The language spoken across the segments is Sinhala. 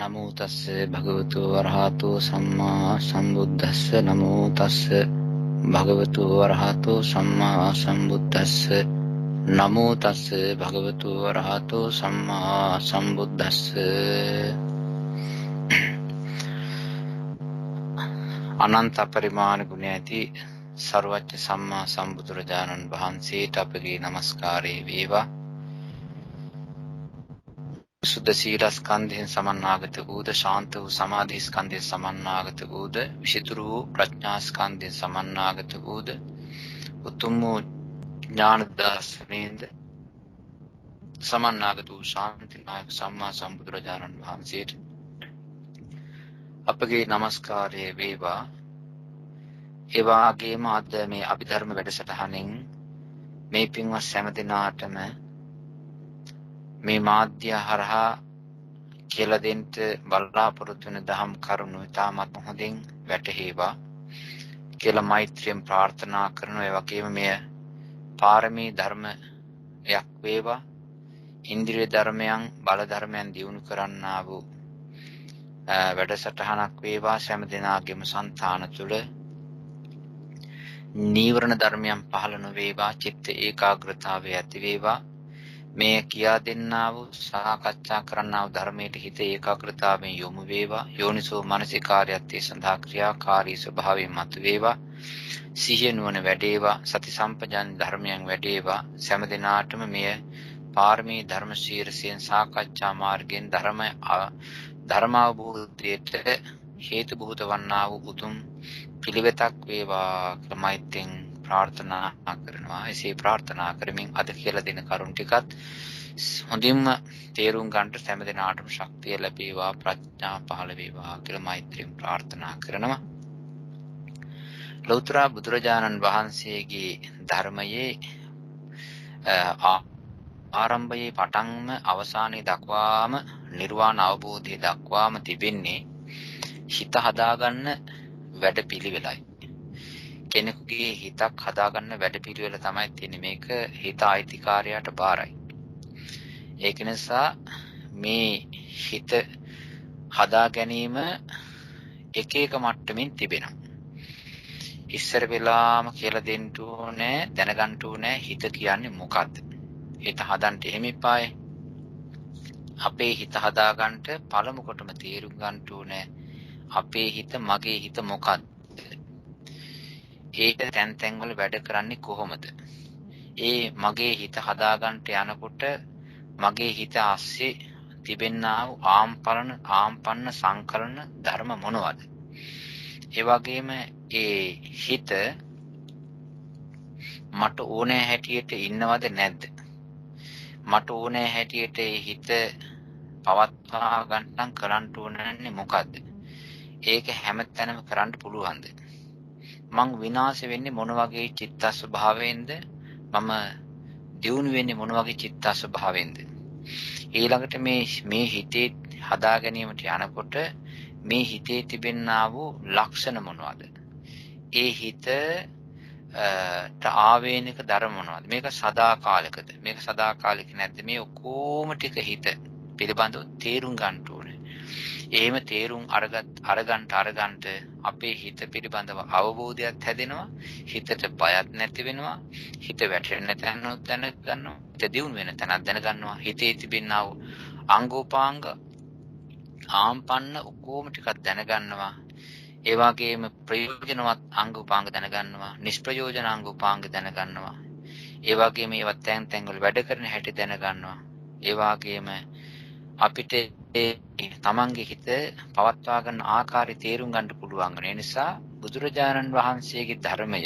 නමෝ තස්ස භගවතු වරහතෝ සම්මා සම්බුද්දස්ස නමෝ තස්ස භගවතු වරහතෝ සම්මා සම්බුද්දස්ස නමෝ තස්ස භගවතු වරහතෝ සම්මා සම්බුද්දස්ස අනන්ත පරිමාණ ගුණ ඇති සර්වඥ සම්මා සම්බුදුරජාණන් වහන්සේට අපගේ নমස්කාරය වේවා. සුද්ධ සීලස්කන්ධයෙන් සමන්නාගත වූද ශාන්ත වූ සමාධි ස්කන්ධයෙන් සමන්නාගත වූද විසිතුරු වූ ප්‍රඥා ස්කන්ධයෙන් සමන්නාගත වූද උතුම් වූ ඥාන දර්ශනයෙන්ද සමන්නාගත වූ ශාන්තිනායක සම්මා සම්බුදුරජාණන් වහන්සේට අපගේ নমස්කාරය වේවා. ඒ වගේම අද මේ අභිධර්ම වැඩසටහනින් මේ පින්වත් හැම දිනාටම මේ මාධ්‍ය හරහා කියලා දෙන්න බලාපොරොත්තු වෙන දහම් කරුණු ඉතාමත් හොඳින් වැටහේවා කියලා මෛත්‍රියෙන් ප්‍රාර්ථනා කරනවා. ඒ වගේම මෙය පාරමී ධර්මයක් වේවා. ඉන්ද්‍රිය ධර්මයන් බල ධර්මයන් දියුණු කරන්නා වූ වැඩසටහනක් වේවා. හැම දිනාගේම సంతාන තුළ නීවරණ ධර්මයන් පහළ නොවේවා. චිත්ත ඒකාග්‍රතාවය ඇති වේවා. මේ කියා දෙන්නා වූ සාකච්ඡා කරන්නා වූ ධර්මයට හිත ඒකාග්‍රතාවයෙන් යොමු වේවා. යෝනිසෝ මනසිකාර්යයත් ඒ සඳහා ක්‍රියාකාරී ස්වභාවයෙන් මත වේවා. සිහිය නුවණ වැඩේවා. සති සම්පජාන ධර්මයන් වැඩේවා. හැම දිනාටම මෙය පාරමී ධර්ම ශීර්ෂයෙන් සාකච්ඡා මාර්ගයෙන් ධර්ම අවබෝධයට හේතු බොහෝත වන්නා වූ උතුම් පිළිවෙතක් වේවා කියලා මෛත්‍රියෙන් ප්‍රාර්ථනා කරනවා. එසේ ප්‍රාර්ථනා කරමින් අද කියලා දෙන කරුණ ටිකත් හොඳින්ම තේරුම් ගන්නට හැම දිනාටම ශක්තිය ලැබේවා, ප්‍රඥා පහළ වේවා කියලා මෛත්‍රියෙන් ප්‍රාර්ථනා කරනවා. ලෞතර බුදුරජාණන් වහන්සේගේ ධර්මයේ ආරම්භයේ පටන්ම අවසානයේ දක්වාම නිර්වාණ අවබෝධය දක්වාම තිබෙන්නේ හිත හදාගන්න වැඩපිළිවෙලයි. කෙනෙකුගේ හිතක් හදාගන්න වැඩපිළිවෙල තමයි තියෙන්නේ. මේක හිත අයිතිකාරයාට බාරයි. ඒක නිසා මේ හිත හදා ගැනීම එක එක මට්ටමින් තිබෙනවා. ඉස්සර වෙලාම කියලා දෙන්න ඕනේ, දැනගන්න ඕනේ හිත කියන්නේ මොකද්ද. හිත හදන්න එහෙම එපායි. අපේ හිත හදාගන්න පළමු කොටම තේරුම් ගන්න ඕනේ අපේ හිත, මගේ හිත මොකද්ද? ඒක තැන් තැන් වල වැඩ කරන්නේ කොහොමද? ඒ මගේ හිත හදාගන්න යනකොට මගේ හිත ASCII තිබෙනා වූ ආම්පන්න සංකලන ධර්ම මොනවද? ඒ වගේම ඒ හිත මට ඕනෑ හැටියට ඉන්නවද නැද්ද? මට ඕනෑ හැටියට ඒ හිත පවත්වා ගන්න කරන්න ඕනන්නේ මොකද්ද? ඒක හැමතැනම කරන්න පුළුවන්ද? මං විනාශ වෙන්නේ මොන වගේ චිත්ත ස්වභාවයෙන්ද? මම දියුණු වෙන්නේ මොන වගේ චිත්ත ස්වභාවයෙන්ද? ඊළඟට මේ හිතේ හදා ගැනීමට යනකොට මේ හිතේ තිබෙනා වූ ලක්ෂණ මොනවද? ඒ හිත ආවේනික ධර්ම මොනවද? මේක සදාකාලිකද? මේක සදාකාලික නැද්ද? මේ ඔක්කොම ටික හිත පිළිබඳව තේරුම් ගන්න ඕනේ. එහෙම තේරුම් අරගන්න අපේ හිත පිළිබඳව අවබෝධයක් හැදෙනවා. හිතට බයක් නැති වෙනවා. හිත වැටෙන්න තැනක් දැනගන්නවා. හිත දියුණු වෙන තැනක් දැනගන්නවා. හිතේ තිබෙනා වූ අංගෝපාංග ආම්පන්න ඔක්කොම ටිකක් දැනගන්නවා. ඒ වගේම ප්‍රයෝජනවත් අංගෝපාංග දැනගන්නවා. නිෂ්ප්‍රයෝජන අංගෝපාංග දැනගන්නවා. ඒ වගේම ඒවා තැන් තැන් වල වැඩ කරන හැටි දැනගන්නවා. ඒ වගේම අපිට තමන්ගේ හිත පවත්වා ගන්න ආකාරය තේරුම් ගන්න පුළුවන්. ඒ නිසා බුදුරජාණන් වහන්සේගේ ධර්මය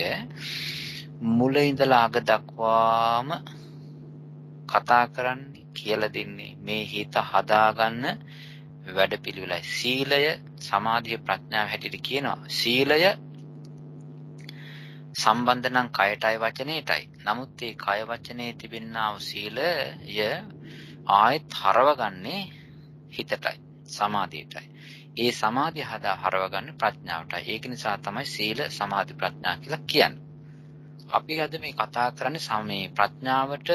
මුල ඉඳලා අග දක්වාම කතා කරන්නේ කියලා දෙන්නේ මේ හිත හදාගන්න වැඩපිළිවෙලයි. සීලය, සමාධිය, ප්‍රඥාව හැටියට කියනවා. සීලය සම්බන්ධ නම් කයටයි වචනයටයි. නමුත් මේ කය වචනේ තිබෙනා වූ සීලය ආයෙත් හරවගන්නේ හිතටයි, සමාධියටයි. ඒ සමාධිය හරවගන්නේ ප්‍රඥාවටයි. ඒක නිසා තමයි සීල, සමාධි, ප්‍රඥා කියලා කියන්නේ. අපි අද මේ කතා කරන්නේ මේ ප්‍රඥාවට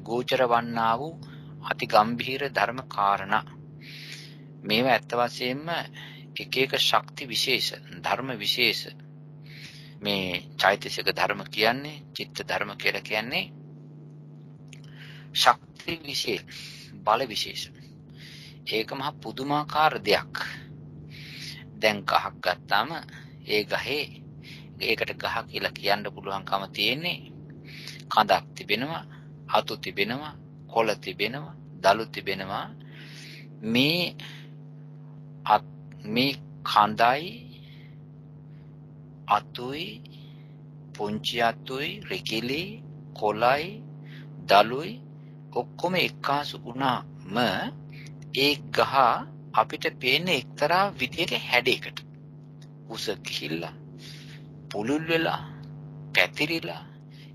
ගෝචර වන්නා වූ අති ගම්භීර ධර්ම කාරණා. මේවා ඇත්ත වශයෙන්ම එක එක ශක්ති විශේෂ, ධර්ම විශේෂ. මේ චෛතසික ධර්ම කියන්නේ, චිත්ත ධර්ම කියලා කියන්නේ ශක්ති විශේෂ, බල විශේෂ. ඒක මහ පුදුමාකාර දෙයක්. දැන් ගහක් ගත්තාම ඒ ගහේ ඒකට ගහ කියලා කියන්න පුළුවන්කම තියෙන්නේ කඳක් තිබෙනවා, අතු තිබෙනවා, කොළ තිබෙනවා, දළු තිබෙනවා. මේ කඳයි, අතුයි, පුංචි අතුයි, රිකිලි, කොළයි, දළුයි ඔක්කොම එක්කාසු වුණාම ඒ ගහ අපිට පේන්නේ එක්තරා විදියක හැඩයකට. උස ගිහිල්ලා, පුළුල් වෙලා, පැතිරිලා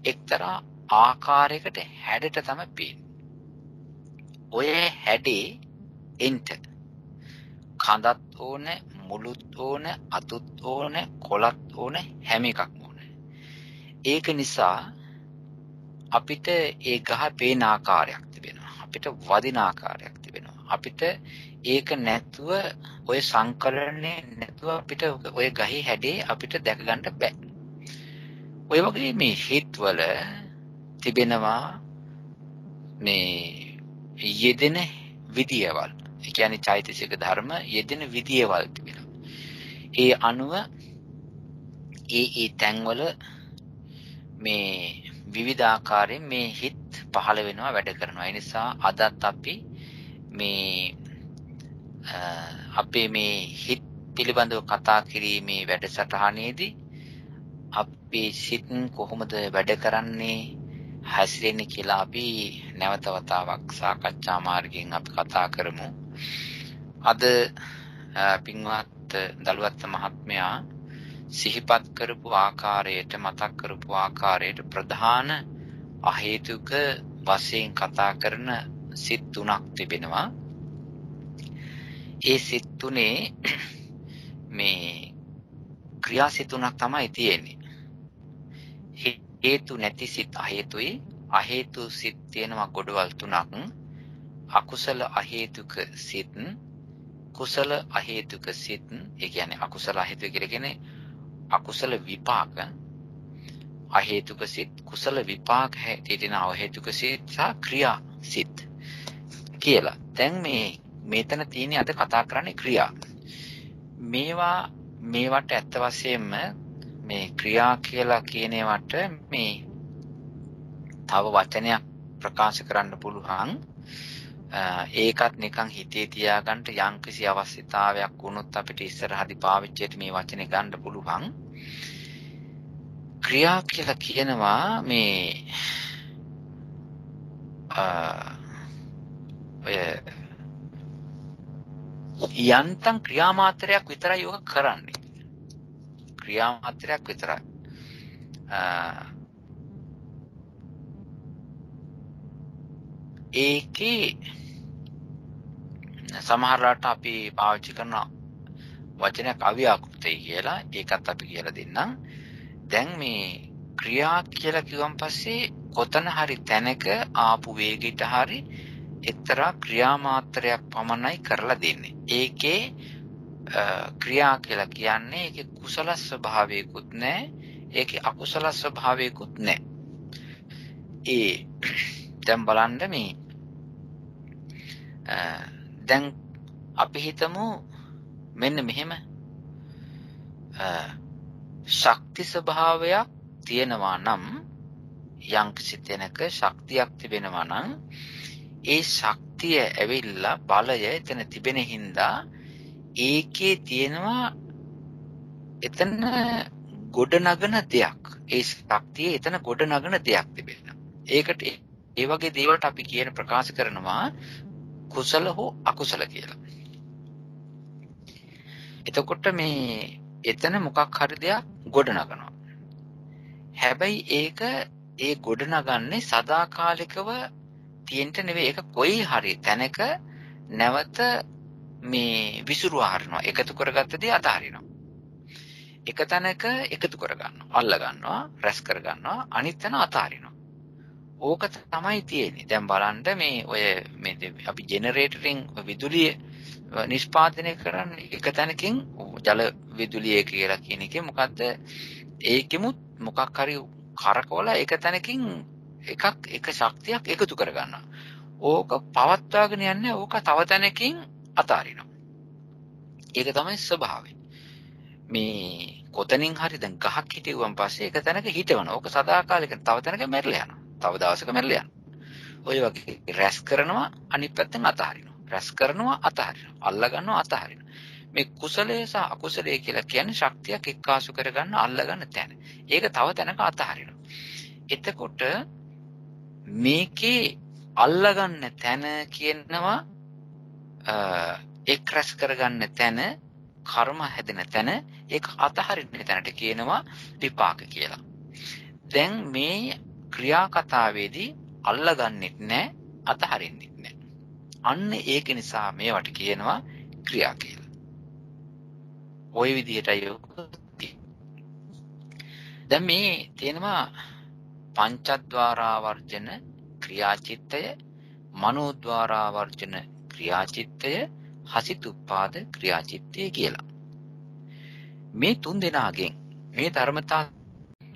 එක්තරා ආකාරයකට හැඩට තමයි පේන්නේ. ඔය හැඩේ එන්ට කඳත් ඕනේ, මුළුත් ඕනේ, අතුත් ඕනේ, කොළත් ඕනේ, හැම එකක්ම ඕනේ. ඒක නිසා අපිට ඒ ගහ පේන ආකාරයක් තිබෙනවා. අපිට වදින ආකාරයක් තිබෙනවා. අපිට ඒක නැතුව ඔය සංකලනයේ නැතුව අපිට ඔය ගහේ හැඩේ අපිට දැක ගන්න බෑ. ඔය වගේ මේ හිත්වල තිබෙනවා මේ යෙදෙන විදියවල්. ඒ කියන්නේ චෛතසික ධර්ම යෙදෙන විදියවල් තිබෙනවා. ඒ අනුව ඒ තැන්වල මේ විවිධ ආකාරයෙන් මේ හිත් පහළ වෙනවා, වැඩ කරනවා. ඒ නිසා අදත් අපි මේ අපේ මේ හිත් පිළිබඳව කතා කිරීමේ වැඩසටහනේදී අපේ සිත් කොහොමද වැඩ කරන්නේ, හැසිරෙන්නේ කියලා අපි නැවත වතාවක් සාකච්ඡා මාර්ගයෙන් අපි කතා කරමු. අද පින්වත් දලුවත් මහත්මයා සිහිපත් කරපු ආකාරයට, මතක් කරපු ආකාරයට ප්‍රධාන අහේතුක වශයෙන් කතා කරන සිත් තුනක් තිබෙනවා. ඒ සිත් තුනේ මේ ක්‍රියාසිත තුනක් තමයි තියෙන්නේ. හේතු නැති සිත් අහේතුයි, අහේතු සිත් තියෙනවා ගොඩවල් තුනක්. අකුසල අහේතුක සිත්, කුසල අහේතුක සිත්. ඒ කියන්නේ අකුසල අහේතුක කියලා කියන්නේ අකුසල විපාක, අහේතුක සිත්, කුසල විපාක හැටියට අහේතුක සිත් සහ ක්‍රියා සිත් කියලා. දැන් මෙතන තියෙන්නේ අද කතා කරන්නේ ක්‍රියා. මේවට ඇත්ත වශයෙන්ම මේ ක්‍රියා කියලා කියන ඒවට මේ තව වචනයක් ප්‍රකාශ කරන්න පුළුවන්. ඒකත් නිකන් හිතේ තියාගන්න යම්කිසි අවශ්‍යතාවයක් වුණොත් අපිට ඉස්සරහදී පාවිච්චියට මේ වචනේ ගන්න පුළුවන්. ක්‍රියා කියලා කියනවා මේ යන්තම් ක්‍රියාමාත්‍රයක් විතරයි යෝග කරන්නේ. ක්‍රියාමාත්‍රයක් විතරයි. ඒකේ සමහරවිට අපි පාවිච්චි කරන වචනයක් අව්‍යාකෘතයි කියලා. ඒකත් අපි කියලා දෙන්නම්. දැන් මේ ක්‍රියා කියලා කිව්වන් පස්සේ කොතන හරි තැනක ආපු වේගයට හරි එක්තරා ක්‍රියාමාත්‍රයක් පමණයි කරලා දෙන්නේ. ඒකේ ක්‍රියා කියලා කියන්නේ ඒකේ කුසල ස්වභාවයකුත් නැහැ, ඒකේ අකුසල ස්වභාවයකුත් නැහැ. දැන් බලන්න මේ දැන් අපි හිතමු මෙන්න මෙහෙම ශක්ති ස්වභාවයක් තියෙනවා නම්, යම්කිසි තැනක ශක්තියක් තිබෙනවා නම් ඒ ශක්තිය ඇවිල්ලා බලය එතන තිබෙන හින්දා ඒකේ තියෙනවා එතන ගොඩනගන දෙයක්. ඒ ශක්තිය එතන ගොඩනගන දෙයක් තිබෙනවා. ඒකට ඒ වගේ දේවල්ට අපි කියන ප්‍රකාශ කරනවා කුසල හෝ අකුසල කියලා. එතකොට මේ එතන මොකක් හරි දෙයක් ගොඩනගනවා. හැබැයි ඒ ගොඩනගන්නේ සදාකාලිකව තියෙන්න නෙවෙයි. ඒක කොයි හරි තැනක නැවත මේ විසිරුවා හරිනවා. එකතු කරගත්ත දේ අතහරිනවා. එක තැනක එකතු කරගන්නවා, අල්ල ගන්නවා, රැස් කරගන්නවා, අනිත් තැන අතහරිනවා. ඕක තමයි තියෙන්නේ. දැන් බලන්න මේ අපි ජෙනරේටරින් විදුලිය නිෂ්පාදනය කරන්නේ එක තැනකින් ජල විදුලිය කියලා කියන එකේ මොකද්ද ඒකෙමුත් මොකක් හරි කරකවලා එක තැනකින් එක ශක්තියක් එකතු කරගන්නවා. ඕක පවත්වාගෙන යන්නේ ඕක තව තැනකින් අතාරිනවා. ඒක තමයි ස්වභාවය. මේ කොතනින් හරි දැන් ගහක් හිටෙවුවන් පස්සේ එක තැනක හිටවනවා. ඕක සදාකාලික තව තැනක මැරිලා යනවා. තව දවසක මැරිලා යනවා. ඔය වගේ රැස් කරනවා අනිත් පැත්තෙන් අතහරිනවා. රැස් කරනවා අතහරිනවා. අල්ලා ගන්නවා අතහරිනවා. මේ කුසලයේ සහ අකුසලයේ කියලා කියන්නේ ශක්තියක් එක්කාසු කරගන්න අල්ලගන්න තැන. ඒක තව තැනක අතහරිනවා. එතකොට මේකේ අල්ලගන්න තැන කියනවා එක් රැස් කරගන්න තැන කර්ම හැදෙන තැන ඒක අතහරින්න තැනට කියනවා විපාක කියලා. දැන් මේ ක්‍රියා කතාවේදී අල්ලගන්නෙත් නැහැ අතහරින්නෙත් නැහැ. අන්න ඒක නිසා මේවට කියනවා ක්‍රියා කියලා. ওই විදිහටයි දැන් මේ තියෙනවා පංචද්වාරාවර්ජන ක්‍රියාචිත්තය, මනෝද්වාරාවර්ජන ක්‍රියාචිත්තය, හසිතුප්පාද ක්‍රියාචිත්තය කියලා. මේ තුන් දෙනාගෙන් මේ ධර්මතා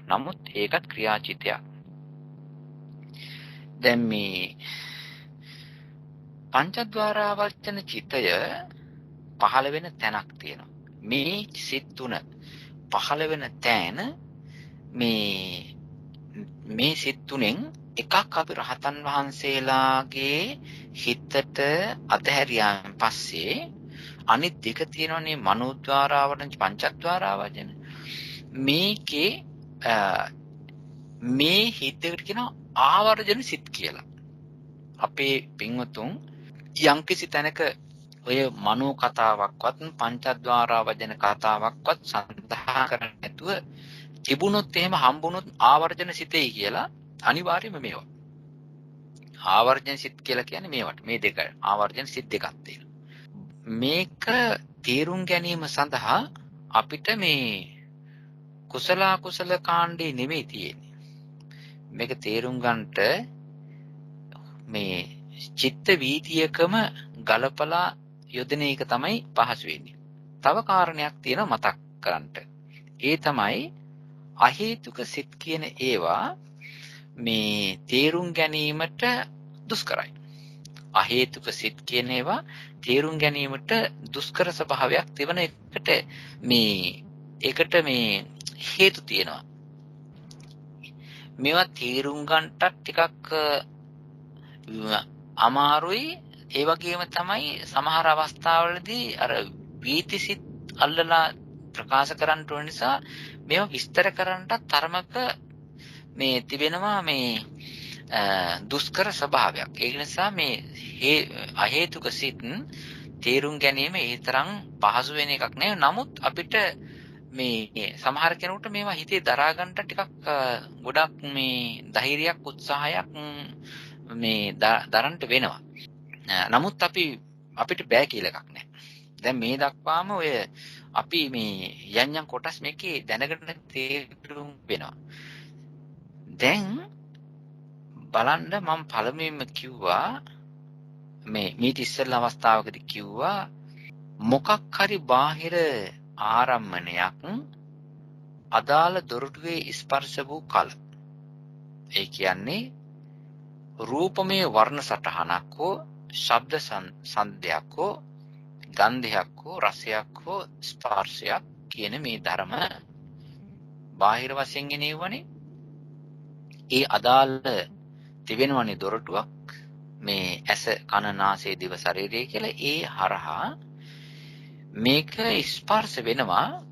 නමුත් ඒකත් ක්‍රියාචිත්තයක්. දැන් මේ පංචද්වාරාවර්ජන චිත්තය පහළ වෙන තැනක් තියෙනවා. මේ සිත් තුන පහළ වෙන තැන මේ සිත් තුනෙන් එකක් අපි රහතන් වහන්සේලාගේ හිතට අතහැරියාන් පස්සේ අනිත් දෙක තියෙනවනේ මනෝද්වාරාවර්ජන පංචද්වාරාවර්ජන. මේකේ මේ හිතේකට කියනවා ආවර්ජන සිත් කියලා. අපේ පින්වතුන් යම්කිසි තැනක ඔය මනෝ කතාවක්වත් පංචද්වාරාවර්ජන කතාවක්වත් සඳහන් කරන්නේ නැතුව තිබුණොත් එහෙම හම්බුනොත් ආවර්ජන සිතේ කියලා අනිවාර්යයෙන්ම මේවා. ආවර්ජන සිත් කියලා කියන්නේ මේවට. මේ දෙක ආවර්ජන සිත් දෙකක් තියෙනවා. මේක තේරුම් ගැනීම සඳහා අපිට මේ කුසල අකුසල කාණ්ඩේ නෙමෙයි තියෙන්නේ. මේක තේරුම් ගන්නට මේ චිත්ත වීතියකම ගලපලා යොදන එක තමයි පහසු වෙන්නේ. තව කාරණයක් තියෙනවා මතක් කරන්නට. ඒ තමයි අහේතුක සිත් කියන ඒවා මේ තේරුම් ගැනීමට දුෂ්කරයි. අහේතුක සිත් කියන ඒවා තේරුම් ගැනීමට දුෂ්කර ස්වභාවයක් තිබෙන ඒකට මේ හේතු තියෙනවා. මේවා තේරුම් ගන්නට ටිකක් අමාරුයි. ඒ වගේම තමයි සමහර අවස්ථාවලදී අර වීතිසිත අල්ලලා ප්‍රකාශ කරන්න ඕන නිසා මේවා විස්තර කරන්නට තරමක මේ තිබෙනවා මේ දුෂ්කර ස්වභාවයක්. ඒ නිසා මේ අහේතුක සිත් තේරුම් ගැනීම ඒ තරම් පහසු වෙන එකක් නෙවෙයි. නමුත් අපිට මේ සමහර කෙනෙකුට මේවා හිතේ දරා ගන්නට ටිකක් ගොඩක් මේ ධෛර්යයක් උත්සාහයක් මේ දරන්නට වෙනවා. නමුත් අපිට බෑ කියලා එකක් නැහැ. දැන් මේ දක්වාම ඔය අපි මේ යන්යන් කොටස් මේකේ දැනගෙන තේරුම් වෙනවා. දැන් බලන්න මම පළමුවෙන්ම කිව්වා මේ ඉස්සෙල්ලා අවස්ථාවකදී කිව්වා මොකක් හරි බාහිර ආරම්මණයක් අදාළ දොරටුවේ ස්පර්ශ වූ කල. ඒ කියන්නේ රූපමය වර්ණ සටහනක් හෝ ශබ්ද සංදයක් හෝ ගන්ධයක් හෝ රසයක් හෝ ස්පර්ශයක් කියන මේ ධර්ම බාහිර වශයෙන් ගෙනෙවන්නේ. ඒ අදාළ තිබෙනවනේ දොරටුවක් මේ ඇස කන නාසය දිව ශරීරය කියලා. ඒ හරහා මේක ස්පර්ශ වෙනවා.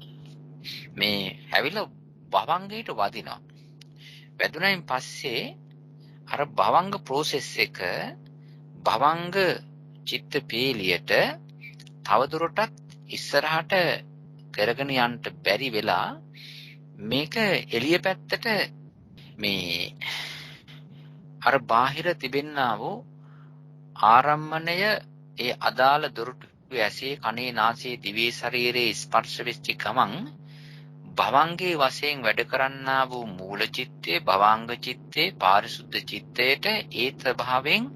මේ හැවිලා භවංගයට වදිනවා. වැදුනයින් පස්සේ අර භවංග process එක භවංග චිත්ත පීලියට තවදුරටත් ඉස්සරහට කරගෙන යන්න බැරි වෙලා මේක එළිය පැත්තට මේ අර බාහිර තිබෙන්නා වූ ආරම්මණය ඒ අදාළ දොරටුවේ ඇසේ කනේ නාසයේ දිවේ ශරීරයේ ස්පර්ශ වෙච්ච ගමන් භවංගේ වශයෙන් වැඩ කරන්නා වූ මූල චිත්තේ භවංග චිත්තේ පාරිශුද්ධ චිත්තයට ඒ ස්වභාවයෙන්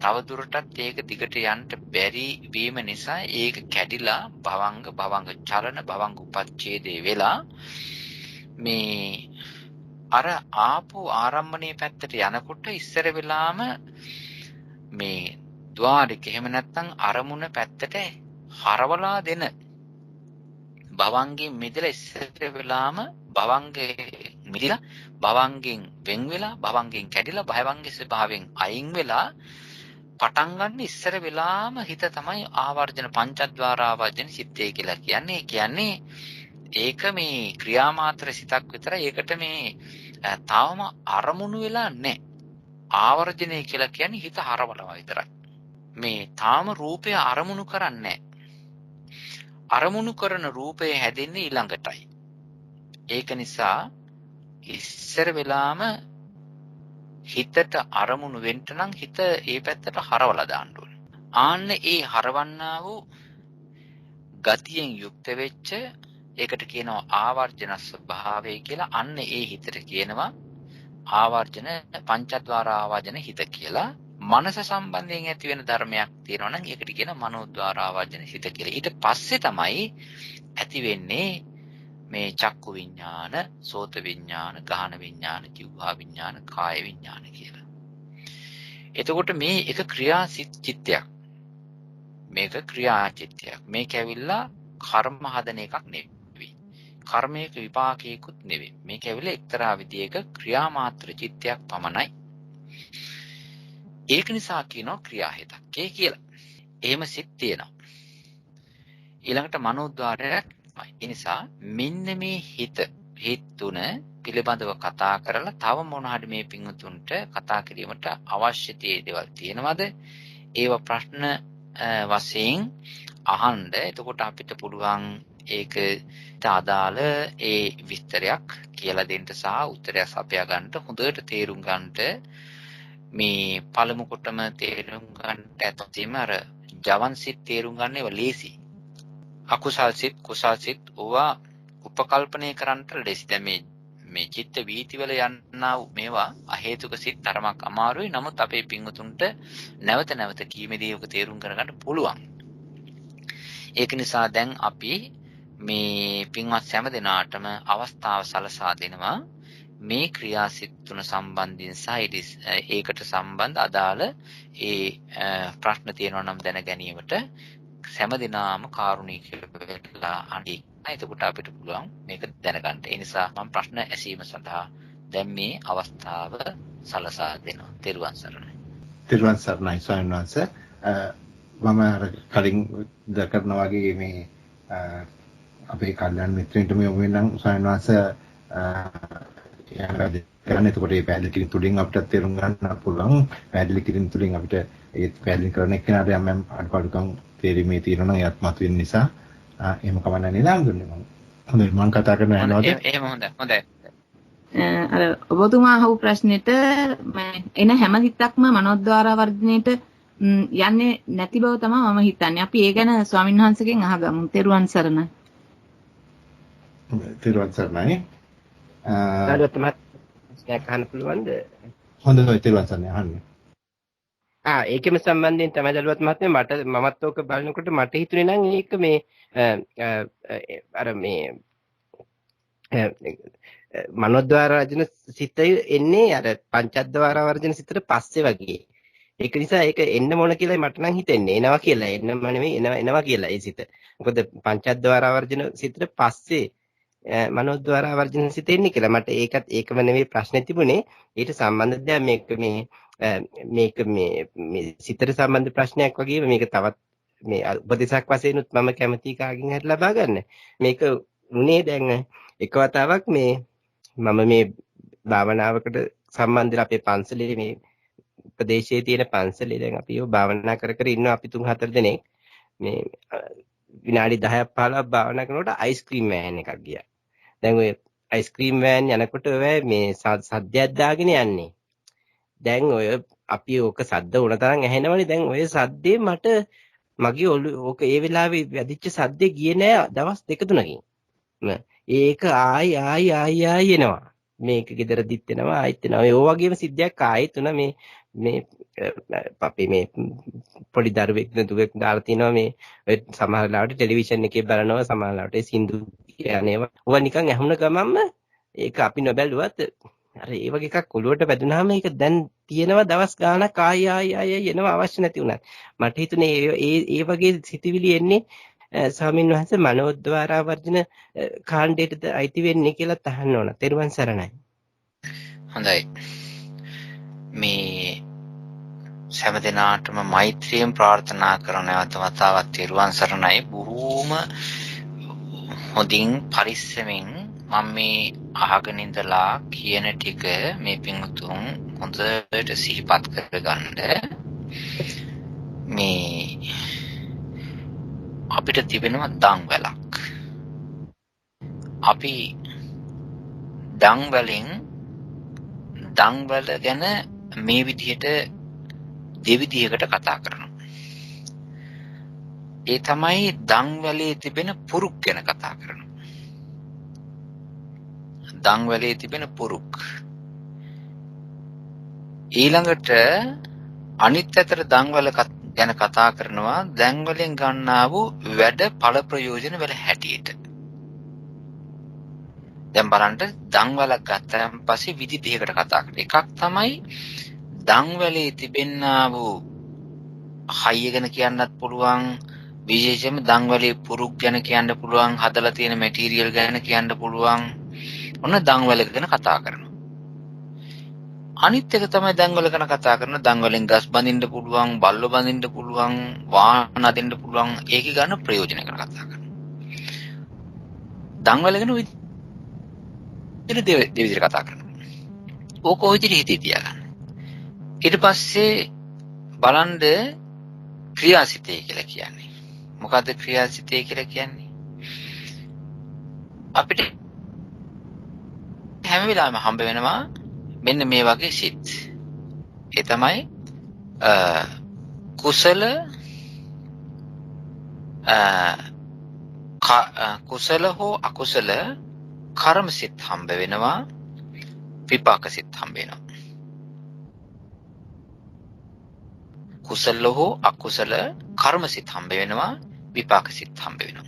තවදුරටත් ඒක දිගට යන්න බැරි වීම නිසා ඒක කැඩිලා භවංග චලන භවංග උපච්ඡේදේ වෙලා මේ අර ආපු ආරම්භණයේ පැත්තට යනකොට ඉස්සර වෙලාම මේ ద్వාරික එහෙම නැත්නම් අරමුණ පැත්තට හරවලා දෙන භවංගෙන් මිදලා ඉස්සර වෙලාම භවංගේ මිදලා භවංගෙන් වෙන් වෙලා භවංගෙන් කැඩිලා භවංගේ ස්වභාවයෙන් අයින් වෙලා පටන් ගන්න ඉස්සර වෙලාම හිත තමයි ආවර්ජන පංචද්වාර ආවර්ජන සිත්තේ කියලා කියන්නේ. කියන්නේ ඒක මේ ක්‍රියාමාත්‍ර සිතක් විතරයි. ඒකට මේ තාම අරමුණු වෙලා නැහැ. ආවර්ජනය කියලා කියන්නේ හිත හරවනවා විතරයි. මේ තාම රූපය අරමුණු කරන්නේ නැහැ. අරමුණු කරන රූපය හැදෙන්නේ ඊළඟටයි. ඒක නිසා ඉස්සර වෙලාම හිතට අරමුණු වෙන්න නම් හිත ඒ පැත්තට හරවලා දාන්න ඕනේ. ආන්න ඒ හරවන්නා වූ ගතියෙන් යුක්ත වෙච්ච ඒකට කියනවා ආවර්ජන ස්වභාවය කියලා. අන්න ඒ හිතට කියනවා ආවර්ජන පංචද්වාර ආවර්ජන හිත කියලා. මනස සම්බන්ධයෙන් ඇති වෙන ධර්මයක් තියෙනවා නම් ඒකට කියනවා මනෝද්වාර ආවර්ජන හිත කියලා. ඊට පස්සේ තමයි ඇති වෙන්නේ මේ චක්කු විඥාන, සෝත විඥාන, ගාහන විඥාන, જીවහා විඥාන, කාය විඥාන කියලා. එතකොට මේ එක ක්‍රියා චිත්තයක්. මේක ක්‍රියා චිත්තයක්. මේක ඇවිල්ලා කර්ම හදන එකක් නෙවෙයි. කර්මයක විපාකයකුත් නෙවෙයි. මේක ඇවිල්ලා එක්තරා විදියක ක්‍රියා මාත්‍ර චිත්තයක් පමණයි. ඒක නිසා කියනවා ක්‍රියා හිතක් කියලා. එහෙම සිත් තියෙනවා. ඊළඟට මනෝද්වාරයක්. ඒ නිසා මෙන්න මේ හිත තුන පිළිබඳව කතා කරලා තව මොන හරි මේ පිංගුතුන්ට කතා කිරීමට අවශ්‍ය දේවල් තියෙනවද? ඒව ප්‍රශ්න වශයෙන් අහන්න. එතකොට අපිට පුළුවන් ඒකට අදාළ ඒ විස්තරයක් කියලා දෙන්න සහ උත්තරයක් අපයා ගන්නට හොඳට තේරුම් ගන්නට මේ පළමු කොටම තේරුම් ගන්නට ඇත්තටම අර ජවන් සිත් තේරුම් ගන්න ඒවා ලේසි. අකුසල් සිත් කුසල් සිත් ඕවා උපකල්පනය කරන්නට ලේසි. දැන් මේ චිත්ත වීතිවල යන්නා මේවා අහේතුක සිත් තරමක් අමාරුයි. නමුත් අපේ පින්වතුන්ට නැවත නැවත කීමේදී ඔක තේරුම් කරගන්න පුළුවන්. ඒක නිසා දැන් අපි මේ පින්වත් හැම දිනාටම අවස්ථාව සලසා දෙනවා මේ ක්‍රියාසිත තුන සම්බන්ධයෙන් සහ ඒකට සම්බන්ධ අදාළ ඒ ප්‍රශ්න තියෙනවා නම් දැන ගැනීමට හැම දිනාම කාරුණිකව වෙලා අඬි. එතකොට අපිට පුළුවන් මේක දැනගන්න. ඒ නිසා මම ප්‍රශ්න ඇසීම සඳහා දැන් මේ අවස්ථාව සලසා දෙනවා. තෙරුවන් සරණයි. තෙරුවන් සරණයි ස්වාමීන් වහන්සේ. මම කලින් දක්වනා වගේ මේ අපේ කල්යනා මිත්‍රයින්ට මේ යොමු වෙනනම් ස්වාමීන් වහන්සේ යන්නේ එතකොට මේ පැහැදිලි කිරීම තුලින් අපිට තේරුම් ගන්න පුළුවන්. පැහැදිලි කිරීම තුලින් අපිට ඒ පැහැදිලි කරන එක්කෙනාට යම් අඩුපාඩුකම් තේරීමේ තියෙනවා නම් එයත් මතුවෙන නිසා එහෙම කමන්නේ නෑ ලාංගුනේ මම. හොඳයි මම කතා කරන යනවාද? එහෙම හොඳයි. අර ඔබතුමා අහපු ප්‍රශ්නෙට එන හැම හිතක්ම මනෝද්වාර වර්ධනයේට යන්නේ නැති බව තමයි මම හිතන්නේ. අපි ඒ ගැන ස්වාමීන් වහන්සේගෙන් අහගමු. තෙරුවන් සරණයි. තෙරුවන් සරණයි. දරුවත් මහත්මයා අහන්න පුළුවන්ද? හොඳයි තෙරුවන් සරණයි අහන්න. ඒකෙම සම්බන්ධයෙන් තමයි දරුවත් මහත්මයා මමත් ඕක බලනකොට මට හිතුනේ නම් ඒක මේ අර මේ මනෝද්වාර වර්ජන සිත එන්නේ අර පංචද්වාර වර්ජන සිතට පස්සේ වගේ. ඒක නිසා ඒක එන්න මොන කියලායි මට නම් හිතෙන්නේ. එනවා කියලා. එන්නම නෙමෙයි එනවා කියලා ඒ සිත. මොකද පංචද්වාර වර්ජන සිතට පස්සේ මනෝද්වාර වර්ජන සිත එන්නේ කියලා. මට ඒකම නෙමෙයි ප්‍රශ්නේ තිබුණේ. ඊට සම්බන්ධ දෙයක් මේක මේ සිතට සම්බන්ධ ප්‍රශ්නයක් වගේ මේක තවත් මේ උපදේශයක් වශයෙන් උත් මම කැමති කාගෙන් හරි ලබා ගන්න. මේක උනේ දැන් එක වතාවක් මම මේ භාවනාවකට සම්බන්ධලා අපේ පන්සලේ මේ ප්‍රදේශයේ තියෙන පන්සලේ දැන් අපි භාවනා කර ඉන්නවා අපි 3-4 දෙනෙක්. මේ විනාඩි 10ක් 15ක් භාවනා කරනකොට අයිස්ක්‍රීම් වෑන් එකක් ගියා. දැන් ඔය අයිස්ක්‍රීම් වෑන් යනකොට ඔය මේ සද්දයක් දාගෙන යන්නේ. දැන් ඔය අපි ඕක සද්ද උන තරම් ඇහෙනවනේ. දැන් ඔය සද්දේ මට මගේ ඕක ඒ වෙලාවේ වැදිච්ච සද්දේ ගියේ නෑ දවස් 2-3කින්. ඒක ආයි එනවා. මේක ගෙදර දිත් වෙනවා ආයිත් එනවා. ඒ වගේම සිද්ධියක් ආයෙත් උනා මේ මේ අපි මේ පොඩි දරුවෙක් දුවෙක් දාලා තිනවා මේ සමහර ලාවට ටෙලිවිෂන් එකේ බලනවා සමහර ලාවට සින්දු කියනේවා. ඔවා නිකන් ඇහුණ ගමන්ම ඒක අපි නොබැලුවත් අර ඒ වගේ එකක් ඔළුවට වැදුනහම ඒක දැන් තියෙනවා දවස් ගාණක් ආයි එනවා අවශ්‍ය නැති උනත්. මට හිතුනේ ඒ වගේ සිතුවිලි එන්නේ ස්වාමීන් වහන්සේ මනෝද්වාරා වර්ජන කාණ්ඩයටද අයිති වෙන්නේ කියලා අහන්න ඕන. තෙරුවන් සරණයි. හොඳයි. මේ සෑම දිනාටම මෛත්‍රියෙන් ප්‍රාර්ථනා කරන නැවත වතාවක් තෙරුවන් සරණයි. බොහෝම හොඳින් පරිස්සමෙන් මම මේ අහගෙන ඉඳලා කියන ටික මේ පින්වතුන් හොඳට සිහිපත් කරගන්න. මේ අපිට තිබෙනවා දන්වැලක්. අපි දන්වැල ගැන මේ විදිහට දෙවිදිහකට කතා කරනවා. ඒ තමයි දන්වැලේ තිබෙන පුරුක් ගැන කතා කරනවා. දන්වැලේ තිබෙන පුරුක්. ඊළඟට අනිත් අතට දන්වැල ගැන කතා කරනවා දන්වැලෙන් ගන්නා වූ වැඩ ඵල ප්‍රයෝජන වල හැටියට. දැන් බලන්න දන්වැලක් ගත්තාන් පස්සේ විදි දෙකකට කතා කරනවා. එකක් තමයි දන්වැලේ තිබෙනා වූ හයිය ගැන කියන්නත් පුළුවන්, විශේෂයෙන්ම දන්වැලේ පුරුක් ගැන කියන්න පුළුවන්, හදලා තියෙන මැටීරියල් ගැන කියන්න පුළුවන්. ඔන්න දන්වැල ගැන කතා කරනවා. අනිත් එක තමයි දන්වැල ගැන කතා කරන දන්වැලෙන් ගස් බඳින්න පුළුවන්, බල්ලෝ බඳින්න පුළුවන්, වාහන අදින්න පුළුවන්. ඒකේ ගන්න ප්‍රයෝජන ගැන කතා කරනවා. දන්වැල ගැන දෙවිදිහට කතා කරනවා. ඕක ඔය විදිහට හිතේ තියාගන්න. ඊට පස්සේ බලන්න ක්‍රියාසිතේ කියලා කියන්නේ. මොකද්ද ක්‍රියාසිතේ කියලා කියන්නේ? අපිට හැම වෙලාවෙම හම්බ වෙනවා මෙන්න මේ වගේ සිත්. ඒ තමයි කුසල හෝ අකුසල කර්ම සිත් හම්බ වෙනවා, විපාක සිත් හම්බ වෙනවා. කුසල හෝ අකුසල කර්ම සිත් හම්බ වෙනවා, විපාක සිත් හම්බ වෙනවා.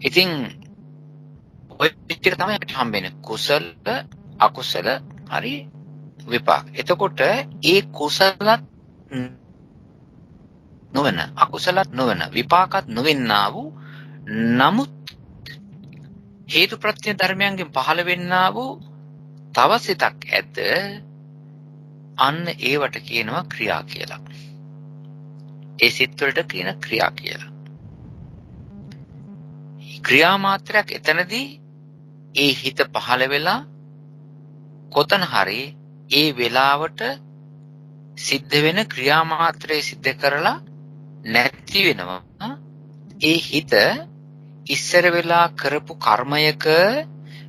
ඉතින් ඔය ටික තමයි අපිට හම්බෙන්නේ කුසල අකුසල හරි විපාක. එතකොට ඒ කුසලත් නොවන අකුසලත් නොවන විපාකත් නොවෙන්නා වූ නමුත් හේතු ප්‍රත්‍ය ධර්මයන්ගෙන් පහළ වෙන්නා වූ තව සිතක් ඇද්ද අන්න ඒවට කියනවා ක්‍රියා කියලා. ඒ සිත් වලට කියන ක්‍රියා කියලා. ක්‍රියා මාත්‍රයක් එතනදී ඒ හිත පහළ වෙලා කොතන හරි ඒ වෙලාවට සිද්ධ වෙන ක්‍රියා මාත්‍රේ සිද්ධ කරලා නැති වෙනවා. ඒ හිත ඉස්සර වෙලා කරපු කර්මයක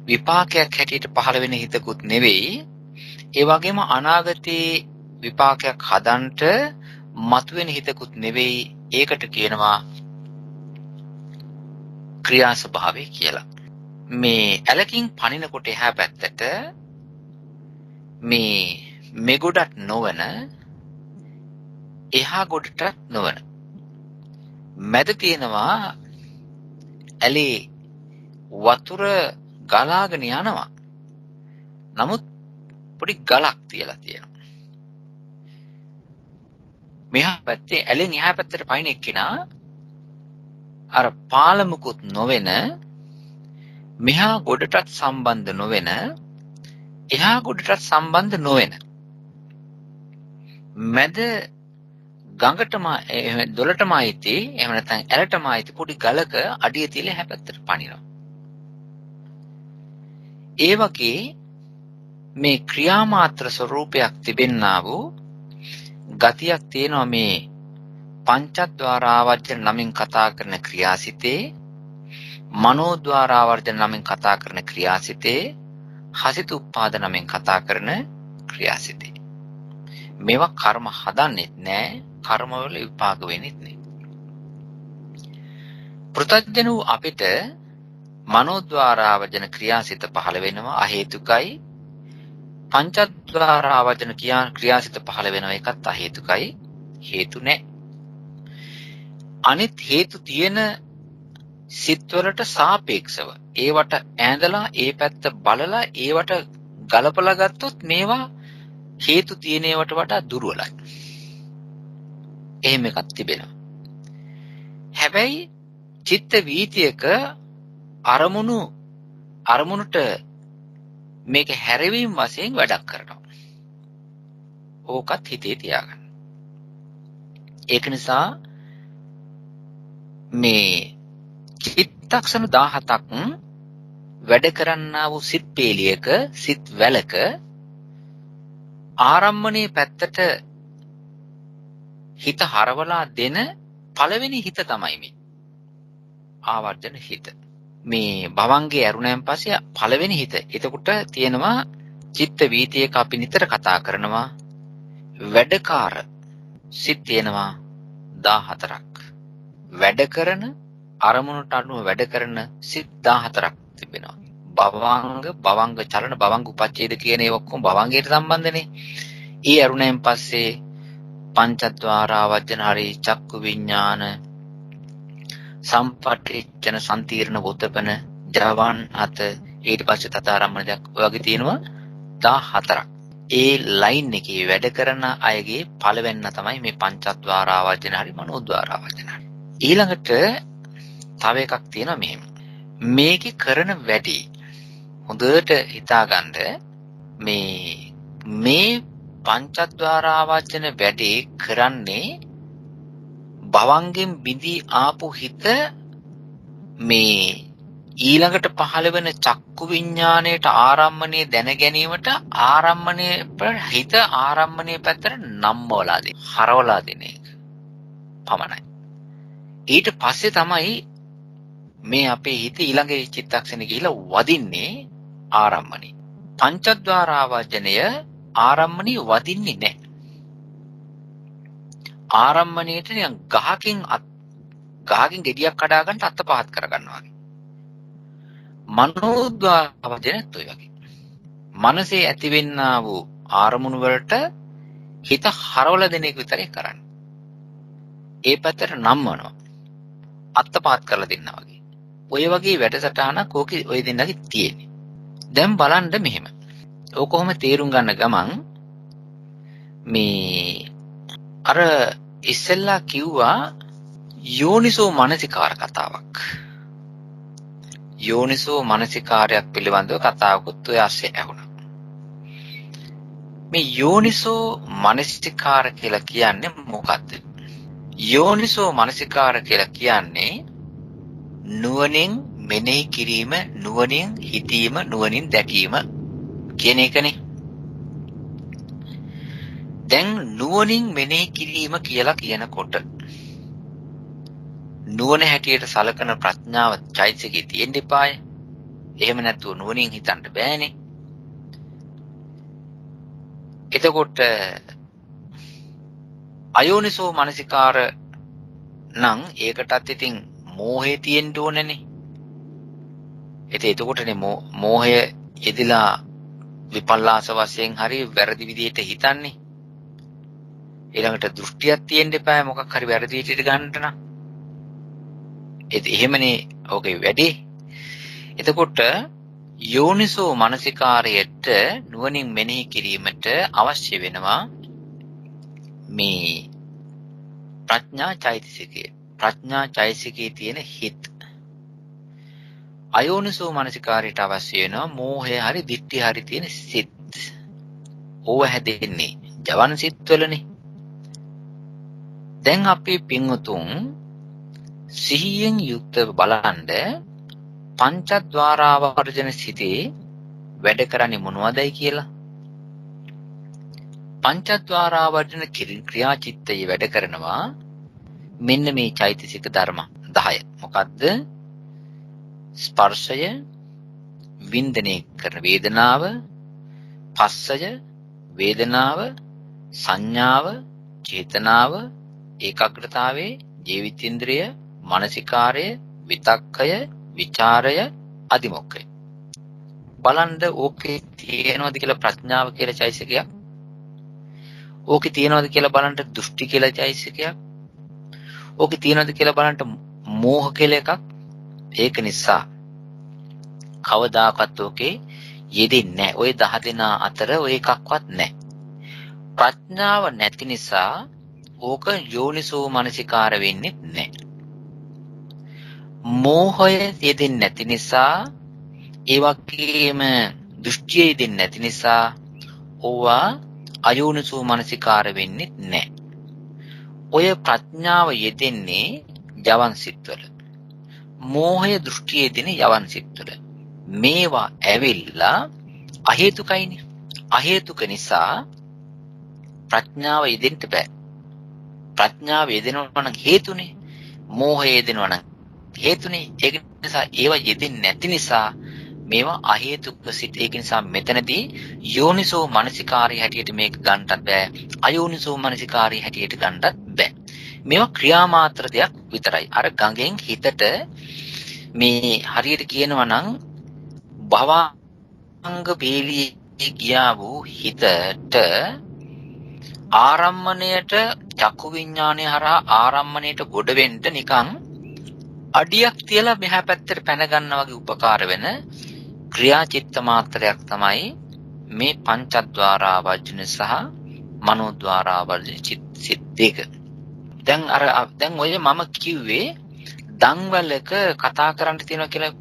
විපාකයක් හැටියට පහළ වෙන හිතකුත් නෙවෙයි. ඒ වගේම අනාගතේ විපාකයක් හදන්ට මතුවෙන හිතකුත් නෙවෙයි. ඒකට කියනවා ක්‍රියා ස්වභාවය කියලා. මේ ඇලකින් පනිනකොට එහා පැත්තට මේ මෙගොඩක් නොවන එහා ගොඩට නොවන මැද තියෙනවා ඇලේ වතුර ගලාගෙන යනවා. නමුත් පොඩි ගලක් තියලා තියෙනවා. මෙහා පැත්තේ ඇලෙන් එහා පැත්තට පයින් එක්කිනා අර පාලමුකුත් නොවන මෙහා ගොඩටත් සම්බන්ධ නොවන එහා ගොඩටත් සම්බන්ධ නොවන මැද ගඟටම දොලටම ආйти එහෙම නැත්නම් ඇලටම ආйти පොඩි ගලක අඩිය තියලා එහා පැත්තට පනිනවා. ඒ වගේ මේ ක්‍රියාමාත්‍ර ස්වરૂපයක් තිබෙන්නා වූ ගතියක් තියෙනවා මේ පංචද්වාර ආවර්ජන නමින් කතා කරන ක්‍රියාසිතේ, මනෝද්වාර ආවර්ජන නමින් කතා කරන ක්‍රියාසිතේ, හසිත උප්පාද නමින් කතා කරන ක්‍රියාසිතේ. මේවා කර්ම හදන්නෙත් නෑ, කර්ම වල විපාක වෙන්නෙත් නෑ. පෘථග්ජන වූ අපිට මනෝද්වාර ආවර්ජන ක්‍රියාසිත පහළ වෙනවා අහේතුකයි. පංචද්වාර ආවර්ජන ක්‍රියාසිත පහළ වෙනවා එකත් අහේතුකයි. හේතු නැහැ. අනිත් හේතු තියෙන සිත්වලට සාපේක්ෂව ඒවට ඈඳලා ඒ පැත්ත බලලා ඒවට ගලපලා ගත්තොත් මේවා හේතු තියෙන ඒවාට වඩා දුර්වලයි. එහෙම එකක් තිබෙනවා. හැබැයි චිත්ත වීතියක අරමුණට මේක හැරවීම වශයෙන් වැඩක් කරනවා. ඕකත් හිතේ තියාගන්න. ඒක නිසා මේ චිත්තක්ෂණ 17ක් වැඩ කරන්නා වූ සිත් පේලියක සිත් වැලක ආරම්මණයේ පැත්තට හිත හරවලා දෙන පළවෙනි හිත තමයි මේ ආවර්ජන හිත. මේ භවංගේ ඇරුණයන් පස්සේ පළවෙනි හිත. එතකොට තියෙනවා චිත්ත වීතියක අපි නිතර කතා කරනවා වැඩකාර සිත් තියෙනවා 14ක්. වැඩ කරන අරමුණට අනුව වැඩ කරන සිත් 14ක් තිබෙනවා. භවංග චලන භවංග උපච්ඡේද කියන ඒ ඔක්කොම භවංගයට සම්බන්ධනේ. ඊ අරුණයෙන් පස්සේ පංචද්වාර ආවර්ජන හරි චක්කු විඥාන සම්පටිච්ඡන සම්තිර්ණ වොතපන ජවන් අත ඊට පස්සේ තතරම්මනක් වගේ තියෙනවා 14ක්. ඒ ලයින් එකේ වැඩ කරන අයගේ පළවෙන්න තමයි මේ පංචද්වාර ආවර්ජන හරි මනෝද්වාර ආවර්ජන හරි. ඊළඟට තව එකක් තියෙනවා මෙහෙම. මේකේ කරන වැඩි හොඳට හිතාගන්න මේ පංචද්වාර ආවර්ජන වැඩේ කරන්නේ භවංගෙන් බිඳී ආපු හිත මේ ඊළඟට පහළ වෙන චක්කු විඥාණයට ආරම්මණය දැන ගැනීමට හිත ආරම්මණය පැත්තට නම්වලා දෙන හරවලා දෙන එක පමණයි. ඊට පස්සේ තමයි මේ අපේ හිත ඊළඟ චිත්තක්ෂණෙ ගිහිලා වදින්නේ ආරම්මණය. පංචද්වාර ආවර්ජනය ආරම්මණය වදින්නේ නැහැ. ආරම්මණයට නිකන් ගහකින් ගෙඩියක් කඩා ගන්නට අත පහත් කර ගන්නවා වගේ. මනෝද්වාර ආවර්ජනත් ඔය වගේ. මනසේ ඇතිවෙන්නා වූ ආරමුණු වලට හිත හරවලා දෙන එක විතරයි කරන්නේ. ඒ පැත්තට නම්වනවා. අත පහත් කරලා දෙන්නා වගේ. ඔය වගේ වැඩසටහනක් ඕකේ ඔය දෙන්නගේ තියෙන්නේ. දැන් බලන්න මෙහෙම. ඕක කොහොම තේරුම් ගන්න ගමන් මේ අර ඉස්සෙල්ලා කිව්වා යෝනිසෝ මනසිකාර කතාවක්. යෝනිසෝ මනසිකාරයක් පිළිබඳව කතාවකුත් ඔය ASCII ඇහුණා. මේ යෝනිසෝ මනසිකාර කියලා කියන්නේ මොකද්ද? යෝනිසෝ මනසිකාර කියලා කියන්නේ නුවණින් මෙනෙහි කිරීම, නුවණින් හිතීම, නුවණින් දැකීම කියන එකනේ. දැන් නුවණින් මෙනෙහි කිරීම කියලා කියනකොට නුවණ හැටියට සලකන ප්‍රඥාව චෛතසිකේ තියෙන්න එපාය. එහෙම නැතුව නුවණින් හිතන්න බෑනේ. එතකොට අයෝනිසෝ මනසිකාර නම් ඒකටත් ඉතින් මෝහය තියෙන්න ඕනනේ. එතකොටනේ මෝහය එදිලා විපල්ලාස වශයෙන් හරි වැරදි විදිහට හිතන්නේ. ඊළඟට දෘෂ්ටියක් තියෙන්න එපා මොකක් හරි වැරදි විදිහට ගන්නට නම්. එහෙමනේ ඕකේ වැඩි. එතකොට යෝනිසෝ මනසිකාරයට නුවණින් මෙනෙහි කිරීමට අවශ්‍ය වෙනවා මේ ප්‍රඥා චෛතසිකය. ප්‍රඥා චෛතසිකයේ තියෙන හිත. අයෝනිසෝ මනසිකාරයට අවශ්‍ය වෙනවා මෝහය හරි දිට්ඨිය හරි තියෙන සිත්. ඕව හැදෙන්නේ ජවන් සිත්වලනේ. දැන් අපි පින්වතුන් සිහියෙන් යුක්තව බලන්න පංචද්වාර ආවර්ජන සිතේ වැඩ කරන්නේ මොනවදයි කියලා. පංචද්වාර ආවර්ජන ක්‍රියාචිත්තය වැඩ කරනවා මෙන්න මේ චෛතසික ධර්ම 10. මොකද්ද? ස්පර්ශය, වින්දනය කරන වේදනාව, පස්සය, වේදනාව, සංඥාව, චේතනාව, ඒකාග්‍රතාවයේ, ජීවිතේන්ද්‍රය, මානසිකාරය, විතක්කය, විචාරය, අදිමොක්ඛය. බලන්න ඕකේ තියෙනවද කියලා ප්‍රඥාව කියලා චෛසිකයක්. ඕකේ තියෙනවද කියලා බලන්න දෘෂ්ටි කියලා චෛසිකයක්. ඕකේ තියෙනවද කියලා බලන්න මෝහ කියලා එකක්. ඒක නිසා කවදාකවත් ඕකේ යෙදෙන්නේ නැහැ. ওই 10 දෙනා අතර ඔය එකක්වත් නැහැ. ප්‍රඥාව නැති නිසා ඕක යෝනිසෝ මනසිකාර වෙන්නේ නැහැ. මෝහය යෙදෙන්නේ නැති නිසා ඒ වගේම දෘෂ්ටිය යෙදෙන්නේ නැති නිසා ඕවා අයෝනිසෝ මනසිකාර වෙන්නේ නැහැ. ඔය ප්‍රඥාව යෙදෙන්නේ යවන් සිත්වල. මෝහය දෘෂ්ටිය යෙදෙන යවන් සිත්වල. මේවා ඇවිල්ලා අහේතුකයිනේ. අහේතුක නිසා ප්‍රඥාව යෙදෙන්න බෑ. ප්‍රඥාව යෙදෙනවා නම් හේතුනේ. මෝහය යෙදෙනවා නම් හේතුනේ. ඒක නිසා ඒවා යෙදෙන්නේ නැති නිසා මේවා අහේතුක සිත්. ඒක නිසා මෙතනදී යෝනිසෝ මනසිකාරී හැටියට මේක ගන්නත් බෑ. අයෝනිසෝ මනසිකාරී හැටියට ගන්නත් බෑ. මේවා ක්‍රියාමාත්‍ර දෙයක් විතරයි. අර ගඟෙන් හිතට මේ හරියට කියනවා නම් භවංග පීලියේ ගියා වූ හිතට ආරම්මණයට චක්කු විඥානය හරහා ආරම්මණයට ගොඩ වෙන්න නිකන් අඩියක් තියලා මෙහා පැත්තට පැන ගන්නා වගේ උපකාර වෙන ක්‍රියාචිත්ත මාත්‍රයක් තමයි මේ පංචද්වාරා වජ්න සහ මනෝද්වාරා වජ්න සිත් දෙක. දැන් ඔය මම කිව්වේ දන්වලක කතා කරන්න තියෙනවා කියලා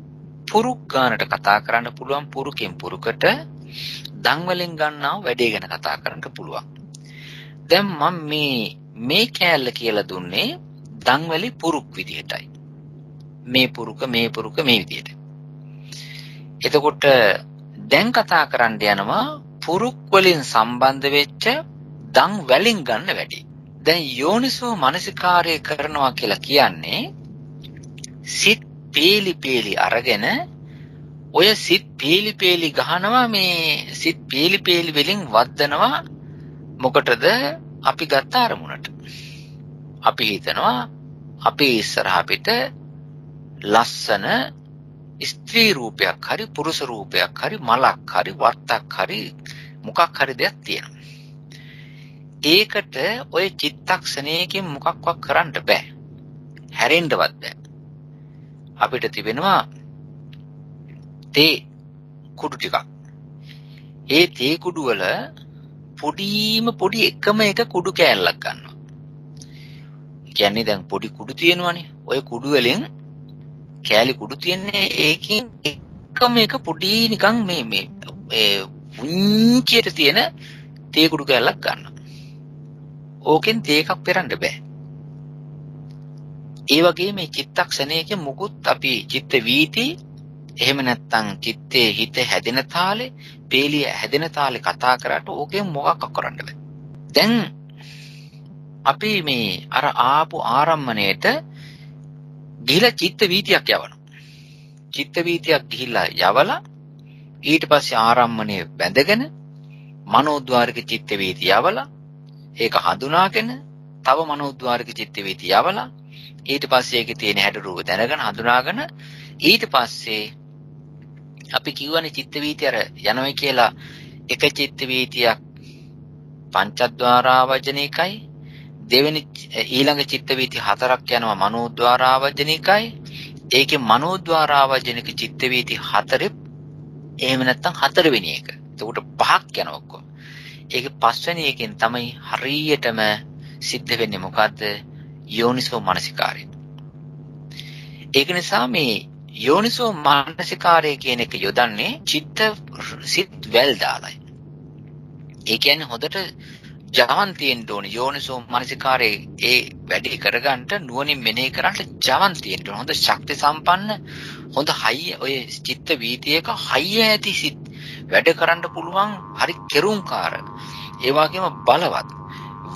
පුරුක් ගන්නට කතා කරන්න පුළුවන්. පුරුකෙන් පුරුකට දන්වලින් ගන්නා වැඩේ ගැන කතා කරන්න පුළුවන්. දැන් මම මේ කෑල්ල කියලා දුන්නේ දන්වැලි පුරුක් විදිහටයි. මේ පුරුක මේ විදිහට. එතකොට දැන් කතා කරන්න යනවා පුරුක් වලින් සම්බන්ධ වෙච්ච දන් වලින් ගන්න වැඩි. දැන් යෝනිසෝ මනසිකාරය කරනවා කියලා කියන්නේ සිත් පීලි අරගෙන ඔය සිත් පීලි ගහනවා. මේ සිත් පීලි වලින් වද්දනවා. මොකටද? අපි ගත්ත අරමුණට. අපි හිතනවා අපි ඉස්සරහ පිට ලස්සන ස්ත්‍රී රූපයක් හරි පුරුෂ රූපයක් හරි මලක් හරි වර්තක් හරි මොකක් හරි දෙයක් තියෙනවා. ඒකට ඔය චිත්තක්ෂණයකින් මොකක්වත් කරන්න බෑ. හැරෙන්නවත් බෑ. අපිට තිබෙනවා තේ කුඩු ටිකක්. ඒ තේ කුඩු වල පොඩි එකම එක කුඩු කෑල්ලක් ගන්නවා. කියන්නේ දැන් පොඩි කුඩු තියෙනවනේ. ඔය කුඩු වලින් කෑලි කුඩු තියන්නේ ඒකෙන් එකම එක පොඩි නිකන් මේ පුංචියට තියෙන තේ කුඩු කෑල්ලක් ගන්නවා. ඕකෙන් තේ එකක් පෙරන්න බෑ. ඒ වගේ මේ චිත්තක්ෂණයක මුකුත් අපි චිත්ත වීති එහෙම නැත්නම් චිත්තේ හිත හැදෙන තාලේ පේලිය හැදෙන තාලේ කතා කරාට ඕකෙන් මොකක් කරන්න බෑ. දැන් අපි මේ අර ආපු ආරම්මණයට ගිහිලා චිත්ත වීතියක් යවනවා. චිත්ත වීතියක් ගිහිලා යවලා ඊට පස්සේ ආරම්මණය බැඳගෙන මනෝද්වාරික චිත්ත වීතිය යවලා ඒක හඳුනාගෙන තව මනෝද්වාරික චිත්ත වීතිය යවලා ඊට පස්සේ ඒකේ තියෙන හැඩ රූප දැනගෙන හඳුනාගෙන ඊට පස්සේ අපි කියවනේ චිත්ත වීතිය අර යනවා කියලා එක චිත්ත වීතියක් පංචද්වාරා වජනිකයි දෙවෙනි ඊළඟ චිත්ත වීති හතරක් යනවා මනෝද්වාරා වජනිකයි ඒකේ මනෝද්වාරා වජනික චිත්ත වීති හතරේ එහෙම නැත්නම් හතරවෙනි එක. එතකොට පහක් යනවා ඔක්කොම. ඒකේ පස්වෙනි එකෙන් තමයි හරියටම සිද්ධ වෙන්නේ මොකද්ද? යෝනිසෝ මනසිකාරය. ඒක නිසා මේ යෝනිසෝ මනසිකාරය කියන එක යොදන්නේ සිත් වැල් දාලයි. ඒ කියන්නේ හොඳට ජවන් තියෙන්න ඕනේ. යෝනිසෝ මනසිකාරයේ ඒ වැඩි කරගන්න නුවණින් මෙනෙහි කරන්න ජවන් තියෙන්න ඕනේ. හොඳ ශක්ති සම්පන්න හොඳ හයිය ඔය චිත්ත වීතියක හයිය ඇති සිත් වැඩ කරන්න පුළුවන් හරි කෙරුම්කාර. ඒ වගේම බලවත්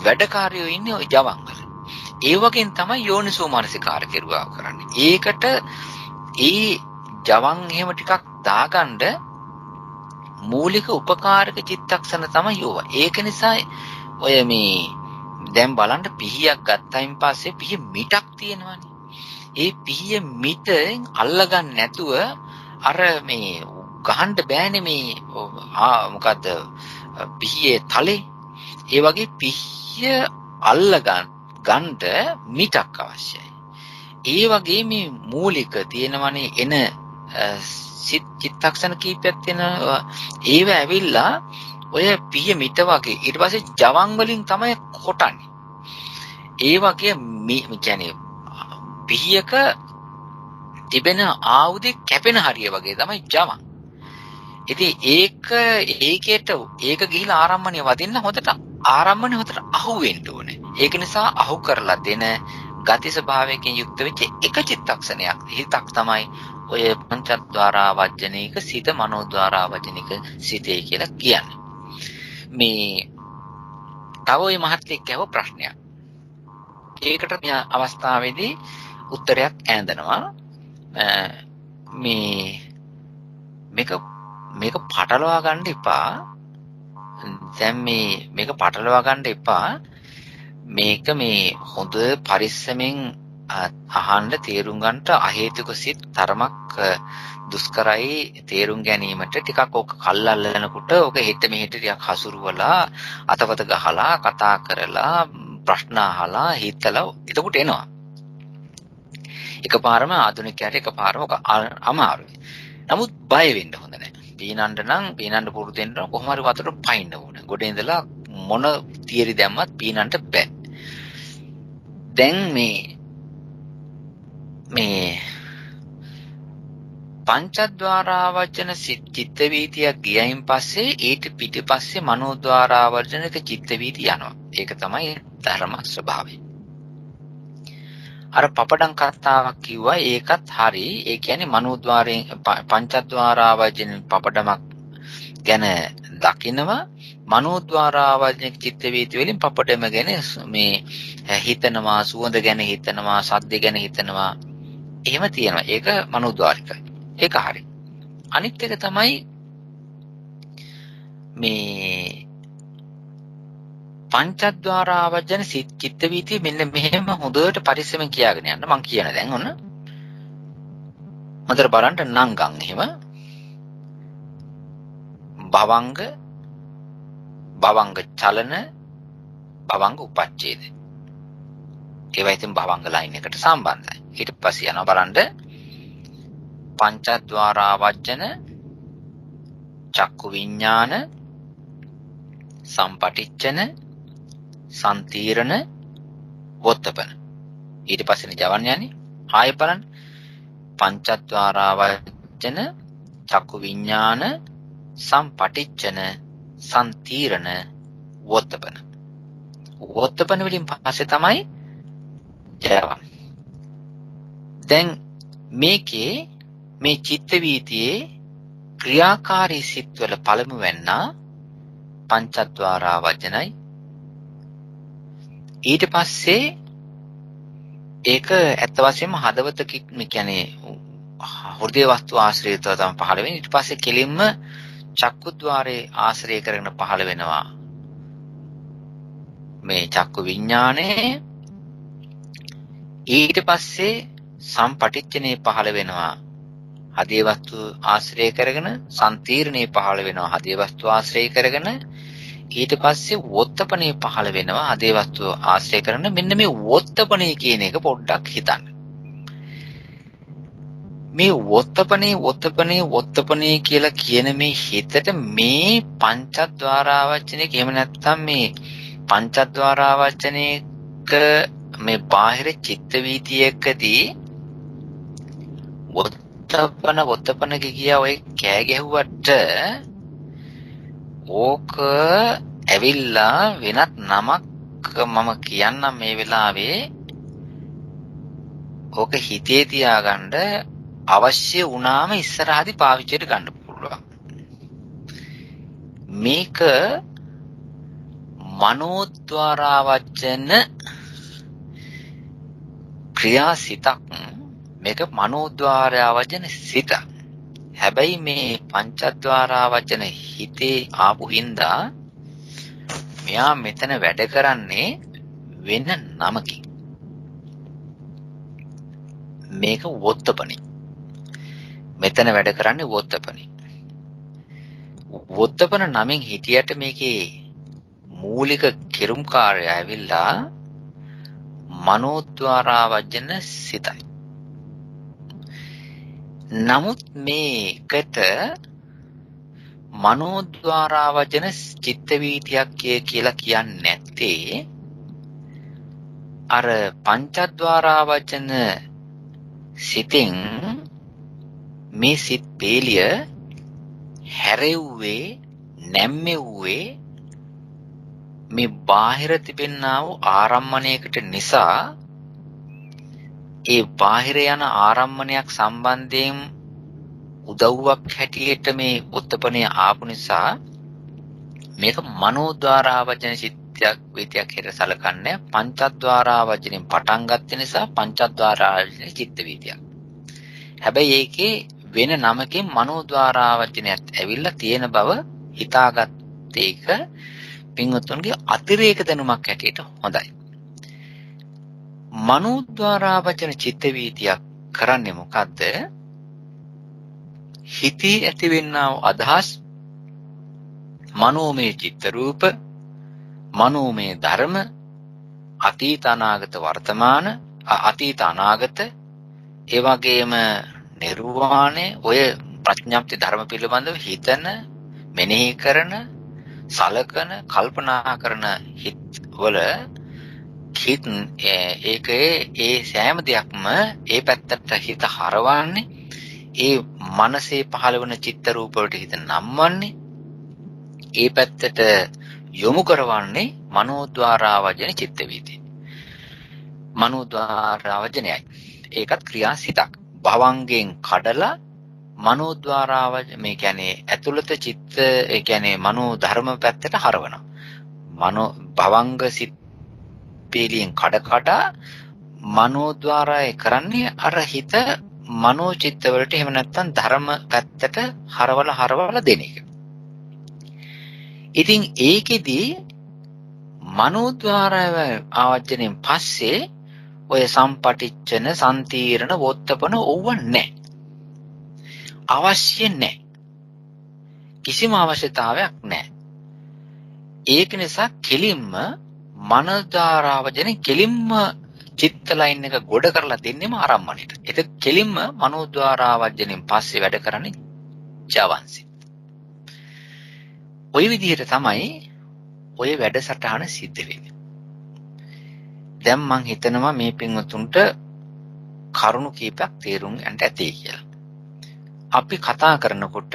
වැඩකාරයෝ ඉන්නේ ඔය ජවන් වල. ඒ වගේන් තමයි යෝනිසෝ මනසිකාර කෙරුවා කරන්නේ. ඒකට ඒ ජවන් එහෙම ටිකක් දාගන්න මූලික උපකාරක චිත්තක්ෂණ තමයි යෝවා. ඒක නිසා ඔය මේ දැන් බලන්න පිහියක් ගත්තයින් පස්සේ පිහිය මිටක් තියෙනවානේ. ඒ පිහිය මිටෙන් අල්ලගන්න නැතුව අර මේ ගහන්න බෑනේ මේ මොකද්ද පිහියේ තලේ. ඒ වගේ පිහිය අල්ල ගන්නට මිටක් අවශ්‍යයි. ඒ වගේ මේ මූලික තියෙනවනේ එන චිත්තක්ෂණ කීපයක් තියෙනවා. ඒව ඇවිල්ලා ඔය පිහිය මිට වගේ ඊට පස්සේ ජවන් වලින් තමයි කොටන්නේ. ඒ වගේ මේ කියන්නේ පිහියක තිබෙන ආයුධේ කැපෙන හරිය වගේ තමයි ජවන්. ඉතින් ඒක ගිහිලා ආරම්මණය වදින්න හොඳට අහු වෙන්න ඕනේ. ඒක නිසා අහු කරලා දෙන ගති ස්වභාවයකින් යුක්ත වෙච්ච එක චිත්තක්ෂණයක් හිතක් තමයි ඔය පංචද්වාරා වජ්ජනික සිත මනෝද්වාරා වජ්ජනික සිතේ කියලා කියන්නේ. මේ තව ওই මහත්ෙක් කියව ප්‍රශ්නයක්. ඒකට මේ අවස්ථාවේදී උත්තරයක් ඈඳනවා. මේක පටලවා ගන්න එපා. දැන් මේක පටලවා ගන්න එපා. මේක මේ හොඳ පරිස්සමෙන් අහන්න තේරුම් ගන්නට අහේතුක සිත් තරමක් දුෂ්කරයි තේරුම් ගැනීමට ටිකක් ඕක කල්ලල්ලනකොට ඕක හෙට මෙහෙට ටිකක් හසුරුවලා අතපත ගහලා කතා කරලා ප්‍රශ්න අහලා හිතලා එතකොට එනවා. එකපාරම ආධුනිකයාට එකපාරම ඔක අමාරුයි. නමුත් බය වෙන්න හොඳ නැහැ. පීනන්න පුරුදු වෙන්න කොහොම හරි වතුරට පයින්න ඕනේ. ගොඩේ ඉඳලා මොන තියරි දැම්මත් පීනන්න බෑ. දැන් මේ පංචද්වාරාවචන චිත්ත වීතියක් ගියයින් පස්සේ ඊට පිටිපස්සේ මනෝද්වාරාවචනක චිත්ත වීතිය යනවා. ඒක තමයි ධර්ම ස්වභාවය. අර පපඩම් කතාවක් කිව්වා ඒකත් හරි. ඒ කියන්නේ මනෝද්වාරයෙන් පංචද්වාරාවචන පපඩමක් ගැන දකිනවා. මනෝද්වාරාවචන චිත්ත වීති වලින් පපඩම ගැන මේ හිතනවා, සුවඳ ගැන හිතනවා, සද්ද ගැන හිතනවා. එහෙම තියෙනවා. ඒක මනෝද්වාරිකයි. ඒක හරි. අනිත් එක තමයි මේ පංචද්වාරාවචන චිත්ත වීතිය මෙන්න මෙහෙම හොඳට පරිස්සමෙන් කියාගෙන යන්න මම කියන දැන් ඔන්න. හොඳට බලන්න නංගන් එහෙම භවංග චලන භවංග උපච්ඡේද. ඒවා ඉතින් භවංග ලයින් එකට සම්බන්ධයි. ඊට පස්සේ යනවා බලන්න පංචද්වාරාවචන චක්කු විඥාන සම්පටිච්ඡන සම්තීරණ වොත්තපන. ඊට පස්සේ ජවන් යන්නේ ආයෙ බලන්න පංචද්වාරාවචන චක්කු විඥාන සම්පටිච්ඡන සම්තීරණ වොත්තපන. වොත්තපන වලින් පස්සේ තමයි ජවන්. දැන් මේකේ මේ චිත්ත වීතියේ ක්‍රියාකාරී සිත්වල පළමු වෙන්නා පංචද්වාරාවචනයි. ඊට පස්සේ ඒක ඇත්ත වශයෙන්ම හදවත කියන්නේ හෘදේ වස්තු ආශ්‍රයත්ව තමයි පහළ වෙන්නේ. ඊට පස්සේ කෙලින්ම චක්කුද්්වාරේ ආශ්‍රය කරගෙන පහළ වෙනවා මේ චක්කු විඥානේ. ඊට පස්සේ සම්පටිච්ඡනේ පහළ වෙනවා හදේ වස්තු ආශ්‍රය කරගෙන. සම්තීර්ණේ පහළ වෙනවා හදේ වස්තු ආශ්‍රය කරගෙන. ඊට පස්සේ වොත්තපනේ පහළ වෙනවා හදේ වස්තු ආශ්‍රය කරන. මෙන්න මේ වොත්තපනේ කියන එක පොඩ්ඩක් හිතන්න. මේ වොත්තපනේ කියලා කියන මේ හිතට මේ පංචද්වාරාවචනයක එහෙම නැත්නම් මේ පංචද්වාරාවචනයක මේ බාහිර චිත්ත වීතියකදී වොත්තපන කියා ඔය කෑ ගැහුවට ඕක ඇවිල්ලා වෙනත් නමක් මම කියන්නම් මේ වෙලාවේ. ඕක හිතේ තියාගන්න අවශ්‍ය වුණාම ඉස්සරහදී පාවිච්චියට ගන්න පුළුවන්. මේක මනෝද්වාරාවචන ක්‍රියාසිතක්. මේක මනෝද්වාරාවචන සිත. හැබැයි මේ පංචද්වාරාවචන හිතේ ආපු හින්දා මෙයා මෙතන වැඩ කරන්නේ වෙන නමකින්. මේක වොත්තපනේ. මෙතන වැඩ කරන්නේ වොත්තපනේ. වොත්තපන නමින් හිටියට මේකේ මූලික කෙරුම්කාරය ඇවිල්ලා මනෝද්වාරාවජන සිතයි. නමුත් මේකට මනෝද්වාරාවජන චිත්ත වීතියක් කියලා කියන්නේ නැත්තේ අර පංචද්වාරාවජන සිතින් මේ සිත් පේලිය හැරෙව්වේ නැම්මෙව්වේ මේ බාහිර තිබෙනා වූ ආරම්මණයකට නිසා ඒ බාහිර යන ආරම්මණයක් සම්බන්ධයෙන් උදව්වක් හැටියට මේ උත්පන්නේ ආපු නිසා මේක මනෝද්වාරාවචන චිත්තයක් වේතියක් හැර සලකන්නේ පංචද්වාරාවචනෙන් පටන් ගත්ත නිසා පංචද්වාරාවචන චිත්ත වේතියක්. හැබැයි ඒකේ වෙන නමකින් මනෝද්වාරාවචනයත් ඇවිල්ලා තියෙන බව හිතාගත්ත එක පින්වත්තුන්ගේ අතිරේක දැනුමක් හැටියට හොඳයි. මනෝද්වාරාවචන චිත්ත වීතියක් කරන්නේ මොකද්ද? හිතේ ඇතිවෙනා වූ අදහස් මනෝමය චිත්ත රූප, මනෝමය ධර්ම, අතීත අනාගත වර්තමාන, අතීත අනාගත, ඒ වගේම නිර්වාණය, ඔය ප්‍රඥාප්ති ධර්ම පිළිබඳව හිතන, මෙනෙහි කරන, සලකන, කල්පනා කරන හිත වල හිත ඒකේ ඒ සෑම දෙයක්ම ඒ පැත්තට හිත හරවන්නේ, ඒ මනසේ පහළ වෙන චිත්ත රූප වලට හිත නම්වන්නේ, ඒ පැත්තට යොමු කරවන්නේ මනෝද්වාරාවජන චිත්ත වීතිය. මනෝද්වාරාවජනයයි. ඒකත් ක්‍රියාසිතක්. භවංගෙන් කඩලා මේ කියන්නේ ඇතුළත චිත්ත, ඒ කියන්නේ මනෝ ධර්ම පැත්තට හරවනවා. මනෝ භවංග සිත් පීලියෙන් කඩ මනෝද්වාරය කරන්නේ අර හිත මනෝ චිත්ත වලට එහෙම නැත්නම් ධර්ම පැත්තට හරවලා දෙන එක. ඉතින් ඒකෙදි මනෝද්වාරය ආවර්ජණයෙන් පස්සේ ඔය සම්පටිච්ඡන, සම්තීරණ, වොත්තපන ඕව නැහැ. අවශ්‍ය නැහැ. කිසිම අවශ්‍යතාවයක් නැහැ. ඒක නිසා කෙලින්ම මනෝද්වාරාවජනේ කෙලින්ම චිත්ත ලයින් එක ගොඩ කරලා දෙන්නෙම ආරම්මණයට. ඒක කෙලින්ම මනෝද්වාරාවජනෙන් පස්සේ වැඩ කරන්නේ ජවන්සි. ওই විදිහට තමයි ඔය වැඩසටහන සිද්ධ වෙන්නේ. දැන් මම හිතනවා මේ පින්වතුන්ට කරුණු කීපයක් තේරුම් ගන්න ඇති කියලා. අපි කතා කරනකොට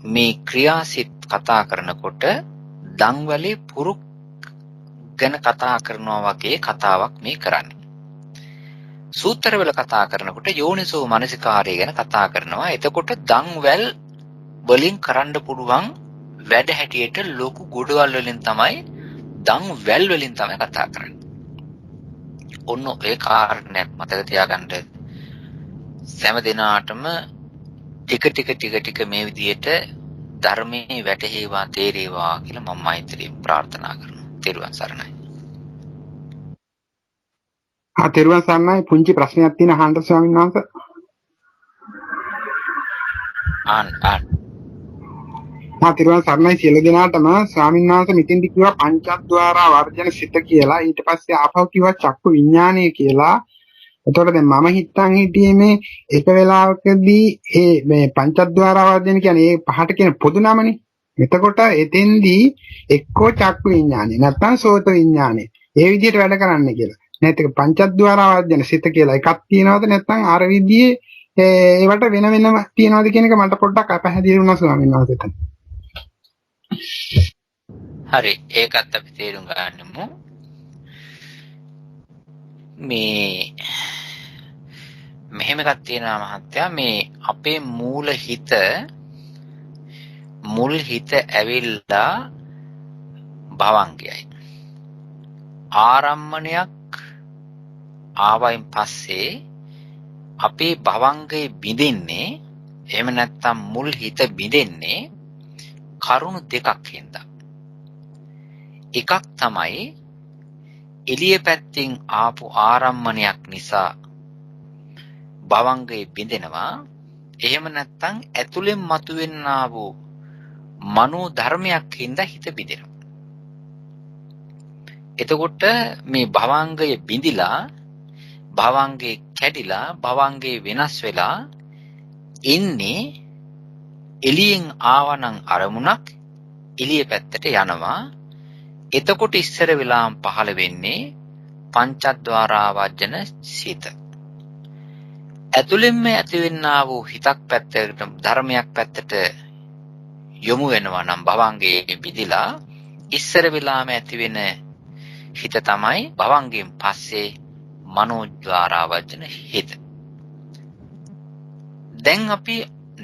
මේ ක්‍රියාසිත කතා කරනකොට දන්වැලේ පුරුක් ගැන කතා කරනවා වගේ කතාවක් මේ කරන්නේ. සූත්‍රවල කතා කරනකොට යෝනිසෝ මනසිකාරය ගැන කතා කරනවා. එතකොට දන්වැල් වලින් කරන්න පුළුවන් වැඩ හැටියට ලොකු ගොඩවල් වලින් තමයි දන්වැල් වලින් තමයි කතා කරන්නේ. ඔන්න ඒ කාරණයක් මතක තියාගන්න. සෑම දිනාටම ටික මේ විදිහට ධර්මයේ වැටහේවා තේරේවා කියලා මම මෛත්‍රියෙන් ප්‍රාර්ථනා කරනවා. තෙරුවන් සරණයි. තෙරුවන් සරණයි. පුංචි ප්‍රශ්නයක් තියෙන අහන්න ස්වාමීන් වහන්සේ. තෙරුවන් සරණයි සියලු දෙනාටම. ස්වාමීන් වහන්සේ මෙතෙන්දි කිව්වා පංචද්වාරා වර්ජන සිත කියලා. ඊට පස්සේ ආපහු කිව්වා චක්කු විඥානය කියලා. එතකොට දැන් මම හිතන්නේ මේ එක වෙලාවකදී මේ පංචද්වාරා වර්ජන කියන්නේ ඒ පහට කියන පොදු නමනේ. එතකොට එතෙන්දී එක්කෝ චක්කු විඥානය නැත්නම් සෝත විඥානය ඒ විදිහට වැඩ කරන්න කියලා. නැත්නම් පංචද්වාරා වර්ජන සිත කියලා එකක් තියෙනවද නැත්නම් අර විදිහේ ඒවට වෙන වෙනම තියෙනවද කියන එක මට පොඩ්ඩක් අපහැදිලි වුණා ස්වාමීන් වහන්සේට. හරි, ඒකත් අපි තේරුම් ගන්නමු. මේ මෙහෙම එකක් තියෙනවා මහත්තයා. මේ අපේ මුල් හිත ඇවිල්ලා භවංගයයි. ආරම්මණයක් ආවයින් පස්සේ අපේ භවංගයේ බිඳින්නේ, එහෙම නැත්නම් මුල් හිත බිඳින්නේ කරුණු දෙකක් හින්දා. එකක් තමයි එළිය පැත්තෙන් ආපු ආරම්මණයක් නිසා භවංගයේ බිඳෙනවා. එහෙම නැත්නම් ඇතුලෙන් මතුවෙනා වූ මනෝ ධර්මයක් හින්දා හිත බිඳෙනවා. එතකොට මේ භවංගය බිඳිලා භවංගේ කැඩිලා භවංගේ වෙනස් වෙලා ඉන්නේ එළියෙන් ආවනම් අරමුණක් එළිය පැත්තට යනවා. එතකොට ඉස්සර වෙලාම පහළ වෙන්නේ පංචද්වාරාවජන සිත. ඇතුළෙන්ම ඇතිවෙනා වූ හිතක් පැත්තකට ධර්මයක් පැත්තට යොමු වෙනවා නම් භවංගේ බිඳිලා ඉස්සර වෙලාම ඇතිවෙන හිත තමයි භවංගෙන් පස්සේ මනෝද්වාරාවජන හිත. දැන් අපි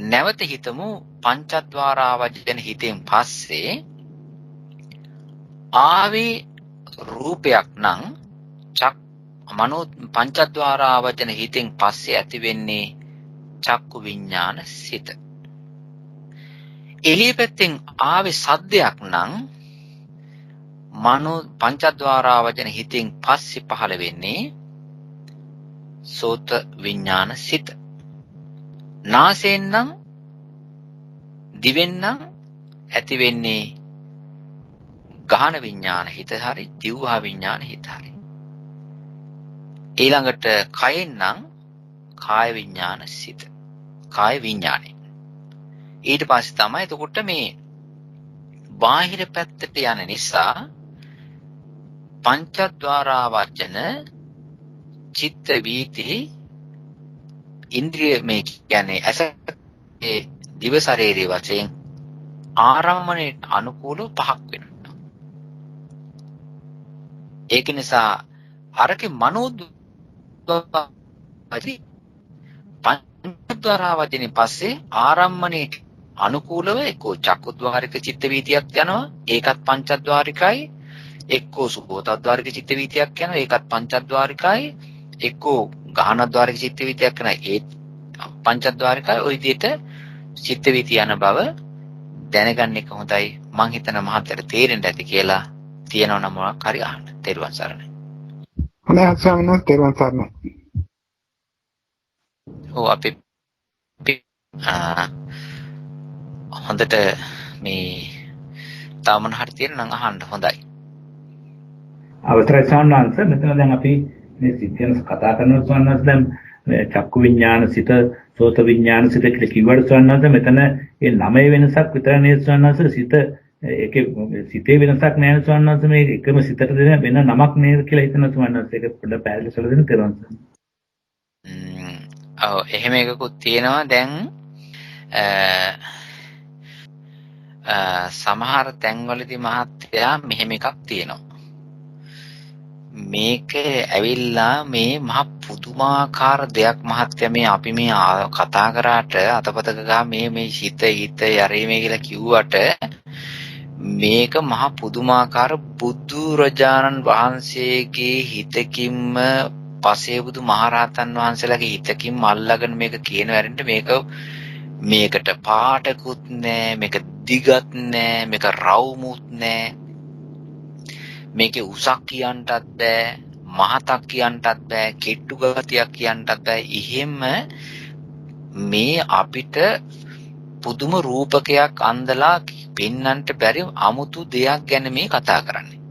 නැවත හිතමු පංචද්වාරාවජන හිතෙන් පස්සේ ආවේ රූපයක් නම් මනෝ පංචද්වාරාවජන හිතෙන් පස්සේ ඇති වෙන්නේ චක්කු විඥාන සිත. එළිය පැත්තෙන් ආවේ සද්දයක් නම් මනෝ පංචද්වාරාවජන හිතෙන් පස්සේ පහළ වෙන්නේ සෝත විඥාන සිත. නාසයෙන් නම් දිවෙන් නම් ඇති වෙන්නේ ගාහන විඥාන හිත හරි දිවහා විඥාන හිත හරි. ඊළඟට කයෙන් නම් කාය විඥාන සිත. කාය විඥානෙ. ඊට පස්සේ තමයි එතකොට මේ බාහිර පැත්තට යන නිසා පංචද්වාරාවර්ජන චිත්ත වීති ඉන්ද්‍රිය මේ කියන්නේ ඇස දිව ශරීරයේ වශයෙන් ආරම්මණයට අනුකූලව පහක් වෙනවා. ඒක නිසා අරකේ පංචද්වාරාවචනේ පස්සේ ආරම්මණයට අනුකූලව එක්කෝ චක්කුද්වාරික චිත්ත වීතියක් යනවා. ඒකත් පංචද්වාරිකයි. එක්කෝ සුඛෝතද්වාරික චිත්ත වීතියක් යනවා. ඒකත් පංචද්වාරිකයි. එක්කෝ ගාහනද්වාරික චිත්ත වීතියක් යනවා. ඒ පංචද්වාරිකයි. ওই විදිහට චිත්ත වීතිය යන බව දැනගන්න එක හොඳයි. මං හිතන මහත්තයට තේරෙන්න ඇති කියලා තියෙනවා නම් මොකක් හරි අහන්න. තෙරුවන් සරණයි. හොඳයි ස්වාමීන් වහන්සේ තෙරුවන් සරණයි. ඔව් අපි හොඳට මේ තාමන හරි තියෙන නම් අහන්න හොඳයි. අවසරයි සාන්නංශ මෙතන දැන් අපි මේ සිත්යන්ස් කතා කරනවා සාන්නංශ දැන් චක්කු විඥාන සිත සෝත විඥාන සිත කියලා කිව්වට සාන්නංශ මෙතන මේ ළමයේ වෙනසක් විතර නේද සාන්නංශ සිත ඒකේ සිතේ වෙනසක් නැහැ සාන්නංශ මේ එකම සිතට දෙන වෙන නමක් නේද කියලා හිතන සාන්නංශ ඒක පොඩ්ඩක් පැහැදිලි කරලා දෙන්න තේරුම් ගන්න. ඔව් එහෙම එකකුත් තියෙනවා දැන් සමහර තැන්වලදී මහත්තයා මෙහෙම එකක් තියෙනවා. මේක ඇවිල්ලා මේ මහ පුදුමාකාර දෙයක් මහත්තයා මේ අපි මේ කතා කරාට අතපතක ගා මේ හිත යරීමේ කියලා කිව්වට මේක මහ පුදුමාකාර බුදුරජාණන් වහන්සේගේ හිතකින්ම පසේබුදු මහරහතන් වහන්සේලාගේ හිතකින්ම අල්ලගෙන මේක කියන වැරෙන්න මේකට පාටකුත් නෑ මේක දිගත් නෑ මේක රවුමුත් නෑ මේකේ උසක් කියන්නටත් බෑ මහතක් කියන්නටත් බෑ කෙට්ටු ගතියක් කියන්නටත් බෑ එහෙම මේ අපිට පුදුම රූපකයක් අන්දලා පෙන්වන්නට බැරි අමුතු දෙයක් ගැන මේ කතා කරන්නේ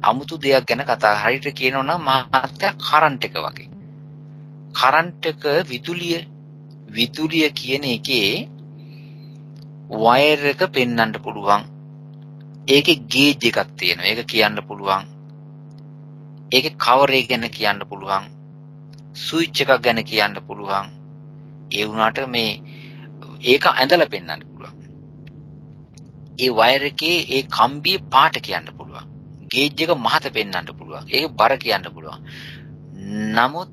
අමුතු දෙයක් ගැන කතා හරියට කියනවා නම් මහත්තයා කරන්ට් එක වගේ කරන්ට් එක විදුලිය කියන එකේ වයර් එක පෙන්වන්න පුළුවන් ඒකේ ගේජ් එකක් තියෙනවා ඒක කියන්න පුළුවන් ඒකේ කවර් එක ගැන කියන්න පුළුවන් ස්විච් එකක් ගැන කියන්න පුළුවන් ඒ වුණාට මේ ඒක ඇඳලා පෙන්වන්න පුළුවන් ඒ වයර් එකේ ඒ කම්බියේ පාට කියන්න පුළුවන් ගේජ් එක මහත පෙන්වන්න පුළුවන් ඒක බර කියන්න පුළුවන් නමුත්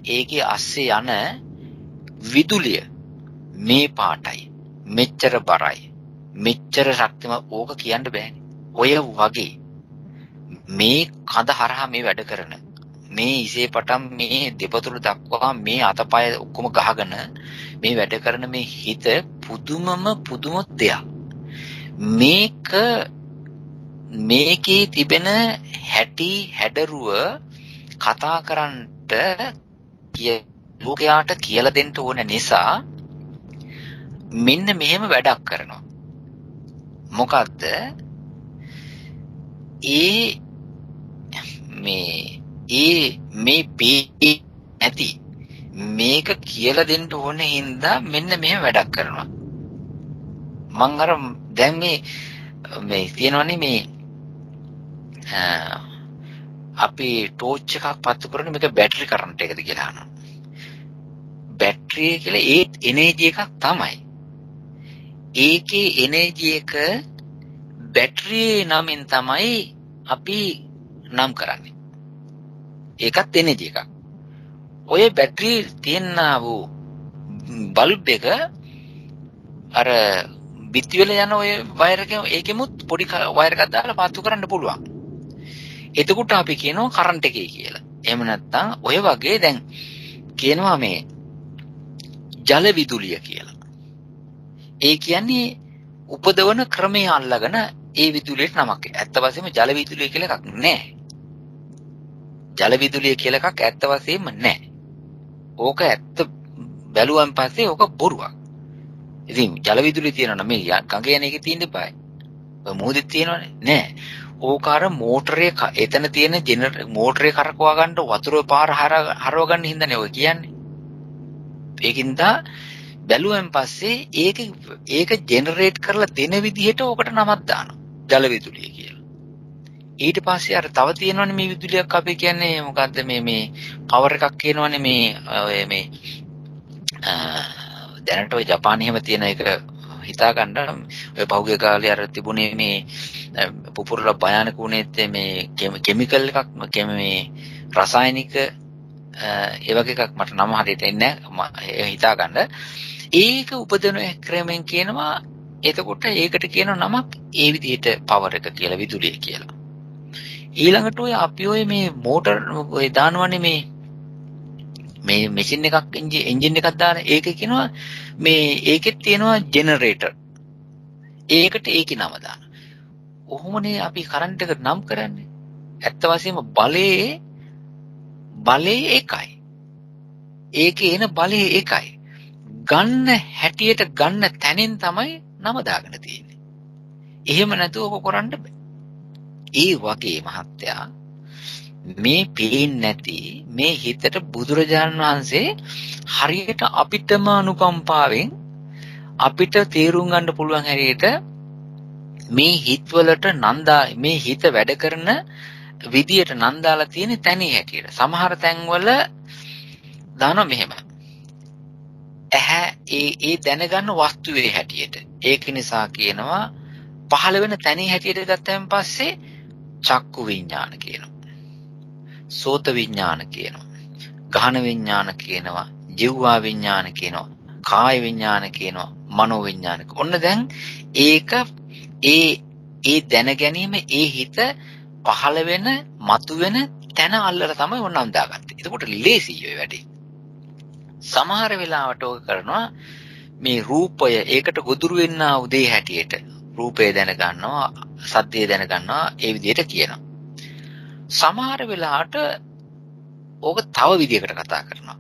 ඒකේ අස්සේ යන විදුලිය මේ පාටයි මෙච්චර බරයි මෙච්චර ශක්තිමත් ඕක කියන්න බෑනේ. ඔය වගේ මේ කඳ හරහා මේ වැඩ කරන මේ ඉසේ පටන් මේ දෙපතුල දක්වා මේ අතපය ඔක්කොම ගහගෙන මේ වැඩ කරන මේ හිත පුදුම දෙයක්. මේකේ තිබෙන හැටි හැඩරුව කතා කරන්නට ලෝකයාට කියලා දෙන්න ඕන නිසා මෙන්න මෙහෙම වැඩක් කරනවා. මොකද්ද? මේ පී ඇති මේක කියලා දෙන්න ඕනේ හින්දා මෙන්න මෙහෙම වැඩක් කරනවා. මං අර දැන් මේ තියෙනවනේ මේ අපි ටෝච් එකක් පත්තු කරන්නේ මේක බැටරි කරන්ට් එකද කියලා අහනවා. බැටරි කියලා ඒ එනර්ජි එකක් තමයි. ඒකේ එනර්ජි එක බැටරි නමින් තමයි අපි නම් කරන්නේ. ඒකත් එනර්ජි එකක්. ඔය බැටරි තියෙනා වූ බල්බ් එක අර බිත්ති වල යන ඔය වයර් එක ඒකෙමුත් පොඩි වයර් එකක් දාලා පාත්තු කරන්න පුළුවන්. එතකොට අපි කියනවා කරන්ට් එකේ කියලා. එහෙම නැත්නම් ඔය වගේ දැන් කියනවා මේ ජල විදුලිය කියලා. ඒ කියන්නේ උපදවන ක්‍රමය අල්ලගෙන ඒ විදුලියට නමක්. ඇත්ත වශයෙන්ම ජල විදුලිය කියලා එකක් නැහැ. ජල විදුලිය කියලා එකක් ඇත්ත වශයෙන්ම නැහැ. ඕක ඇත්ත බැලුවන් පස්සේ ඕක බොරුවක්. ඉතින් ජල විදුලිය තියෙනවා මේ ගඟේ යන එකේ තියෙන්න eBay. ඔය මොහොතේ තියෙනවනේ නෑ. ඕක අර මෝටරේ එතන තියෙන මෝටරේ කරකවා ගන්න වතුර පාර හරව ගන්න හින්දානේ ඔය කියන්නේ. ඒකින්ද බැලුවෙන් පස්සේ ඒක ජෙනරේට් කරලා දෙන විදිහට ඕකට නමක් දානවා. ජල විදුලිය කියලා. ඊට පස්සේ අර තව තියෙනවනේ මේ විදුලියක් අපි කියන්නේ මොකද්ද මේ පවර් එකක් කියනවනේ මේ දැනට ඔය ජපානයේ හැම තියෙන එක හිතා ගන්න ඔය පහුගිය කාලේ අර තිබුණේ මේ පුපුරලා භයානක වුණේත් මේ කිමිකල් එකක් මේ රසායනික ඒ වගේ එකක් මට නම හරියට එන්නේ නැහැ හිතා ගන්න. ඒක උපදවන ක්‍රමෙන් කියනවා එතකොට ඒකට කියන නමක් ඒ විදිහට පවර් එක කියලා විදුලිය කියලා. ඊළඟට ඔය අපි ඔය මේ මෝටර් ඔය දානවනේ මේ මැෂින් එකක් එන්ජින් එකක් දාන ඒක කියනවා මේ ඒකෙත් තියෙනවා ජෙනරේටර්. ඒකට ඒකේ නම දාන. ඔහොමනේ අපි කරන්ට් එක නම් කරන්නේ. ඇත්ත වශයෙන්ම බලේ එකයි. ඒකේ එන බලේ එකයි. ගන්න හැටියට ගන්න තැනින් තමයි නම දාගෙන තියෙන්නේ. එහෙම නැතුව ඔක කරන්න බෑ. ඒ වගේ මහත්තයා මේ පේන්නේ නැති මේ හිතට බුදුරජාණන් වහන්සේ හරියට අපිටම අනුකම්පාවෙන් අපිට තේරුම් ගන්න පුළුවන් හැටියට මේ හිතවලට නන්දා මේ හිත වැඩ කරන විදියට නන්දාලා තියෙන තැනේ හැටියට සමහර තැන්වල දානවා මෙහෙම ඒ දැනගන්න වස්තුවේ හැටියට ඒක නිසා කියනවා පහළ වෙන තැනේ හැටියට ගත්තන් පස්සේ චක්කු විඥාන කියනවා සෝත විඥාන කියනවා ගහන විඥාන කියනවා ජීවා විඥාන කියනවා කාය විඥාන කියනවා මනෝ විඥාන ඔන්න දැන් ඒක ඒ දැන ගැනීම ඒ හිත පහළ වෙන මතුවෙන තැන අල්ලලා තමයි ඔන්න අඳාගත්තේ. එතකොට ලේසියි ඔය වැඩේ. සමහර වෙලාවට ඔය කරනවා මේ රූපය ඒකට ගොදුරු වෙන්නා උදේ හැටියට රූපය දැන ගන්නවා සද්දය දැන ගන්නවා ඒ විදිහට කියනවා. සමහර වෙලාවට ඕක තව විදිහකට කතා කරනවා.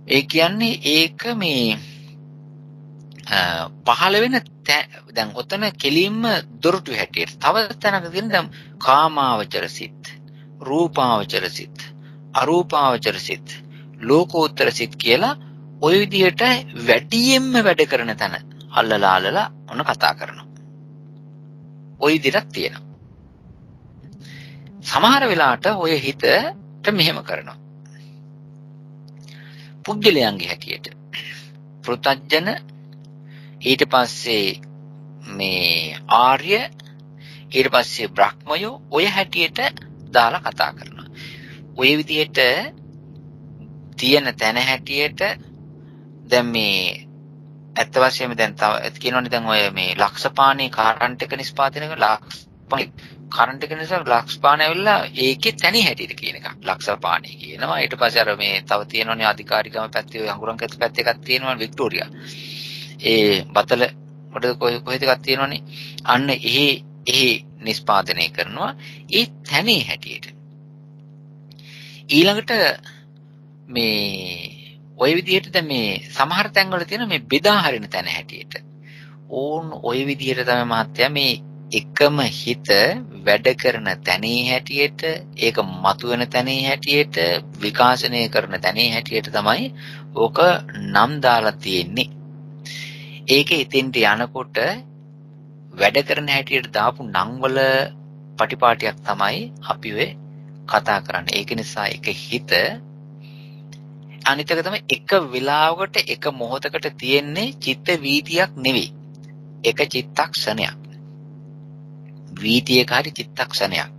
ඒ කියන්නේ ඒක මේ පහළ වෙන දැන් ඔතන කෙලින්ම දොරටු හැටියට තව තැනක තියෙන දැන් කාමාවචර සිත්, රූපාවචර සිත්, අරූපාවචර සිත්, ලෝකෝත්තර සිත් කියලා ওই විදිහට වැඩියෙන්ම වැඩ කරන තැන අල්ලලා ඔන්න කතා කරනවා. ওই විදිහට තියෙනවා. සමහර වෙලාවට ඔය හිතට මෙහෙම කරනවා. පුද්ගලයන්ගේ හැටියට පෘතජ්ජන ඊට පස්සේ මේ ආර්ය ඊට පස්සේ බ්‍රහ්මයෝ ඔය හැටියට දාලා කතා කරනවා. ඔය විදිහට තියෙන තැන හැටියට දැන් මේ ඇත්ත වශයෙන්ම දැන් තව කියනවනේ දැන් ඔය මේ ලක්ෂපාණේ කරන්ට් එක නිෂ්පාදනය කරලා කරන්ට් එක නිසා ලක්ෂපාණ ඇවිල්ලා ඒකේ තැනි හැටියට කියන එක ලක්ෂපාණේ කියනවා. ඊට පස්සේ අර මේ තව තියෙනවනේ අධිකාරිකම පැත්තේ ඔය අඟුරන් කැත පැත්ත එකක් තියෙනවා වික්ටෝරියා. ඒ බතල වල කොහෙද එකක් තියෙනවනේ. අන්න එහි නිෂ්පාදනය කරනවා ඒ තැනේ හැටියට. ඊළඟට මේ ওই විදිහට දැන් මේ සමහර තැන්වල තියෙන මේ බෙදා හරින තැන හැටියට ඕන් ওই විදිහට තමයි මහත්තයා මේ එකම හිත වැඩ කරන තැනේ හැටියට ඒක මතුවෙන තැනේ හැටියට විකාශනය කරන තැනේ හැටියට තමයි ඕක නම් දාලා තියෙන්නේ. ඒකේ ඉතින්ට යනකොට වැඩ කරන හැටියට දාපු නම් වල පටිපාටියක් තමයි අපි ඔය කතා කරන්නේ. ඒක නිසා එක හිත අනිත් එක තමයි එක වෙලාවකට එක මොහොතකට තියෙන්නේ චිත්ත වීතියක් නෙවෙයි. එක චිත්තක්ෂණයක්. වීතියක හරි චිත්තක්ෂණයක්.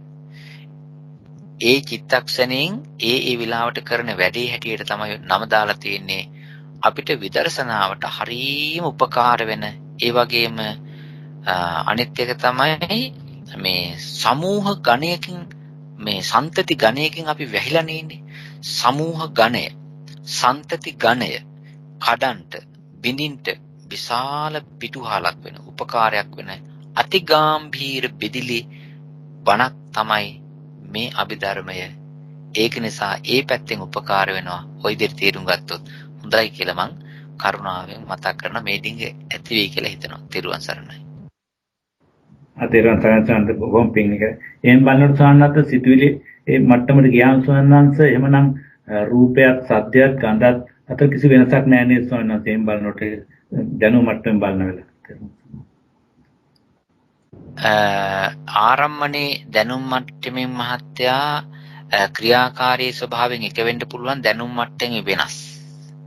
ඒ චිත්තක්ෂණයෙන් ඒ වෙලාවට කරන වැඩේ හැටියට තමයි නම දාලා තියෙන්නේ. අපිට විදර්ශනාවට හරීම උපකාර වෙන ඒ වගේම අනිත් එක තමයි මේ සමූහ ගණයකින් මේ සන්තති ගණයකින් අපි වැහිලා නෙන්නේ. සමූහ ගණය සන්තති ගණය කඩන්ට බිඳින්ට විශාල පිටුහලක් වෙන උපකාරයක් වෙන අතිගාම්භීර බෙදිලි බණක් තමයි මේ අභිධර්මය. ඒක නිසා ඒ පැත්තෙන් උපකාර වෙනවා. ඔය විදිහට තේරුම් ගත්තොත් හොඳයි කියලා මං කරුණාවෙන් මතක් කරන මේ ඩිංග ඇති වෙයි කියලා හිතනවා. තෙරුවන් සරණයි. තෙරුවන් සරණයි බොහොම පිං එක. එහෙන් බලනකොට සාන්නත් සිතුවිලි ඒ මට්ටමට ගියාම සෝනන්ස එහෙමනම් රූපයක් සද්දයක් ගඳක් අතර කිසි වෙනසක් නැහැ නේද සෝනන්ස? එහෙන් බලනකොට දැනුම මට්ටමෙන් බලන වෙලාවට. ආරම්මනේ දැනුම් මට්ටමින් මහත්තයා ක්‍රියාකාරී ස්වභාවයෙන් එක වෙන්න පුළුවන් දැනුම් මට්ටමේ වෙනස්.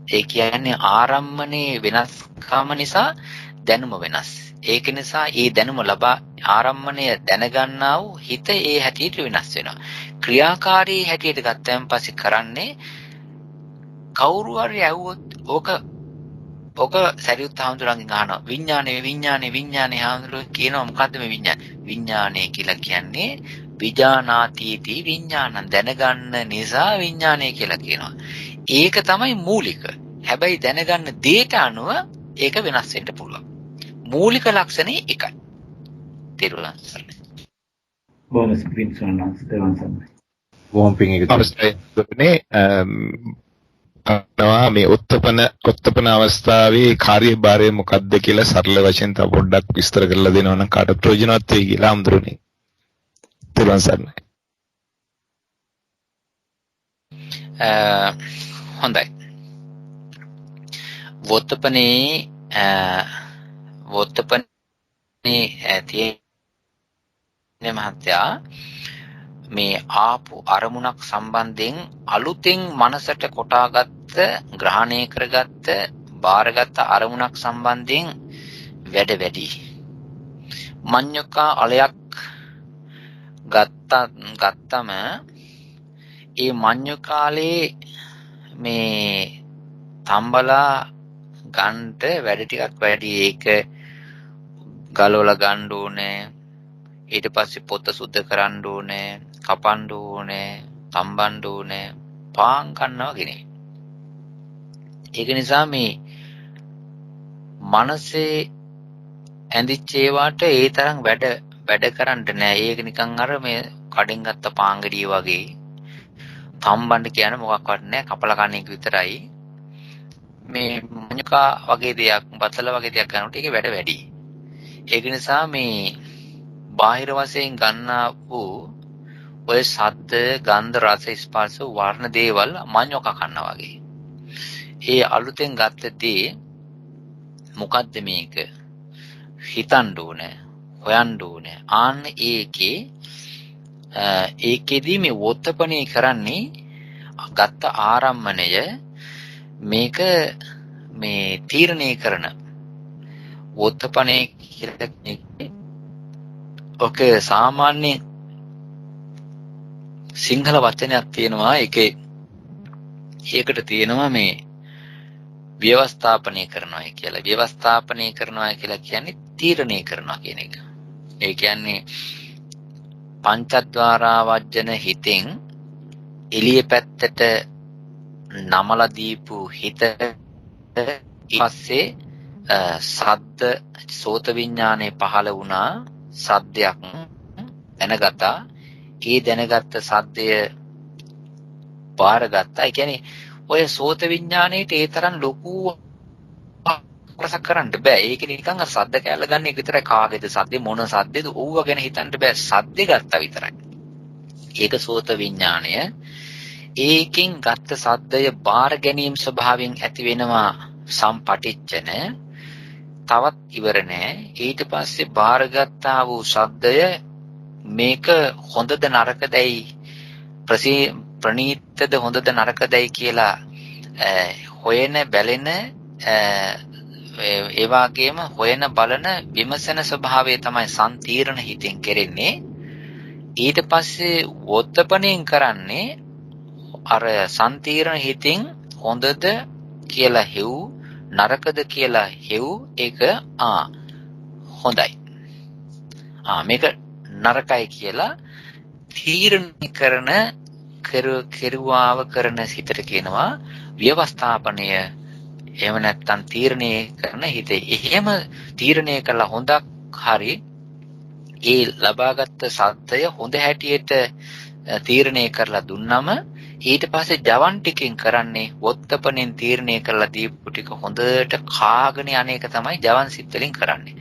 ඒ කියන්නේ ආරම්මනේ වෙනස්කම නිසා දැනුම වෙනස්. ඒක නිසා ඒ දැනුම ලබා ආරම්මණය දැනගන්නා වූ හිත ඒ හැටියට වෙනස් වෙනවා. ක්‍රියාකාරී හැටියට ගත්තයන් පස්සේ කරන්නේ කවුරු හරි ඇහුවොත් ඕක සරියුත් හාමුදුරන්ගෙන් අහනවා විඥානේ හාමුදුරුවෝ කියනවා මොකද්ද මේ විඥානේ කියලා කියන්නේ විජානාතිති විඥානං දැනගන්න නිසා විඥානේ කියලා කියනවා. ඒක තමයි මූලික. හැබැයි දැනගන්න දේට අනුව ඒක වෙනස් වෙන්න පුළුවන්. මූලික ලක්ෂණේ එකයි. තේරුණා සර්. බොහොම ස්පීඩ් සෝනන්ස් තේරුම් ගන්න. බොහොම පිං එක අවස්ථාවේ මේ උත්පන අවස්ථාවේ කාර්යභාරය මොකක්ද කියලා සරල වශයෙන් තව පොඩ්ඩක් විස්තර කරලා දෙනවා නම් කාට ප්‍රයෝජනවත් වෙයි කියලා අඳුරන්නේ. තේරුම් ගන්න. හොඳයි. වොත්තපනේ තියෙන මහත්තයා මේ ආපු අරමුණක් සම්බන්ධයෙන් අලුතෙන් මනසට කොටාගත්ත ග්‍රහණය කරගත්ත බාරගත්ත අරමුණක් සම්බන්ධයෙන් වැඩ වැඩි. මඤ්ඤොක්කා අලයක් ගත්තම ඒ මඤ්ඤොකාලේ මේ තම්බලා ගන්නට වැඩ ටිකක් වැඩි. ඒක ගලවලා ගන්න ඕනේ. ඊට පස්සේ පොත සුද්ධ කරන්න ඕනේ. කපන්න ඕනේ. තම්බන්න ඕනේ. පාන් ගන්නවා කියන්නේ. ඒක නිසා මේ මනසේ ඇඳිච්ච ඒවාට ඒ තරම් වැඩ කරන්න නෑ. ඒක නිකන් අර මේ කඩෙන් ගත්ත පාන් ගෙඩිය වගේ. තම්බන්න කියන්නේ මොකක්වත් නෑ. කපලා කන එක විතරයි. මේ මඤ්ඤකා වගේ දෙයක්, බතල වගේ දෙයක් ගන්නකොට ඒකේ වැඩ වැඩි. ඒක නිසා මේ බාහිර වශයෙන් ගන්නා වූ ඔය ශබ්ද, ගන්ධ, රස, ස්පර්ශ, වර්ණ දේවල් මඤ්ඤකා කන්නා වගේ. ඒ අලුතෙන් ගත්ත දේ මොකද්ද මේක? හිතන්න ඕනේ, හොයන්න ඕනේ. ආන්න ඒකෙදී මේ වොත්තපනේ කරන්නේ ගත්ත ආරම්මණය මේක මේ තීරණය කරන වොත්තපනේ කියන්නේ ඔක සාමාන්‍ය සිංහල වචනයක් තියෙනවා. ඒකට තියෙනවා මේ ව්‍යවස්ථාපනය කරනවා කියලා. ව්‍යවස්ථාපනය කරනවා කියලා කියන්නේ තීරණය කරනවා කියන එක. ඒ කියන්නේ පංචද්වාරා වජ්ජන හිතෙන් එළිය පැත්තට නමලා දීපු හිත ඊපස්සේ සද්ද සෝත විඥානේ පහළ වුණා. සද්දයක් දැනගතා. ඒ දැනගත්ත සද්දය බාරගත්තා. ඒ කියන්නේ ඔය සෝත විඥාණයට ඒ තරම් ලොකු කොටසක් කරන්න බෑ. ඒක නිකන් අර සද්ද කැලල ගන්න එක විතරයි. කාගේද සද්දේ මොන සද්දේද ඕව ගැන හිතන්න බෑ. සද්දේ ගත්තා විතරයි. ඒක සෝත විඥාණය. ඒකෙන් ගත්ත සද්දය බාර ගැනීම ස්වභාවයෙන් ඇති වෙනවා සම්පටිච්ඡන. තවත් ඉවර නෑ. ඊට පස්සේ බාරගත්තා වූ ශබ්දය මේක හොඳද නරකදයි ප්‍රණීතද හොඳද නරකදයි කියලා හොයන බැලෙන ඒ වගේම හොයන බලන විමසන ස්වභාවය තමයි සම්තිරණ හිතෙන් කෙරෙන්නේ. ඊට පස්සේ වොත්තපණයෙන් කරන්නේ අර සම්තිරණ හිතින් හොඳද කියලා හෙව් නරකද කියලා හෙව් ඒක හොඳයි. මේක නරකයි කියලා තීරණය කරන කෙරුවාව කරන හිතට කියනවා ව්‍යවස්ථාපනය. එහෙම නැත්නම් තීරණය කරන හිතේ. එහෙම තීරණය කළා හොඳක් හරි ඒ ලබාගත් සත්‍යය හොඳ හැටියට තීරණය කරලා දුන්නම ඊට පස්සේ ජවන් ටිකෙන් කරන්නේ වොත්තපණෙන් තීරණය කරලා දීපු ටික හොඳට කාගෙන අනේක තමයි ජවන් සිත් වලින් කරන්නේ.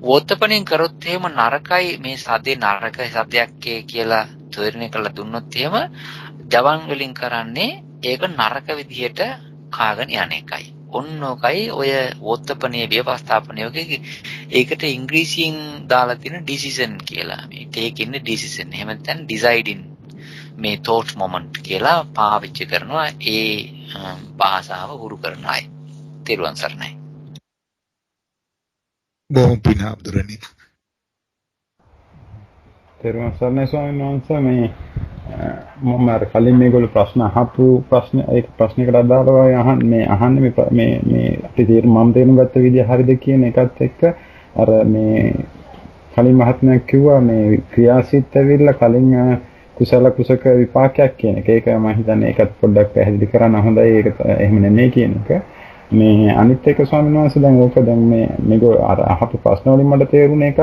වොත්තපණෙන් කරොත් එහෙම නරකයි මේ සද්දේ නරකයි සද්දයක් කියලා තීරණය කරලා දුන්නොත් එහෙම ජවන් වලින් කරන්නේ ඒක නරක විදිහට කාගෙන යන්නේකයි. ඔන්නෝකයි ඔය වොත්තපණයේ ව්‍යවස්ථාපනයේ ඒකට ඉංග්‍රීසියෙන් දාලා තියෙන ඩිසිෂන් කියලා. මේ ටේක් ඉන් ඩිසිෂන්. එහෙම නැත්නම් ඩිසයිඩින් මේ thought moment කියලා පාවිච්චි කරනවා ඒ භාෂාව හුරු කරන අය. තෙරුවන් සරණයි. බොහොම පිං හාමුදුරනේ. තෙරුවන් සරණයි ස්වාමීන් වහන්සේ. මේ මම අර කලින් මේගොල්ලෝ ප්‍රශ්න අහපු ඒක ප්‍රශ්නයකට අදාළව අහන්නේ මේ අපි මම තේරුම් ගත්ත විදිහ හරිද කියන එකත් එක්ක අර මේ කලින් මහත්මයා කිව්වා මේ ක්‍රියාසිට ඇවිල්ලා කලින් කුසල කුසක විපාකයක් කියන එක. ඒක මම හිතන්නේ ඒකත් පොඩ්ඩක් පැහැදිලි කරන්න හොඳයි. ඒක එහෙම නෙමෙයි කියන එක. මේ අනිත් එක ස්වාමීන් වහන්සේ දැන් ඕක දැන් මේගොල්ලෝ අර අහපු ප්‍රශ්න වලින් මට තේරුණ එකක්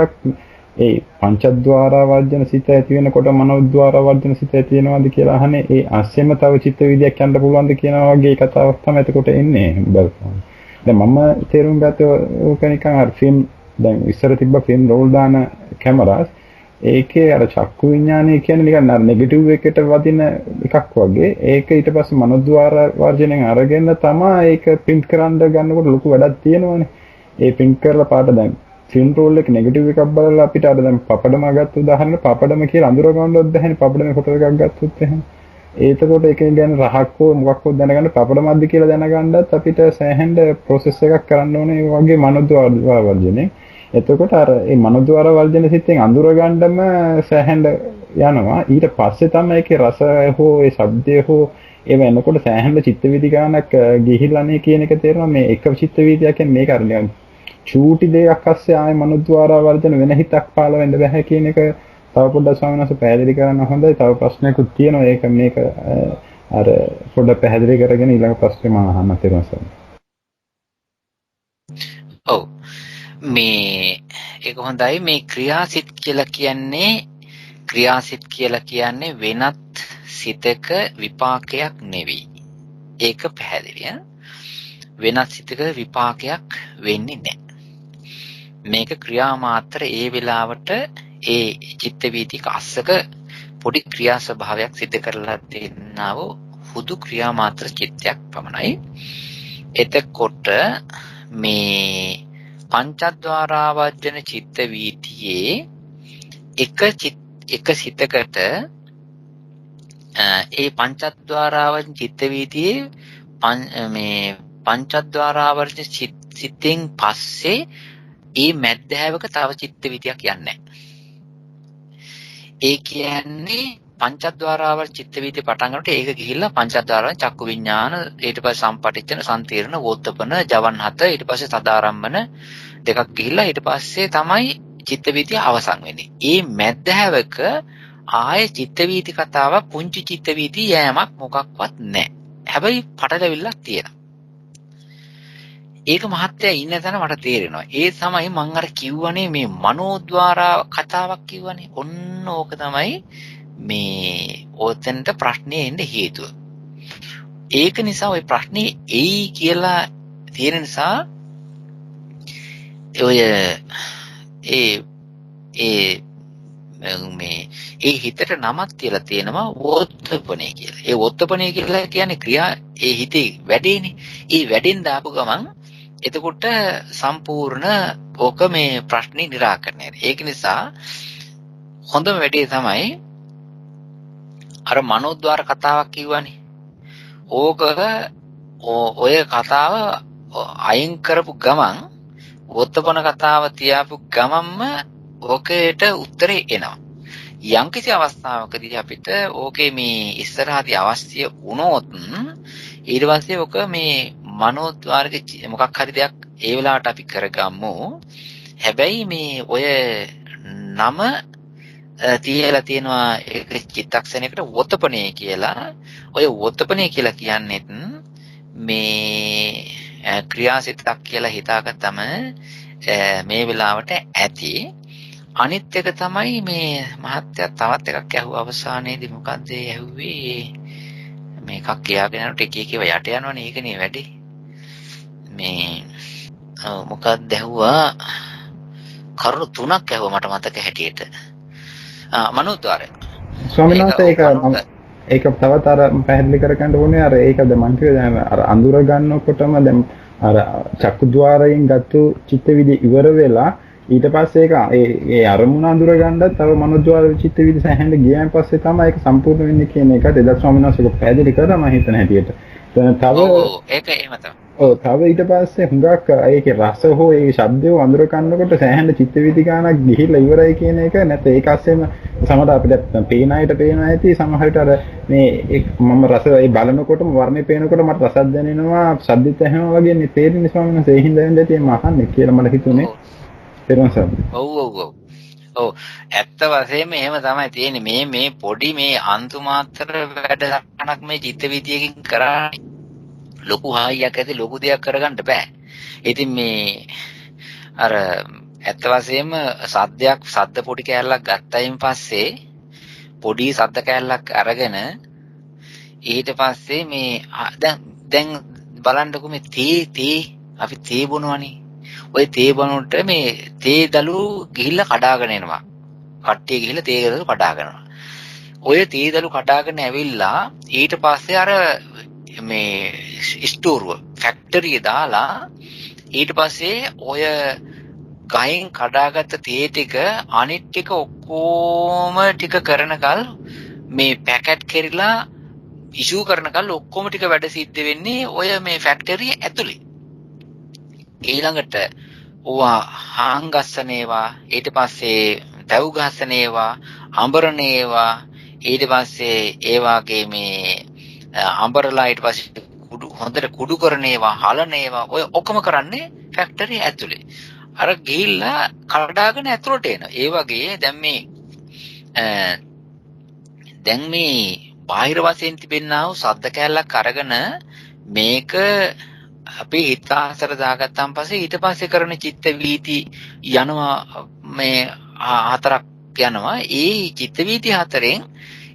ඒ පංචද්වාරා වර්ජන සිත ඇති වෙනකොට මනෝද්වාරා වර්ජන සිත ඇති වෙනවද කියලා අහන්නේ. ඒ අස්සෙම තව චිත්ත විදියක් යන්න පුළුවන්ද කියනවා වගේ කතාවක් තමයි එතකොට එන්නේ බලපන්. දැන් මම තේරුම් ගත්තේ ඕක නිකන් අර ෆිල්ම් දැන් ඉස්සර තිබ්බ ෆිල්ම් රෝල් දාන කැමරාස් ඒකේ අර චක්කු විඥානය කියන්නේ නිකන් අර නෙගටිව් එකට වදින එකක් වගේ. ඒක ඊට පස්සේ මනෝද්වාරා වර්ජනෙන් අරගෙන තමයි ඒක print කරන්න ගන්නකොට ලොකු වැඩක් තියෙනවනේ. ඒ print කරලා පාට දැන් ෆිල්ම් රෝල් එක නෙගටිව් එකක් බලලා අපිට අර දැන් පපඩම ගත්ත උදාහරණ පපඩම කියලා අඳුර ගන්නවත් බැහැනේ. පපඩමේ ෆොටෝ එකක් ගත්තොත් එහෙම. ඒකකොට එකෙන් ගැන රහක් හෝ මොකක් හෝ දැනගන්න පපඩමක්ද කියලා දැනගන්නත් අපිට සෑහෙන ප්‍රොසෙස් එකක් කරන්න ඕනේ ඒ වගේ මනෝද්වාර වර්ජනේ. එතකොට අර මේ මනෝද්වාර වර්ජන සිතෙන් අඳුර ගන්නම සෑහෙන යනවා. ඊට පස්සේ තමයි ඒකේ රස හෝ ඒ ශබ්දය හෝ ඒව එනකොට සෑහෙන චිත්ත වීදි ගානක් ගිහිල්ලානේ කියන එක තේරෙනවා. මේ එක චිත්ත වීදියක් කියන්නේ මේක අර නිකන් චූටි දෙයක් අස්සේ ආයේ මනෝද්වාර වර්ජන වෙන හිතක් පාල වෙන්න බෑ කියන එක තව පොඩ්ඩක් ස්වාමීන් වහන්සේ පැහැදිලි කරන්න හොඳයි. තව ප්‍රශ්නයක්ත් තියෙනවා. ඒක මේක අර පොඩ්ඩක් පැහැදිලි කරගෙන ඊළඟ ප්‍රශ්නේ මම අහන්න තියෙනවා. ඔව්. මේ ඒක හොඳයි. මේ ක්‍රියාසිත කියලා කියන්නේ වෙනත් සිතක විපාකයක් නෙවෙයි. ඒක පැහැදිලි. වෙනත් සිතක විපාකයක් වෙන්නේ නැහැ. මේක ක්‍රියා මාත්‍ර ඒ වෙලාවට ඒ චිත්ත වීතික අස්සක පොඩි ක්‍රියා ස්වභාවයක් සිදු කරලා දෙන්නා වූ හුදු ක්‍රියා මාත්‍ර චිත්තයක් පමණයි. එතකොට මේ පංචද්වාරා වර්ජන චිත්ත වීතියේ එක සිතකට ඒ පංචද්වාරා වර්ජන චිත්ත වීතියේ මේ පංචද්වාරා වර්ජන සිතෙන් පස්සේ ඒ මැද්දෑවක තව චිත්ත වීතියක් යන්නේ. ඒ කියන්නේ පංචද්වාරාවල් චිත්ත වීතිය පටන් ගන්නකොට ඒක ගිහිල්ලා පංචද්වාරාවෙන් චක්කු විඥාන ඊට පස්සේ සම්පටිච්ඡන සම්තිරණ වෝත්තපන ජවන් හත ඊට පස්සේ සදාරම්මන දෙකක් ගිහිල්ලා ඊට පස්සේ තමයි චිත්ත වීතිය අවසන් වෙන්නේ. ඒ මැද්දෑවක ආයේ චිත්ත වීති කතාවක් පුංචි චිත්ත වීති යෑමක් මොකක්වත් නැහැ. හැබැයි පටලැවිල්ලක් තියෙනවා. ඒක මහත්ය ඉන්න තැන මට තේරෙනවා. ඒ තමයි මම අර කිව්වනේ මේ මනෝද්වාරා කතාවක් කිව්වනේ. ඔන්න ඕක තමයි මේ ඔතෙන්ට ප්‍රශ්නේ එන්න හේතුව. ඒක නිසා ওই ප්‍රශ්නේ එයි කියලා තියෙන නිසා ඔය ඒ මේ හිතට නමක් කියලා තියෙනවා වෝත්තපනේ කියලා. ඒ වෝත්තපනේ කියලා කියන්නේ ක්‍රියා ඒ හිතේ වැඩේනේ. ඒ වැඩෙන් දාපු ගමන් එතකොට සම්පූර්ණ ඕක මේ ප්‍රශ්නේ निराකරණය. ඒක නිසා හොඳම වැඩේ තමයි අර මනෝද්වාර කතාවක් කිව්වනේ. ඕක ඔය කතාව අයින් කරපු ගමන් වෝත්තපන කතාව තියාපු ගමන්ම ඕකේට උත්තරේ එනවා. යම්කිසි අවස්ථාවකදී අපිට ඕකේ මේ ඉස්සරහදී අවශ්‍ය වුණොත් ඊට පස්සේ ඕක මේ මනෝද්වාරක මොකක් හරි දෙයක් ඒ වෙලාවට අපි කරගමු. හැබැයි මේ ඔය නම තියලා තියෙනවා ඒක චිත්තක්ෂණයකට වෝත්තපනේ කියලා. ඔය වෝත්තපනේ කියලා කියන්නේත් මේ ක්‍රියාසිතක් කියලා හිතාගත්තම මේ වෙලාවට ඇති. අනිත් එක තමයි මේ මහත්තයා තවත් එකක් ඇහුවා අවසානයේදී මොකද්ද ඇහුවේ මේකක් කියාගෙන යනකොට එක එක ඒවා යට යනවනේ ඒකනේ වැඩි මේ මොකක්ද ඇහුවා කරුණු තුනක් ඇහුවා මට මතක හැටියට මනෝද්වාරය ස්වාමීන් වහන්සේ ඒක තවත් අර පැහැදිලි කරගන්න ඕනේ අර ඒකද මං කිව්වේ අර අඳුර ගන්නකොටම දැන් අර චක්කුද්්වාරයෙන් ගත්තු චිත්ත විදි ඉවර වෙලා ඊට පස්සේ ඒක ඒ අරමුණ අඳුර ගන්නත් තව මනෝද්වාර චිත්ත විදි සැහැඳ ගියන් පස්සේ තමයි ඒක සම්පූර්ණ වෙන්නේ කියන එකට එදා ස්වාමීන් වහන්සේ පැහැදිලි කරා මම හිතන හැටියට. තව ඒක එහෙම තමයි. ඔව් තව ඊට පස්සේ හුඟක් ඒකේ රස හෝ ඒ ශබ්දය අඳුර ගන්නකොට සැහැඳ චිත්ත විදි ගානක් ගිහිල්ලා ඉවරයි කියන එක නැත්නම් ඒක ASCIIම සමහර අපිට පේන අයට පේන ඇති සමහර විට අර මේ මම රස ඒ බලනකොටම වර්ණේ පේනකොට මට රසක් දැනෙනවා ශබ්දිත ඇහෙනවා වගේ නේ තේරෙන්නේ ස්වාමීන් වහන්සේ ඒ හින්දා වෙන්නේ ඇති මම අහන්නේ කියලා මට හිතුනේ. ඔව් ඇත්ත වශයෙන්ම එහෙම තමයි තියෙන්නේ මේ පොඩි මේ අන්තු මාත්‍ර වැඩක් මේ චිත්ත විදියකින් කරන්නේ ලොකු හායියක් ඇති ලොකු දෙයක් කරගන්න බෑ. ඉතින් මේ අර ඇත්ත වශයෙන්ම සද්ද පොඩි කෑල්ලක් ගත්තයින් පස්සේ පොඩි සද්ද කෑල්ලක් අරගෙන ඊට පස්සේ මේ දැන් බලන්නකො මේ තේ අපි තේ බොනවනේ ඔය තේ බනොට මේ තේ දළු ගිහිල්ලා කඩාගෙන එනවා. කට්ටිය ගිහිල්ලා තේ දළු කඩාගෙන යනවා. ඔය තේ දළු කඩාගෙන ඇවිල්ලා ඊට පස්සේ අර මේ ස්ටෝරුව ෆැක්ටරිය දාලා ඊට පස්සේ ඔය ගහෙන් කඩාගත්ත තේ ටික අනිත් ටික ඔක්කොම ටික කරනකල් මේ පැකට් කරලා ඉෂුව කරනකල් ඔක්කොම ටික වැඩ සිද්ධ වෙන්නේ ඔය මේ ෆැක්ටරිය ඇතුලේ. ඊළඟට ඕවා හාන් ගස්සනේවා ඊට පස්සේ දැව් ගස්සනේවා අඹරනේවා ඊට පස්සේ ඒ වාගේ මේ අඹරලා ඊට පස්සේ හොඳට කුඩු කරනේවා හලනේවා ඔය ඔක්කොම කරන්නේ ෆැක්ටරි ඇතුලේ අර ගිහිල්ලා කඩාගෙන ඇතුලට එනවා ඒ වගේ දැන් මේ බාහිර වශයෙන් තිබෙනා වූ සද්ද කැලක් අරගෙන මේක අපි හිතාසර දාගත්තාන් පස්සේ ඊට පස්සේ කරන චිත්ත වීති යනවා මේ හතරක් යනවා ඒ චිත්ත වීති හතරෙන්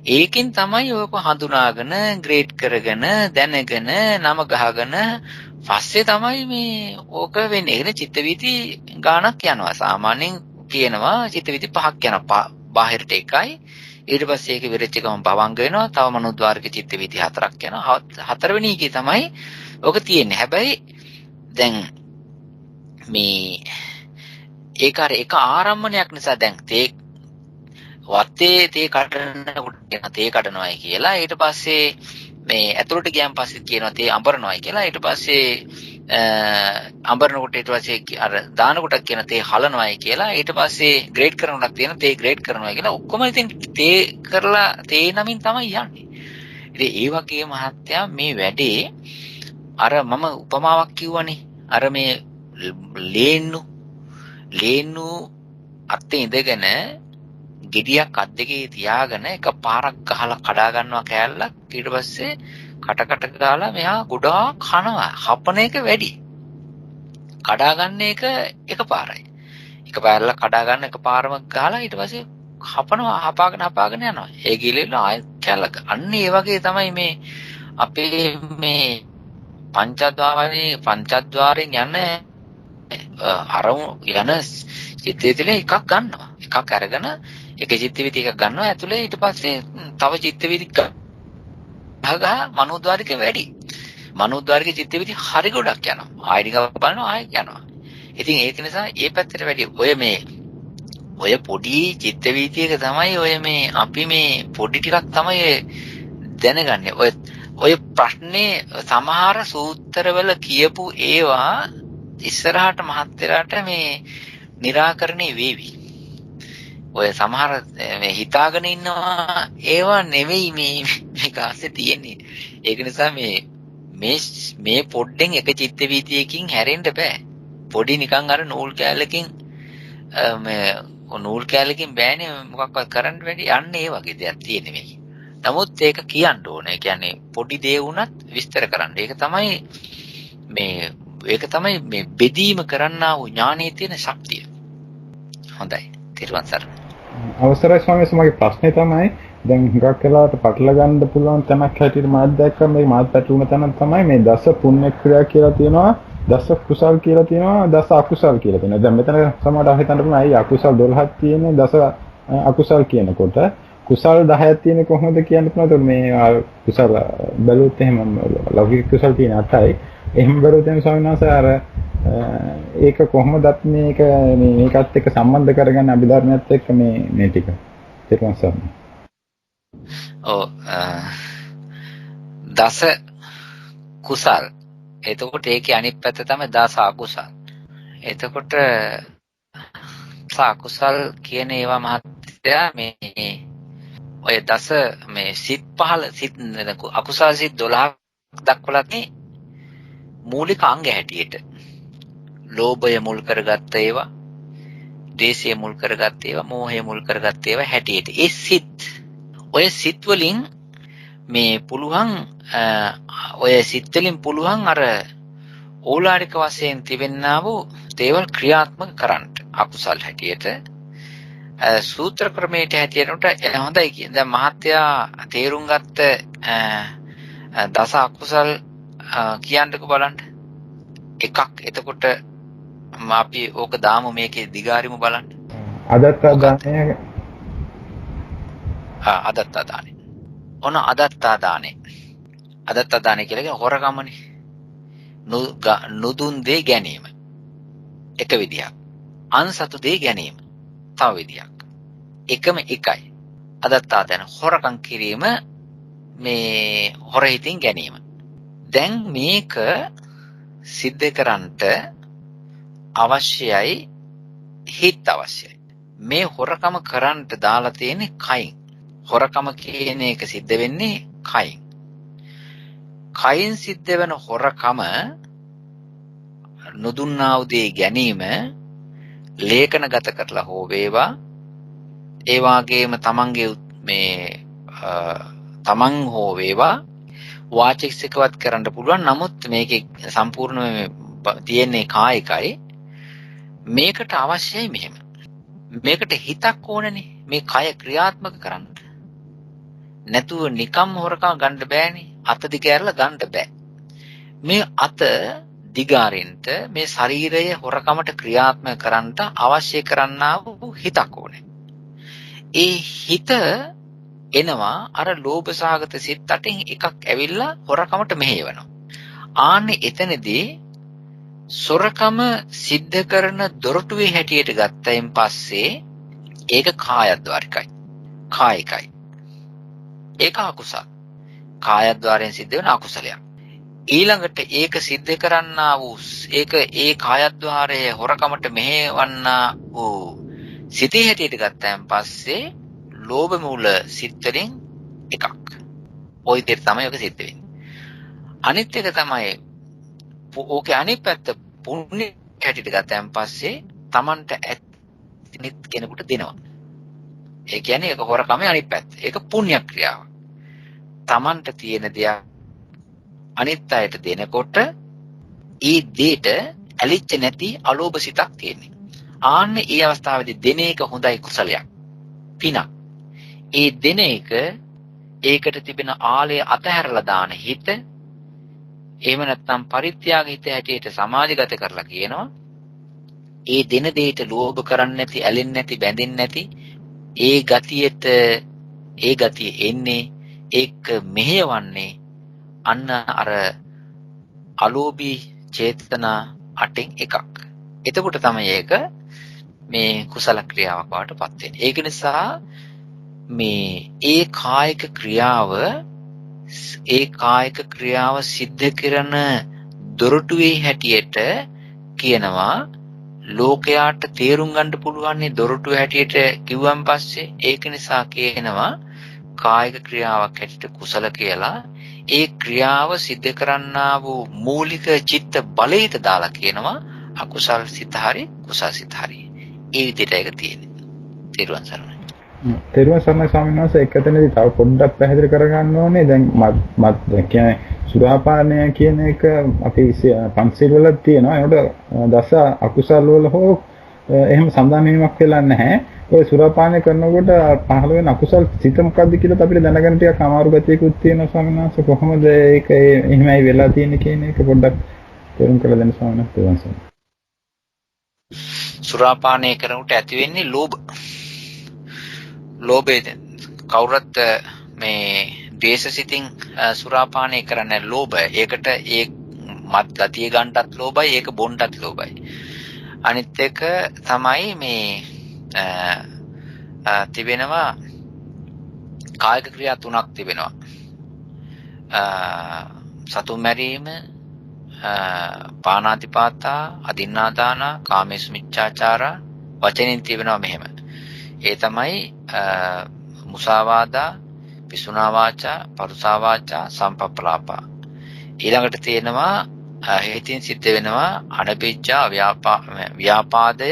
ඒකෙන් තමයි ඔයක හඳුනාගෙන ග්‍රේඩ් කරගෙන දැනගෙන නම ගහගෙන පස්සේ තමයි මේ ඕක වෙන්නේ. ඒ චිත්ත වීති ගානක් යනවා. සාමාන්‍යයෙන් කියනවා චිත්ත වීති පහක් යනවා. බාහිරට එකයි ඊට පස්සේ ඒක විරච්ච ගමන් භවංග වෙනවා. තව මනෝද්වාරික චිත්ත වීති හතරක් යනවා. හතරවෙනි එකේ තමයි ඕක තියෙන්නේ. හැබැයි දැන් මේ ඒක අර එක ආරම්භණයක් නිසා දැන් වත්තේ තේ කඩනවායි කියලා ඊට පස්සේ මේ ඇතුළට ගියන් පස්සේ කියනවා තේ අඹරනවායි කියලා ඊට පස්සේ අඹරනකොට ඊට පස්සේ අර දානකොට කියන තේ හලනවායි කියලා ඊට පස්සේ ග්‍රේඩ් කරනකොටක් තියෙන තේ ග්‍රේඩ් කරනවායි කියලා ඔක්කොම ඉතින් තේ කරලා තේ නමින් තමයි යන්නේ. ඉතින් ඒ වගේ මහත්තයා මේ වැඩේ අර මම උපමාවක් කිව්වනේ අර මේ ලේන්නු අත්තේ ඉඳගෙන ගෙඩියක් අත් දෙකේ තියාගෙන එක පාරක් ගහලා කඩා ගන්නවා කෑල්ලක් ඊට පස්සේ කට ගාලා මෙහා ගොඩාක් කනවා හපන එක වැඩි කඩා ගන්න එක එකපාරයි එක පාරක් කඩා ගන්න එක පාරම ගහලා ඊට පස්සේ හපනවා හපාගෙන යනවා ඒ ගිලෙලා ආයෙත් කෑල්ලක් අන්න ඒ වගේ තමයි මේ අපේ මේ පංචද්වාරයෙන් යන අරමු යන චිත්ත වීතිය එකක් ගන්නවා. එකක් අරගෙන එක චිත්ත වීතිය එකක් ගන්නවා ඇතුලේ ඊට පස්සේ තව චිත්ත වීති ගහ මනෝද්වාරික වැඩි. මනෝද්වාරික චිත්ත වීති හරි ගොඩක් යනවා. ආයෙ ටිකක් බලනවා ආයෙ යනවා. ඉතින් ඒක නිසා ඒ පැත්තට වැඩි ඔය පොඩි චිත්ත වීතියක තමයි ඔය මේ අපි මේ පොඩි ටිකක් තමයි දැනගන්නේ. ඔය ප්‍රශ්නේ සමහර සූත්‍රවල කියපු ඒවා ඉස්සරහට මහත් වෙලාට මේ निराකරණය වේවි. ඔය සමහර මේ හිතාගෙන ඉන්නවා ඒවා නෙවෙයි මේක ASCII තියෙන්නේ. ඒක නිසා මේ පොඩ්ඩෙන් එක චිත්ත වීතියකින් හැරෙන්න බෑ. පොඩි නිකන් අර නූල් කෑල්ලකින් නූල් කෑල්ලකින් බෑනේ මොකක්වත් කරන්න වැඩි යන්නේ ඒ වගේ දෙයක් තියෙන මේක. නමුත් ඒක කියන්න ඕනේ. කියන්නේ පොඩි දේ වුණත් විස්තර කරන්න. ඒක තමයි මේ බෙදීම කරන්නා වූ ඥානයේ තියෙන ශක්තිය. හොඳයි. තිරුවන් සරණයි. අවසරයි ස්වාමීන් වහන්සේ මගේ ප්‍රශ්නේ තමයි දැන් හුඟක් වෙලාවට පටල ගන්න පුළුවන් තැනක් හැටියට මාත් දැක්කම මේ මාත් පැටලුණ තැනක් තමයි මේ දස පුණ්‍ය ක්‍රියා කියලා තියෙනවා දස කුසල් කියලා තියෙනවා දස අකුසල් කියලා තියෙනවා. දැන් මෙතන සමහරවිට හිතන්න පුළුවන් අයි අකුසල් 12ක් තියෙන්නේ දස අකුසල් කියනකොට කුසල් 10ක් තියෙන්නේ කොහොමද කියන්න පුළුවන්. මේ කුසල් බැලුවොත් එහෙම ලෞකික කුසල් තියෙන 8යි. එහෙම බැලුවොත් එහෙම ස්වාමීන් වහන්සේ අර ඒක කොහොමදත් මේකත් එක්ක සම්බන්ධ කරගන්න අභිධර්මයත් එක්ක මේ ටික තේරුම් ගන්න. දස කුසල්. එතකොට ඒකේ අනිත් පැත්ත තමයි දස අකුසල්. එතකොට අකුසල් කියන ඒවා මහත්තයා මේ ඔය දස මේ සිත් 15 අකුසල් සිත් 12ක් දක්වලා තියෙන්නේ මූලික අංග හැටියට. ලෝභය මුල් කරගත්ත ඒවා, ද්වේෂය මුල් කරගත්ත ඒවා, මෝහය මුල් කරගත්ත ඒවා හැටියට. ඒ ඔය සිත් වලින් මේ පුළුවන් අර ඕලාරික වශයෙන් තිබෙන්නා වූ දේවල් ක්‍රියාත්මක කරන්න අකුසල් හැටියට. සූත්‍ර ක්‍රමයට හැටියට හොඳයි කියන. දැන් මහත්තයා තේරුම් ගත්ත දස අකුසල් කියන්නකෝ බලන්න. එකක් එතකොට අපි ඕක දාමු මේකේ දිගාරිමු බලන්න. අදත්තා දානය. ඔන්න අදත්තා දානය කියලා කියන්නේ හොරකමනේ. නුදුන් දේ ගැනීම. එක විදියක්. අන්සතු දේ ගැනීම. තව විදියක්. එකම එකයි. අදත්තා දාන හොරකම් කිරීම මේ හොර හිතින් ගැනීම. දැන් මේක සිද්ධ කරන්නට අවශ්‍යයි හිත අවශ්‍යයි. මේ හොරකම කරන්නට දාලා තියෙන්නේ කයින්. හොරකම කියන එක සිද්ධ වෙන්නේ කයින්. කයින් සිද්ධ වෙන හොරකම නොදුන්නා උදේ ගැනීම ලේඛනගත කරලා හෝ වේවා ඒ වාගේම තමන් හෝ වේවා වාචිකවත් කරන්න පුළුවන්. නමුත් මේකේ සම්පූර්ණ තියෙන්නේ කායිකයි. මේකට අවශ්‍යයි මෙහෙම. මේකට හිතක් ඕනනේ. මේ කය ක්‍රියාත්මක කරන්න. නැතුව නිකම් හොරකම් ගන්න බෑනේ. අත දිග ඇරලා ගන්න බෑ. මේ අත දිගාරින්ට මේ ශරීරය හොරකමට ක්‍රියාත්මක කරන්නට අවශ්‍ය කරන්නා වූ හිතක් ඕනේ. ඒ හිත එනවා අර ලෝභ සහගත සිත් 8න් එකක් ඇවිල්ලා හොරකමට මෙහෙයවනවා. ආන්නේ එතනදී සොරකම සිද්ධ කරන දොරටුවේ හැටියට ගත්තයින් පස්සේ ඒක කායද්්වාරිකයි. කායිකයි. ඒක අකුසල. කායද්්වාරයෙන් සිද්ධ වෙන අකුසලයක්. ඊළඟට ඒක සිද්ධ කරන්නා වූ ඒ කායද්්වාරයේ හොරකමට මෙහෙවන්නා වූ සිතේ හැටියට ගත්තයින් පස්සේ ලෝභ මූල සිත් වලින් එකක්. ওই දෙයට තමයි ඔක සිද්ධ වෙන්නේ. අනිත් එක තමයි ඕකේ අනිත් පැත්ත පුණ්‍ය හැටියට ගත්තයින් පස්සේ Tamanට ඇතිනිත් කෙනෙකුට දෙනවා. ඒ කියන්නේ ඒක හොරකමේ අනිත් පැත්ත. ඒක පුණ්‍ය ක්‍රියාව. Tamanට තියෙන දෙයක් අනිත් අයට දෙනකොට ඒ දෙයට ඇලිච්ච නැති අලෝභ සිතක් තියෙන්නේ. ආන්නේ ඒ අවස්ථාවේදී දෙන එක හොඳයි කුසලයක්. පිනක්. ඒ දෙන එක ඒකට තිබෙන ආලය අතහැරලා දාන හිත එහෙම නැත්නම් පරිත්‍යාග හිත හැටියට සමාධිගත කරලා කියනවා. ඒ දින දෙයට ලෝභ කරන්නේ නැති, ඇලෙන්නේ නැති, බැඳෙන්නේ නැති ඒ ගතිය එන්නේ ඒක මෙහෙයවන්නේ අන්න අර අලෝභී චේතනා 8න් එකක්. එතකොට තමයි ඒක මේ කුසල ක්‍රියාවක් වඩටපත් වෙන්නේ. ඒක නිසා මේ ඒ කායික ක්‍රියාව සිද්ධ කරන දොරටුවේ හැටියට කියනවා ලෝකයාට තේරුම් ගන්න පුළුවන් දොරටුව හැටියට කිව්වන් පස්සේ ඒක නිසා කියනවා කායික ක්‍රියාවක් හැටියට කුසල කියලා. ඒ ක්‍රියාව සිද්ධ කරන්නා වූ මූලික චිත්ත බලයට දාලා කියනවා අකුසල් සිත හරි කුසල් සිත හරි. ඒ විදිහට ඒක තියෙන්නේ. තේරුවන් සරණයි. තේරුවන් සරණයි ස්වාමීන් වහන්සේ එකතැනදී තව පොඩ්ඩක් පැහැදිලි කරගන්න ඕනේ. දැන් මත් කියන්නේ සුරාපානය කියන එක අපි පන්සිල් වල තියෙනවා. ඒකට දස අකුසල් වල හෝ එහෙම සඳහන් වීමක් වෙලා නැහැ. ඔය සුරාපානය කරනකොට පහළ වෙන අකුසල් සිත මොකද්ද කියලා අපිට දැනගන්න ටිකක් අමාරු ගතියකුත් තියෙනවා ස්වාමීන් වහන්සේ. කොහොමද ඒක එහෙමයි වෙලා තියෙන්නේ කියන එක පොඩ්ඩක් තේරුම් කරලා දෙන්න ස්වාමීන් වහන්සේ. සුරාපානය කරනකොට ඇති වෙන්නේ ලෝභයෙන්. කවුරුත් මේ ද්වේෂසිතින් සුරාපානය කරන්නේ ලෝභය. ඒකට ඒ මත් ගතිය ගන්නටත් ලෝභයි, ඒක බොන්නටත් ලෝභයි. අනිත් එක තමයි මේ තිබෙනවා කායික ක්‍රියා තුනක් තිබෙනවා. සතුන් මැරීම, පාණාතිපාතා, අදින්නාදාන, කාමේසු මිච්ඡාචාරා වචනෙන් තිබෙනවා මෙහෙම. ඒ තමයි මුසාවාදා, පිසුනා වාචා, පරුසා වාචා, සම්පප්පලාපා. ඊළඟට තියෙනවා හේතින් සිද්ධ වෙනවා අනපේච්ඡා, ව්‍යාපාදය,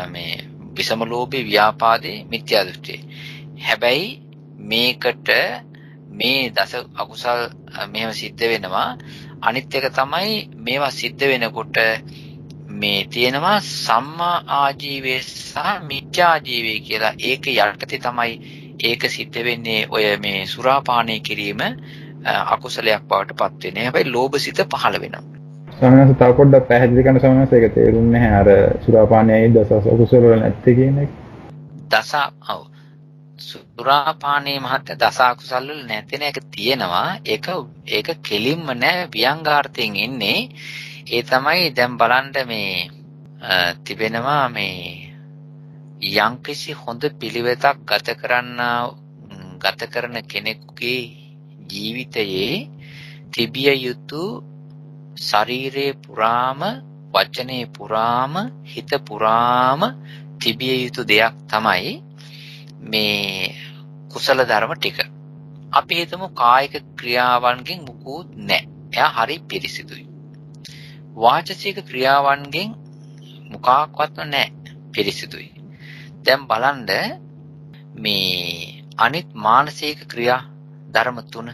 මේ විසම ලෝභේ, ව්‍යාපාදේ, මිත්‍යා දෘෂ්ටිය. හැබැයි මේකට මේ දස අකුසල් මෙහෙම සිද්ධ වෙනවා. අනිත් එක තමයි මේවා සිද්ධ වෙනකොට මේ තියෙනවා සම්මා ආජීවයේ සහ මිත්‍යා ආජීවයේ කියලා. ඒක යටතේ තමයි ඒක සිද්ධ වෙන්නේ. ඔය මේ සුරාපානය කිරීම අකුසලයක් බවට පත් වෙන්නේ. හැබැයි ලෝභසිත පහළ වෙනවා. ස්වාමීන් වහන්සේ තව පොඩ්ඩක් පැහැදිලි කරන්න ස්වාමීන් වහන්සේ. ඒක තේරුන්නේ නැහැ. අර සුරාපානයයි දස අකුසල වල නැත්තේ කියන එක. සුරාපානයේ මහත්ය දස අකුසල වල නැතින එක තියෙනවා. ඒක කෙලින්ම නෑ, ව්‍යංගාර්ථයෙන් එන්නේ. ඒ තමයි දැන් බලන්න මේ තිබෙනවා මේ යම්කිසි හොඳ පිළිවෙතක් ගත කරන කෙනෙකුගේ ජීවිතයේ තිබිය යුතු ශරීරේ පුරාම, වචනේ පුරාම, හිත පුරාම තිබිය යුතු දෙයක් තමයි මේ කුසල ධර්ම ටික. අපි හිතමු කායික ක්‍රියාවන්ගෙන් මුකුත් නැහැ. එයා හරි පිරිසිදුයි. වාචසික ක්‍රියාවන්ගෙන් මොකක්වත්ම නැහැ, පිරිසිදුයි. දැන් බලන්න මේ අනිත් මානසික ක්‍රියා ධර්ම තුන.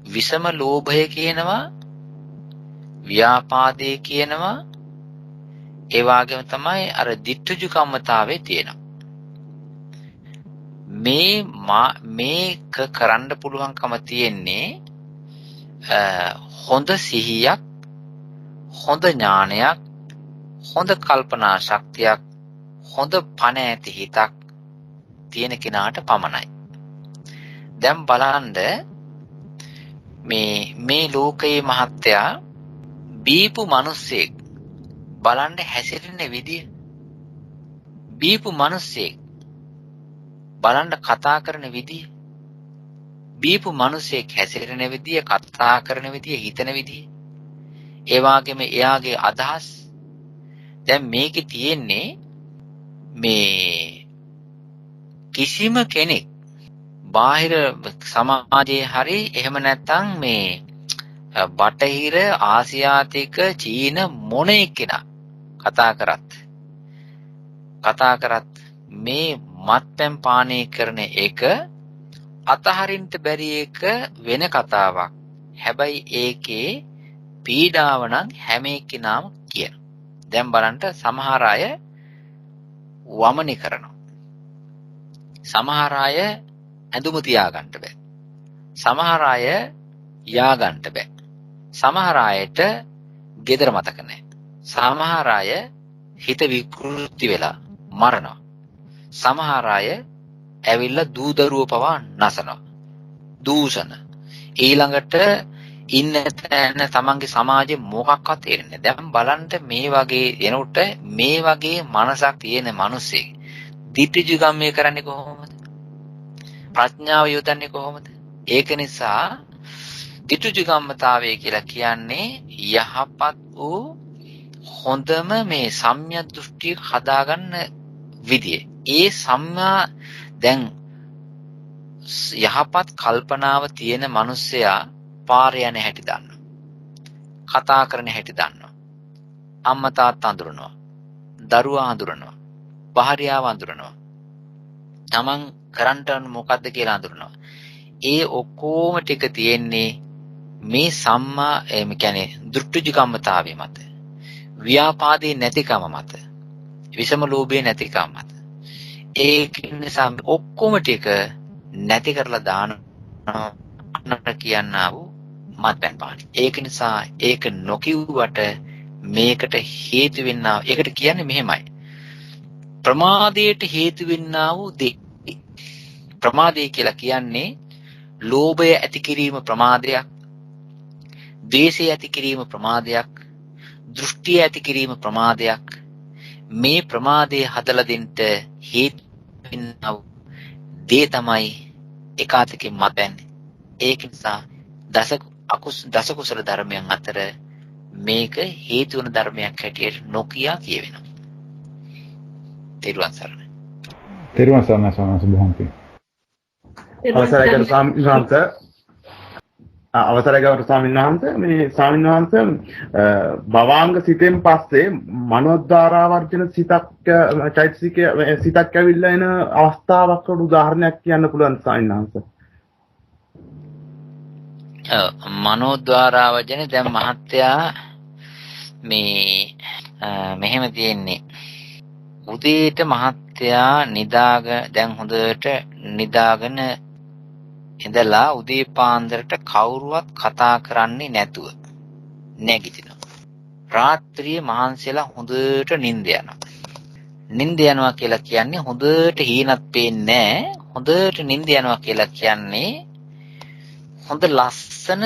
විසම ලෝභය කියනවා, ව්‍යාපාදේ කියනවා, ඒ වගේම තමයි අර දිට්ඨිජු කම්මතාවේ තියෙනවා. මේක කරන්න පුළුවන්කම තියෙන්නේ හොඳ සිහියක්, හොඳ ඥානයක්, හොඳ කල්පනා ශක්තියක්, හොඳ පණ ඇති හිතක් තියෙන කෙනාට පමණයි. දැන් බලන්න මේ ලෝකයේ මහත්තයා බීපු මිනිස්සෙක් බලන්න හැසිරෙන විදිය, බීපු මිනිස්සෙක් බලන්න කතා කරන විදිය, බීපු මිනිස්සෙක් හැසිරෙන විදිය, කතා කරන විදිය, හිතන විදිය, ඒ වගේම එයාගේ අදහස්. දැන් මේකේ තියෙන්නේ මේ කිසිම කෙනෙක් බාහිර සමාජයේ හරි එහෙම නැත්නම් මේ බටහිර ආසියාතික චීන මොන එක්කෙනා කතා කරත් මේ මත්පැන් පානය කරන එක අතහරින්න බැරි එක වෙන කතාවක්. හැබැයි ඒකේ පීඩාව නම් හැම එක්කෙනාම කියන. දැන් බලන්න සමහර අය වමනේ කරනවා. සමහර අය ඇඳුම තියාගන්න බෑ. සමහර අය යාගන්න බෑ. සමහර අයට ගෙදර මතක නැහැ. සමහර අය හිත විකෘති වෙලා මරනවා. සමහර අය ඇවිල්ලා දූදරුව පවා නසනවා. දූෂණ. ඊළඟට ඉන්න තැන තමන්ගේ සමාජයේ මොකක්වත් තේරෙන්නේ නැහැ. දැන් බලන්න මේ වගේ එනකොට මේ වගේ මනසක් තියෙන මිනිස්සෙක් දිට්ඨිජුගම්මේ කරන්නේ කොහොමද? ප්‍රඥාව යොදන්නේ කොහොමද? ඒක නිසා දිට්ඨිජුගම්මතාවය කියලා කියන්නේ යහපත් වූ හොඳම මේ සම්‍යක් දෘෂ්ටි හදාගන්න විදිය. ඒ සම්මා දැන් යහපත් කල්පනාව තියෙන මිනිස්සයා පාර යන හැටි දන්නවා. කතා කරන හැටි දන්නවා. අම්මා තාත්තා අඳුරනවා. දරුවා අඳුරනවා. භාර්යාව අඳුරනවා. තමන් කරන්න මොකද්ද කියලා අඳුරනවා. ඒ ඔක්කොම ටික තියෙන්නේ මේ සම්මා කියන්නේ දෘෂ්ටිජිකම්මතාවය මත. ව්‍යාපාදේ නැතිකම මත. විෂම ලෝභය නැතිකම මත. ඒක නිසා ඔක්කොම ටික නැති කරලා දානවා කියනවා මත්පැන් පාන. ඒක නිසා ඒක නොකියුවට මේකට හේතු වෙන්නා. ඒකට කියන්නේ මෙහෙමයි. ප්‍රමාදයට හේතු වෙන්නා වූ දේ. ප්‍රමාදය කියලා කියන්නේ ලෝභය ඇති කිරීම ප්‍රමාදයක්. ද්වේෂය ඇති කිරීම ප්‍රමාදයක්. දෘෂ්ටිය ඇති කිරීම ප්‍රමාදයක්. මේ ප්‍රමාදයේ හදලා දෙන්න හේතු වෙන්නා වූ දේ තමයි එකාතකින් මතන්නේ. ඒක නිසා දස කුසල ධර්මයන් අතර මේක හේතු වන ධර්මයක් හැටියට නොකිය කියවෙනවා. තෙරුවන් සරණයි. තෙරුවන් සරණයි ස්වාමීන් වහන්සේ. අවසරයි ගරු ස්වාමීන් වහන්සේ. අවසරයි ගරු ස්වාමීන් වහන්සේ. මේ ස්වාමීන් වහන්සේ භවාංග සිතෙන් පස්සේ මනෝද්වාරාවර්ජන සිතක් චෛතසික සිතක් ඇවිල්ලා එන අවස්ථාවක් උදාහරණයක් කියන්න පුළුවන් ස්වාමීන් වහන්සේ. මනෝද්වාරාවර්ජන දැන් මහත්තයා මේ මෙහෙම තියෙන්නේ. උදේට මහත්තයා දැන් හොඳට නිදාගෙන ඉඳලා උදේ පාන්දරට කවුරුවත් කතා කරන්නේ නැතුව නැගිටිනවා. රාත්‍රියේ මහන්සියලා හොඳට නිින්ද යනවා. නිින්ද යනවා කියලා කියන්නේ හොඳට හීනක් පේන්නේ නැහැ. හොඳට නිින්ද යනවා කියලා කියන්නේ හොඳ ලස්සන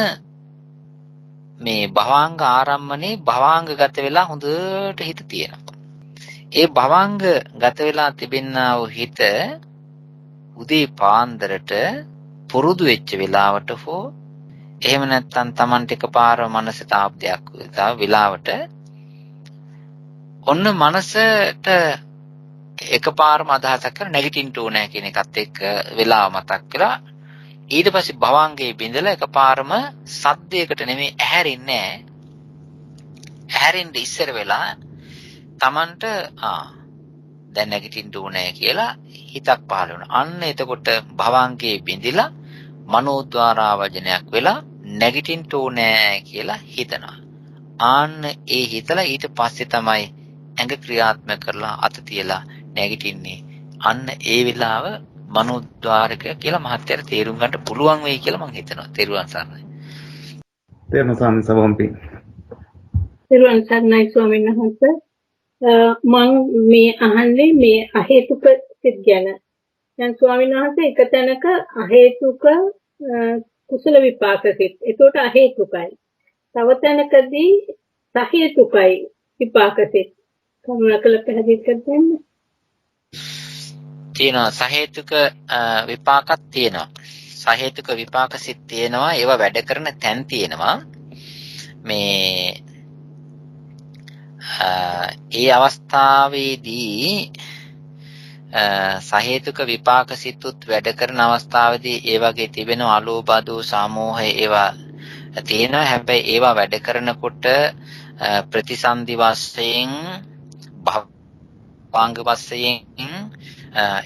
මේ භවාංග ආරම්මනේ භවාංගගත වෙලා හොඳට හිත තියෙනවා. ඒ භවාංග ගත වෙලා තිබෙනා වූ හිත උදේ පාන්දරට පුරුදු වෙච්ච වෙලාවට හෝ එහෙම නැත්නම් Tamanට එකපාර මනස තාප්දයක් වෙලාවට ඔන්න මනසට එකපාරම අදහසක් කර නැගිටින්න ඕනේ කියන එකත් එක්ක වෙලාව මතක් කරලා ඊට පස්සේ භවංගේ බින්දලා එකපාරම සද්දයකට නෙමෙයි ඇහැරෙන්නේ නැහැ. ඇහැරෙන්න ඉස්සර වෙලා Tamanට දැන් නැගිටින්න ඕනේ කියලා හිතක් පහළ වෙනවා. අන්න එතකොට භවංගේ බින්දිලා මනෝද්වාරාවජනයක් වෙලා නැගිටින්න ඕනේ කියලා හිතනවා. ආන්න ඒ හිතලා ඊට පස්සේ තමයි ඇඟ ක්‍රියාත්මක කරලා අත තියලා නැගිටින්නේ. අන්න ඒ වෙලාව මනෝද්වාරක කියලා මහත්යර තේරුම් ගන්න පුළුවන් වෙයි කියලා මම හිතනවා. තෙරුවන් සරණයි. තෙරුවන් සරණයි සබම්පි. තෙරුවන් සරණයි ස්වාමීන් වහන්සේ. මම මේ අහන්නේ මේ අහේතුක සිත් ගැන. දැන් ස්වාමීන් වහන්සේ එක තැනක අහේතුක කුසල විපාක සිත්. ඒකට අහේතුකයි. තව තැනකදී සහේතුකයි විපාක සිත්. කරුණාකර පැහැදිලි කර දෙන්න. තියෙනවා සහේතුක විපාකත් තියෙනවා. සහේතුක විපාක සිත් තියෙනවා. ඒවා වැඩ කරන තැන් තියෙනවා. මේ ඒ අවස්ථාවේදී සහේතුක විපාක සිතුත් වැඩ කරන අවස්ථාවේදී ඒ වගේ තිබෙන අලෝභ දෝෂ සමෝහය ඒවා තියෙනවා. හැබැයි ඒවා වැඩ කරනකොට ප්‍රතිසන්දි වශයෙන් භවංග වශයෙන්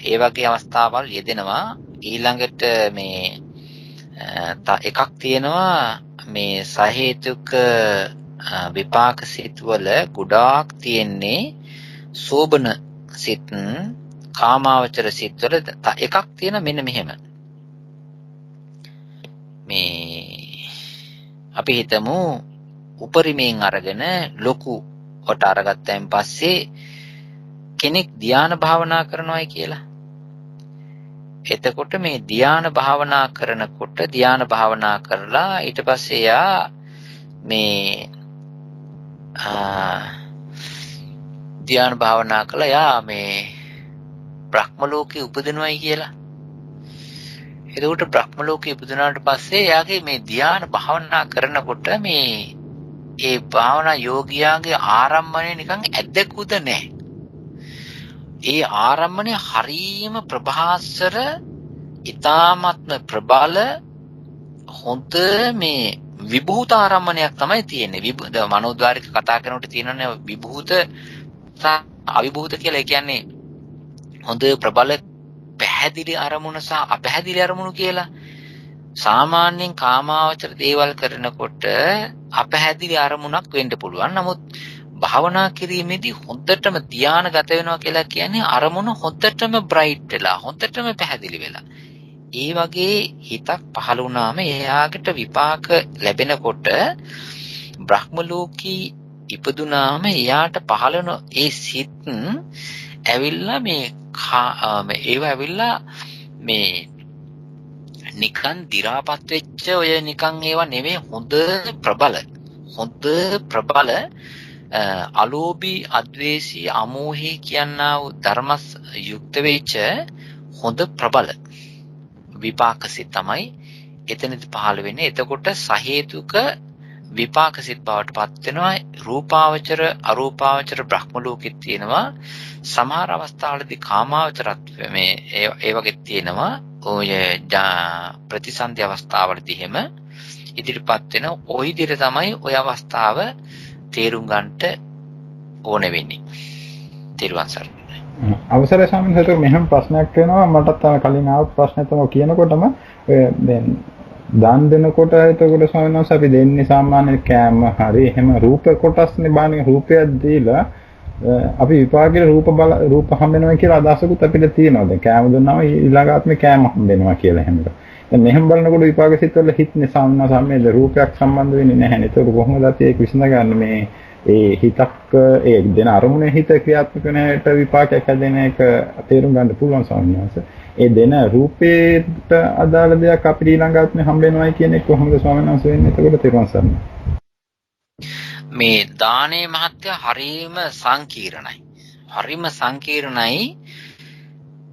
ඒ වගේ අවස්ථාවල් යෙදෙනවා. ඊළඟට මේ එකක් තියෙනවා මේ සහේතුක විපාක සිත් වල ගොඩාක් තියෙන්නේ සෝබන සිත් කාමාවචර සිත් වල එකක් තියෙන මෙන්න මෙහෙම. මේ අපි හිතමු උපරිමයෙන් අරගෙන ලොකු කොට අරගත්තයින් පස්සේ කෙනෙක් ධ්‍යාන භාවනා කරනවායි කියලා. එතකොට මේ ධ්‍යාන භාවනා කරනකොට ධ්‍යාන භාවනා කරලා ඊට පස්සේ යා මේ ධ්‍යාන භාවනා කළා යා මේ බ්‍රහ්ම ලෝකේ උපදිනවයි කියලා. එතකොට බ්‍රහ්ම ලෝකේ උපදිනාට පස්සේ යාගේ මේ ධ්‍යාන භාවනා කරනකොට මේ ඒ භාවනා යෝගියාගේ ආරම්භණය නිකන් ඇද්දකුද නැහැ. ඒ ආරම්භණය හරීම ප්‍රභාස්වර ඊ타ත්ම ප්‍රබල හොඳ මේ විභූත ආරම්භණයක් තමයි තියෙන්නේ. මනෝද්වාරික කතා කරනකොට තියෙනනේ විභූත අවිභූත කියලා. ඒ කියන්නේ හොඳ ප්‍රබල පැහැදිලි අරමුණ සහ අපැහැදිලි අරමුණු කියලා. සාමාන්‍යයෙන් කාමාවචර දේවල් කරනකොට අපැහැදිලි අරමුණක් වෙන්න පුළුවන්. නමුත් භාවනා කිරීමේදී හොඳටම ධානයගත වෙනවා කියලා කියන්නේ අරමුණ හොඳටම බ්‍රයිට් වෙලා හොඳටම පැහැදිලි වෙලා. ඒ වගේ හිතක් පහළ වුණාම එයාකට විපාක ලැබෙනකොට බ්‍රහ්ම ලෝකී ඉපදුනාම එයාට පහළන ඒ සිත් ඇවිල්ලා මේ ඒව ඇවිල්ලා මේ නිකන් දි รา පත් වෙච්ච ඔය නිකන් ඒවා නෙවෙයි හොඳ ප්‍රබල අලෝභී අද්වේෂී අමෝහී කියනා වූ ධර්මස් යුක්ත වෙච්ච හොඳ ප්‍රබල විපාකසිත තමයි එතනදි පහළ වෙන්නේ. එතකොට සහේතුක විපාකසිත බවට පත් වෙනවා. රූපාවචර අරූපාවචර බ්‍රහ්ම ලෝකෙත් තියෙනවා. සමහර අවස්ථාවලදී කාමාවචරත් මේ ඒ වගේ තියෙනවා. ඔය ප්‍රතිසන්දි අවස්ථාවලදී එහෙම ඉදිරිපත් වෙන ওই විදිහට තමයි ওই අවස්ථාව තේරුම් ගන්නට ඕන වෙන්නේ. තේරුවන් සර්. අවසරයි ස්වාමීන් වහන්සේ මෙහෙම ප්‍රශ්නයක් වෙනවා මටත් කලින් ආව ප්‍රශ්නය තමයි කියනකොටම ඔය දැන් දාන් දෙනකොට එතකොට ස්වාමීන් වහන්සේ අපි දෙන්නේ සාමාන්‍ය කෑම හරි එහෙම රූප කොටස්නේ බාන්නේ රූපයක් දීලා අපි විපාකයේ රූප හම්බ වෙනවා කියලා අදහසකුත් අපිට තියෙනවා. දැන් කෑම දුන්නාම ඊළඟ ආත්මේ කෑම හම්බ වෙනවා කියලා හැමද. දැන් මෙහෙම බලනකොට විපාක සිත්වල හිතනේ සාමාන්‍ය සම්මේල රූපයක් සම්බන්ධ වෙන්නේ නැහැ නේද? ඒක කොහොමද අපි ඒක විසඳගන්නේ මේ ඒ හිතක් ඒ දෙන අරමුණේ හිත ක්‍රියාත්මක වෙන හැට විපාකයක් හැදෙන එක තේරුම් ගන්න පුළුවන් ස්වාමීන් වහන්සේ. ඒ දෙන රූපේට අදාළ දෙයක් අපිට ඊළඟ ආත්මේ හම්බ වෙනවයි කියන්නේ කොහොමද ස්වාමීන් වහන්සේ වෙන්නේ? එතකොට තේරුම් ගන්න. මේ දානේ මහත්ය හරීම සංකීර්ණයි.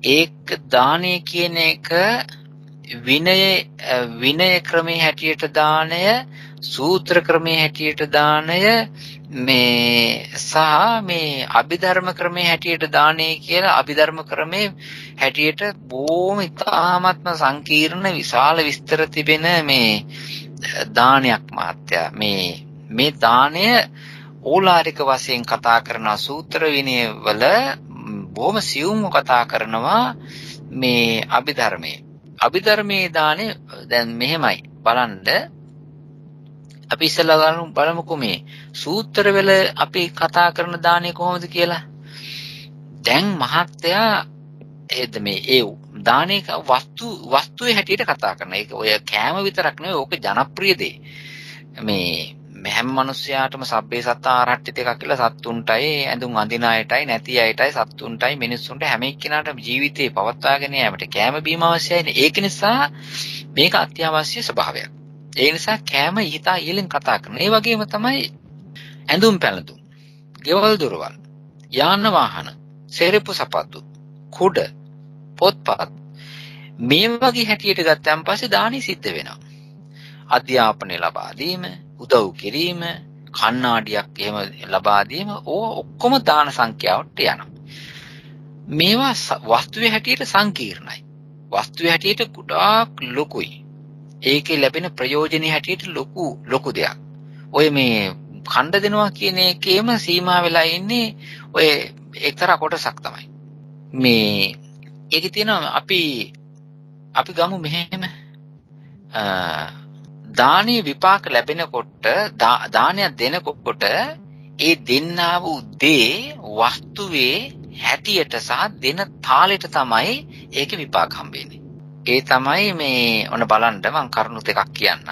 ඒක දානේ කියන එක විනය ක්‍රමයේ හැටියට දානය, සූත්‍ර ක්‍රමයේ හැටියට දානය මේ සහ මේ අභිධර්ම ක්‍රමයේ හැටියට දානය කියලා අභිධර්ම ක්‍රමයේ හැටියට බොහොම ඉතාමත්ම සංකීර්ණ විශාල විස්තර තිබෙන මේ දානයක් මහත්ය. මේ දානය ඕලාරික වශයෙන් කතා කරන සූත්‍ර විනය වල බොහොම සියුම්ව කතා කරනවා මේ අභිධර්මයේ දානය. දැන් මෙහෙමයි බලන්න අපි ඉස්සෙල්ලා බලමුකෝ මේ සූත්‍ර වල අපි කතා කරන දානය කොහොමද කියලා. දැන් මහත්තයා ඒ දානයක වස්තුවේ හැටියට කතා කරන. ඒක ඔය කෑම විතරක් නෙවෙයි ඕක ජනප්‍රිය දෙය. මේ හැම මිනිස්යාටම සබ්බේ සත්තා ආරට්ඨිත එකක් කියලා සත්තුන්ටයි ඇඳුම් අඳින අයටයි නැති අයටයි සත්තුන්ටයි මිනිස්සුන්ට හැම එක්කිනාටම ජීවිතේ පවත්වාගෙන යාමට කෑම බීම අවශ්‍යයි. ඒක නිසා මේක අත්‍යවශ්‍ය ස්වභාවයක්. ඒ නිසා කෑම ඊතා ඊළඟ කතා කරන. ඒ වගේම තමයි ඇඳුම් පැළඳුම්, ගෙවල් දොරවල්, යාන වාහන, සෙරෙප්පු සපත්තු, කුඩ, පොත්පත් මේ වගේ හැටියට ගත්තන් පස්සේ දානි සිද්ධ වෙනවා. අධ්‍යාපනය ලබා දීම, උදව් කිරීම, කණ්ණාඩියක් එහෙම ලබා දීම ඔක්කොම දාන සංඛ්‍යාවට යනවා. මේවා වස්තුවේ හැටියට සංකීර්ණයි. වස්තුවේ හැටියට ගොඩාක් ලොකුයි. ඒකේ ලැබෙන ප්‍රයෝජනෙ හැටියට ලොකු දෙයක්. ඔය මේ ඛණ්ඩ දෙනවා කියන එකේම සීමා වෙලා ඉන්නේ ඔය එක්තරා කොටසක් තමයි. මේ ඒකේ තියෙනවා අපි ගමු මෙහෙම දානීය විපාක ලැබෙනකොට දානයක් දෙනකොට ඒ දෙන්නා වූ දේ වස්තුවේ හැටියට සහ දෙන තාලෙට තමයි ඒකේ විපාක හම්බෙන්නේ. ඒ තමයි මේ ඔන්න බලන්න මම කරුණු දෙකක් කියන්න.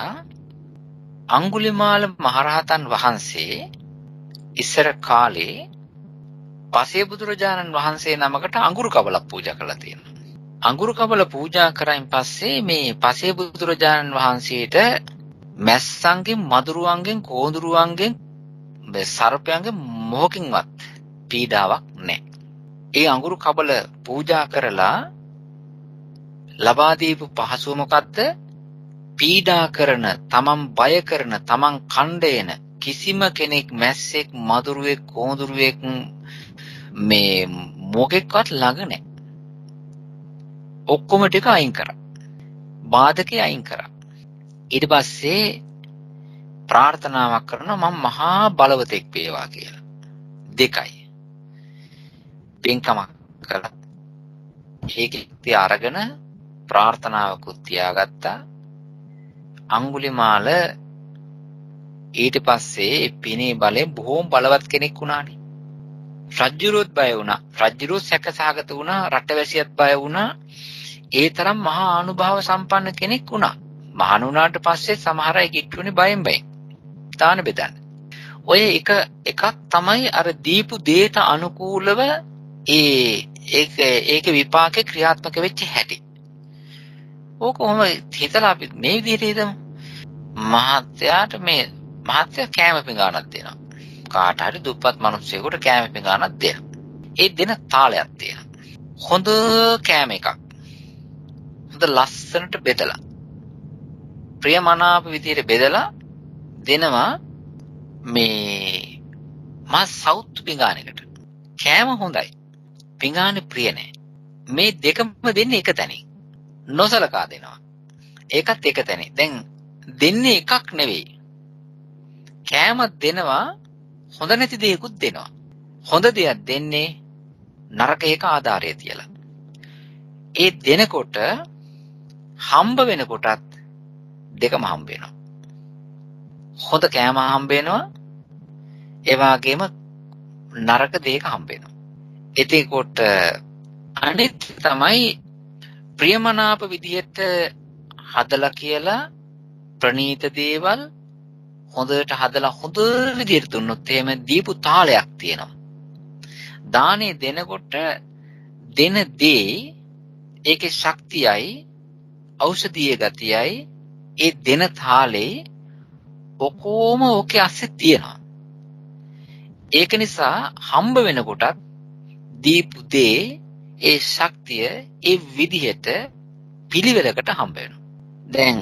අඟුලිමාල මහරහතන් වහන්සේ ඉස්සර කාලේ පසේ බුදුරජාණන් වහන්සේ නමකට අඟුරු කබලක් පූජා කරලා තියෙනවා. අඟුරු කබල පූජා කරායින් පස්සේ මේ පසේ බුදුරජාණන් වහන්සේට මැස්සන්ගෙන්, මදුරුවන්ගෙන්, කෝඳුරුවන්ගෙන්, සර්පයන්ගෙන් මොහොකින්වත් පීඩාවක් නැහැ. ඒ අඟුරු කබල පූජා කරලා ලබා දීපු පහසුව මොකද්ද? පීඩා කරන, තමන් බය කරන, තමන් කණ්ඩේන කිසිම කෙනෙක් මැස්සෙක්, මදුරුවෙක්, කෝඳුරුවෙක් මේ මොකෙක්වත් ළඟ නැහැ. ඔක්කොම ටික අයින් කරා. බාධකේ අයින් කරා. ඊට පස්සේ ප්‍රාර්ථනාවක් කරනවා මම මහා බලවතෙක් වේවා කියලා. දෙකයි. පින්කමක් කළා. ඒකේ අරගෙන ප්‍රාර්ථනාවකුත් තියාගත්තා. අඟුලිමාල ඊට පස්සේ පිනේ බලයෙන් බොහෝම බලවත් කෙනෙක් වුණානේ. රජ්ජුරුවත් බය වුණා. රජ්ජුරුවත් සැකසහගත වුණා. රටවැසියත් බය වුණා. ඒ තරම් මහා අනුභව සම්පන්න කෙනෙක් වුණා. මහාන වුණාට පස්සේ සමහර අය කිට්ටුනේ බයෙන්. දාන බෙදන්න. ඔය එකක් තමයි අර දීපු දේට අනුකූලව ඒක විපාකේ ක්‍රියාත්මක වෙච්ච හැටි. ඕක කොහොම හිතලා අපි මේ විදිහට හිතමු. මහත්තයා කෑම පිඟානක් දෙනවා. කාට හරි දුප්පත් මිනිස්සෙකුට කෑම පිඟානක් දෙනවා. ඒ දෙන තාලයක් තියෙනවා. හොඳ කෑම එකක්. හොඳ ලස්සනට බෙදලා. ප්‍රියමනාප විදිහට බෙදලා දෙනවා මේ මස් සවුත් පිඟානකට. කෑම හොඳයි. පිඟානේ ප්‍රිය නැහැ. මේ දෙකම දෙන්නේ එක තැනින්. නොසලකා දෙනවා. ඒකත් එක තැනින්. දැන් දෙන්නේ එකක් නෙවෙයි. කෑමක් දෙනවා, හොඳ නැති දෙයක්ත් දෙනවා. හොඳ දෙයක් දෙන්නේ නරක එක ආධාරය තියලා. ඒ දෙනකොට හම්බ වෙනකොටත් දෙකම හම්බ වෙනවා. හොඳ කෑම හම්බ වෙනවා. ඒ වගේම නරක දෙයක හම්බ වෙනවා. එතකොට අනිත් තමයි ප්‍රියමනාප විදිහට හදලා කියලා ප්‍රණීත දේවල් හොඳට හදලා හොඳ විදිහට දුන්නොත් එහෙම දීපු තාලයක් තියෙනවා. දානේ දෙනකොට දෙන දේ ඒකේ ශක්තියයි ඖෂධීය ගතියයි ඒ දෙන තාලේ ඔකෝම ඔකේ ඇස්සේ තියෙනවා. ඒක නිසා හම්බ වෙනකොටත් දීපු දේ ඒ ශක්තිය ඒ විදිහට පිළිවෙලකට හම්බ වෙනවා. දැන්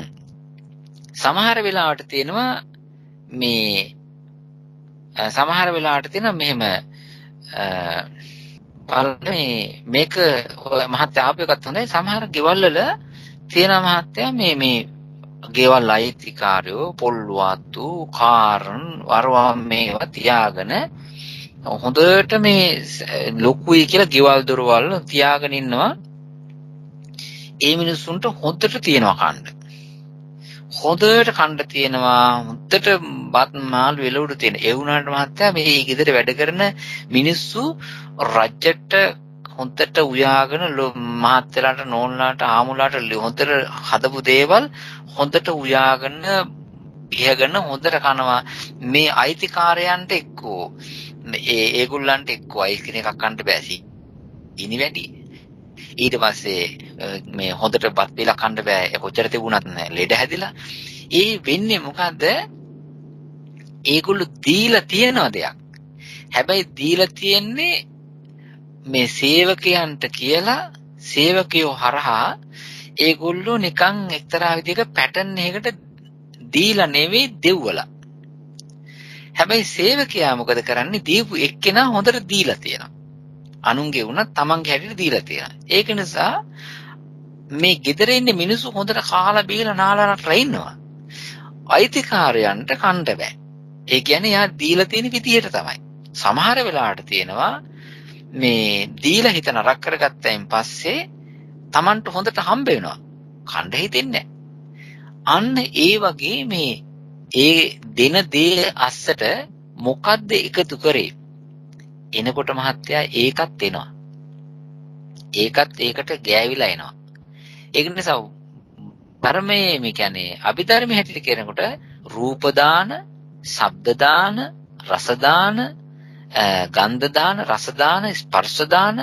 සමහර වෙලාවට තියෙනවා මෙහෙම මේක මහත්ය ආපේකත් හොඳයි. සමහර ගෙවල් වල තියෙන මහත්ය මේ ගෙවල් අයිතිකාරයෝ පොල්වාතු කාරන් වරවා මේවා තියාගෙන හොඳට මේ ලොකුයි කියලා ගෙවල් දොරවල් තියාගෙන ඉන්නවා. ඒ මිනිස්සුන්ට හොඳට තියනවා කන්න. හොඳට කන්න තියෙනවා. හොඳට බත් මාළු එළවලු තියෙන. ඒ වුණාට මහත්තයා මේ ගෙදර වැඩ කරන මිනිස්සු රජ්‍යයට හොඳට උයාගෙන මහත්තයලාට නෝන්ලාට ආමුලාට හොඳට හදපු දේවල් හොඳට උයාගෙන පිහගෙන හොඳට කනවා. මේ අයිතිකාරයන්ට එක්කෝ ඒගොල්ලන්ට එක්කෝ අයිස් කෙන එකක් කන්න බෑ. ඉනි වැඩි. ඊට පස්සේ මේ හොඳට බත් පිලා කන්න බෑ. කොච්චර තිබුණත් නෑ ලෙඩ හැදිලා. ඒ වෙන්නේ මොකද්ද? ඒගොල්ලෝ දීලා තියන දෙයක්. හැබැයි දීලා තියෙන්නේ මේ සේවකයන්ට කියලා සේවකයෝ හරහා ඒගොල්ලෝ නිකන් එක්තරා විදිහක පැටර්න් එකකට දීලා නෙවෙයි දෙව්වලා. හැබැයි සේවකයා මොකද කරන්නේ? දීපු එක්කෙනා හොඳට දීලා තියෙනවා. අනුන්ගේ වුණත් තමන්ගේ හැටියට දීලා තියෙනවා. ඒක නිසා මේ ගෙදර ඉන්න මිනිස්සු හොඳට කාලා බීලා නාලා රටලා ඉන්නවා. අයිතිකාරයන්ට කන්න බෑ. ඒ කියන්නේ යා දීලා තියෙන විදිහට තමයි. සමහර වෙලාවට තියෙනවා මේ දීලා හිත නරක කරගත්තයින් පස්සේ තමන්ට හොඳට හම්බ වෙනවා. කන්න හිතෙන්නේ නැහැ. අන්න ඒ වගේ මේ ඒ දෙන දේ අස්සට මොකද්ද එකතු කරේ? එනකොට මහත්තයා ඒකත් එනවා. ඒකත් ඒකට ගෑවිලා එනවා. ඒක නිසා ධර්මයේ මේ කියන්නේ අභිධර්මයේ හැටියට කියනකොට රූප දාන, ශබ්ද දාන, රස දාන, ගන්ධ දාන, රස දාන, ස්පර්ශ දාන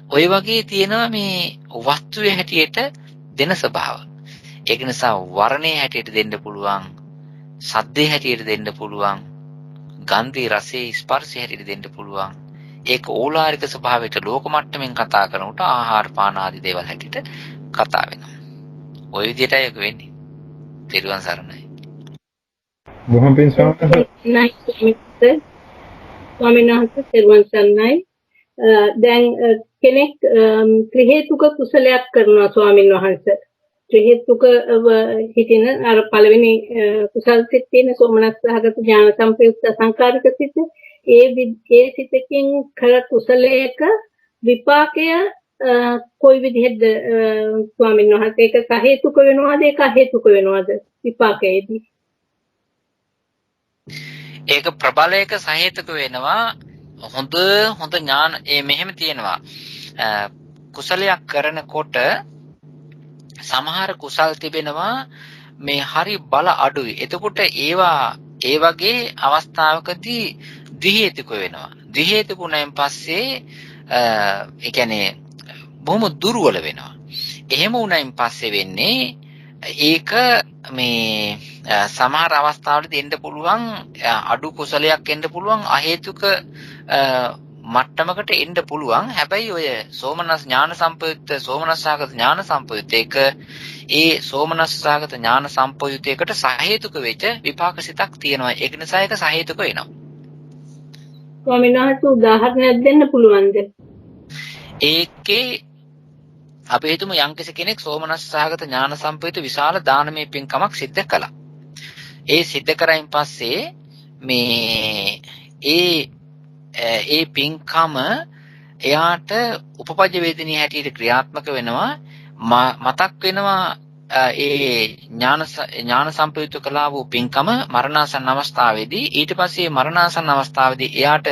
ඔය වගේ තියෙනවා මේ වස්තුවේ හැටියට දෙන ස්වභාව. ඒක නිසා වර්ණයේ හැටියට දෙන්න පුළුවන්, සද්දේ හැටියට දෙන්න පුළුවන්, ගන්ධේ රසේ ස්පර්ශයේ හැටියට දෙන්න පුළුවන්. ඒක ඕලාරික ස්වභාවයට ලෝක මට්ටමින් කතා කරනකොට ආහාර පාන ආදී දේවල් හැටියට කතා වෙනවා. ওই විදිහටයි ඒක වෙන්නේ. තිරුවන් සරණයි. බොහොම පිං ස්වාමීන් වහන්සේ තිරුවන් සරණයි. දැන් කෙනෙක් ත්‍රි හේතුක කුසලයක් කරනවා ස්වාමීන් වහන්සේ. ත්‍රි හේතුක හිතින අර පළවෙනි කුසල් සිත් තියෙන සෝමනස්සහගත ඥාන සම්ප්‍රයුක්ත සංකාරික සිත් ඒ සිතකින් කළ කුසලයක විපාකය කොයි විදිහද ස්වාමීන් වහන්සේ? ඒක සහේතුක වෙනවද ඒක අහේතුක වෙනවද විපාකයේදී? ඒක ප්‍රබලයක සහේතුක වෙනවා. හොඳ ඥාන මෙහෙම තියෙනවා. කුසලයක් කරනකොට සමහර කුසල් තිබෙනවා මේ හරි බල අඩුයි. එතකොට ඒවා ඒ වගේ අවස්ථාවකදී ද්විහේතුක වෙනවා. ද්විහේතුකුණෙන් පස්සේ ඒ කියන්නේ බොහොම දුර්වල වෙනවා. එහෙම වුණයින් පස්සේ වෙන්නේ ඒක මේ සමහර අවස්ථාවලදී එන්න පුළුවන් අඩු කුසලයක් එන්න පුළුවන් අහේතුක මට්ටමකට එන්න පුළුවන්. හැබැයි ඔය සෝමනස් ඥාන සම්පයුක්ත සෝමනස්සාගත ඥාන සම්පයුක්ත එක ඒ සෝමනස්සාගත ඥාන සම්පයුක්තයකට සහේතුක වෙච්ච විපාක සිතක් තියෙනවා. ඒක නිසා ඒක සහේතුක වෙනවා. ස්වාමීන් වහන්සේ උදාහරණයක් දෙන්න පුළුවන්ද? ඒකේ අපි හිතමු යම්කිසි කෙනෙක් සෝමනස්සාගත ඥාන සම්පයුක්ත විශාල දානමය පින්කමක් සිද්ධ කළා. ඒ සිද්ධ කරයින් පස්සේ මේ ඒ පින්කම එයාට උපපජ්ජ වේදිනිය හැටියට ක්‍රියාත්මක වෙනවා. මතක් වෙනවා ඒ ඥාන සම්පයුක්ත කළා වූ පින්කම මරණාසන්න අවස්ථාවේදී. ඊට පස්සේ මරණාසන්න අවස්ථාවේදී එයාට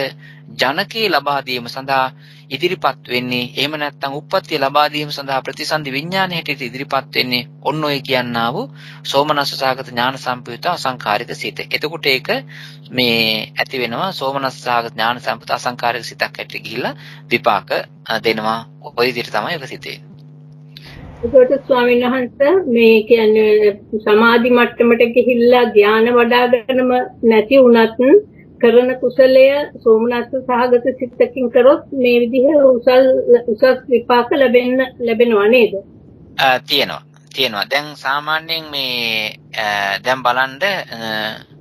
ජනකේ ලබා දීම සඳහා ඉදිරිපත් වෙන්නේ, එහෙම නැත්නම් උප්පත්තිය ලබා දීම සඳහා ප්‍රතිසන්දි විඥානය හැටියට ඉදිරිපත් වෙන්නේ ඔන්න ඔය කියන්නා වූ සෝමනස්සාගත ඥාන සම්පයුක්ත අසංකාරික සිත. එතකොට ඒක මේ ඇති වෙනවා සෝමනස්සාගත ඥාන සම්පයුක්ත අසංකාරික සිතක් හැටියට ගිහිල්ලා විපාක දෙනවා. ඔය විදිහට තමයි ඒක සිතේ. ඒකට ස්වාමීන් වහන්සේ මේ කියන්නේ සමාධි මට්ටමට ගිහිල්ලා ධානය වඩාගෙනම නැති වුණත් කරන කුසලය සෝමනස්ස සහගත සිතකින් කරොත් මේ විදිහ උසස් විපාක ලැබෙනවා නේද? තියෙනවා. දැන් සාමාන්‍යයෙන් මේ දැන් බලන්න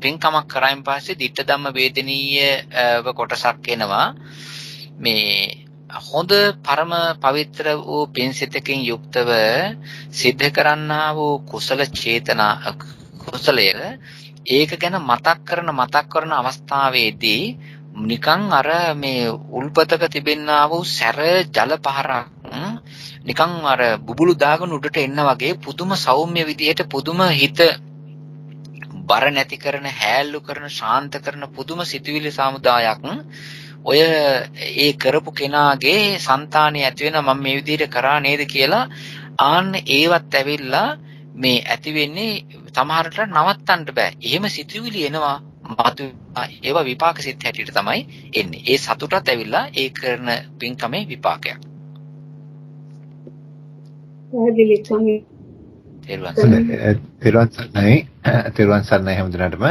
පින්කමක් කරායින් පස්සේ ditta ධම්ම වේදනීය කොටසක් එනවා. මේ හොඳ පරම පවිත්‍ර වූ පින්සිතකින් යුක්තව සිද්ධ කරන්නා වූ කුසල චේතනා කුසලය ඒක ගැන මතක් කරන අවස්ථාවේදී නිකන් අර මේ උල්පතක තිබෙනා වූ සැර ජල පහරක් නිකන් අර බුබුලු දාගෙන උඩට එන්න වගේ පුදුම සෞම්‍ය විදියට පුදුම හිත බර නැති කරන හැල්ලු කරන ශාන්ත කරන පුදුම සිතුවිලි සමුදායක් ඔය ඒ කරපු කෙනාගේ సంతානිය ඇති වෙන මම මේ විදිහට කරා නේද කියලා ආන්න ඒවත් ඇවිල්ලා මේ ඇති වෙන්නේ සමහරට නවත්තන්න බෑ. එහෙම සිතුවිලි එනවා මතු ඒවා විපාක සිත් හැටියට තමයි එන්නේ. ඒ සතුටත් ඇවිල්ලා ඒ කරන පින්කමේ විපාකයක්. තෙරුවන් සරණයි හැමදෙනාටම.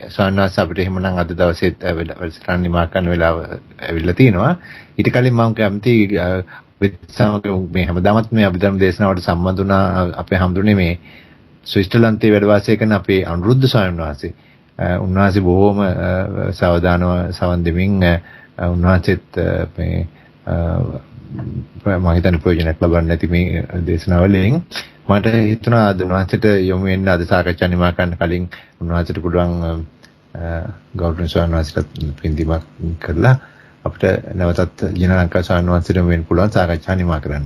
ස්වාමීන් වහන්සේ අපිට එහෙමනම් අද දවසේත් වැඩසටහන නිමා කරන්න වෙලාව ඇවිල්ලා තිනවා. ඊට කලින් මම කැමති මේ හැමදාමත් මේ අභිධර්ම දේශනාවට සම්බන්ධ වුණා අපේ හැමදෙන්නේ මේ ස්විට්සර්ලන්තයේ වැඩ වාසය කරන අපේ අනුරුද්ධ ස්වාමීන් වහන්සේ. උන්වහන්සේ බොහෝම සාවධානව සවන් දෙමින් උන්වහන්සේත් මේ මම හිතන්නේ ප්‍රයෝජනයක් ලබන්නේ නැති මේ දේශනාවලින් මට හිතුණා අද උන්වහන්සේට යොමු වෙන්න අද සාකච්ඡා නිමා කරන්න කලින් උන්වහන්සේට පුළුවන් ගෞරවනීය ස්වාමීන් වහන්සේට පින්දීමක් කරලා අපිට නැවතත් ජනලංකා ස්වාමීන් වහන්සේට වෙන්න පුළුවන් සාකච්ඡා නිමා කරන්න.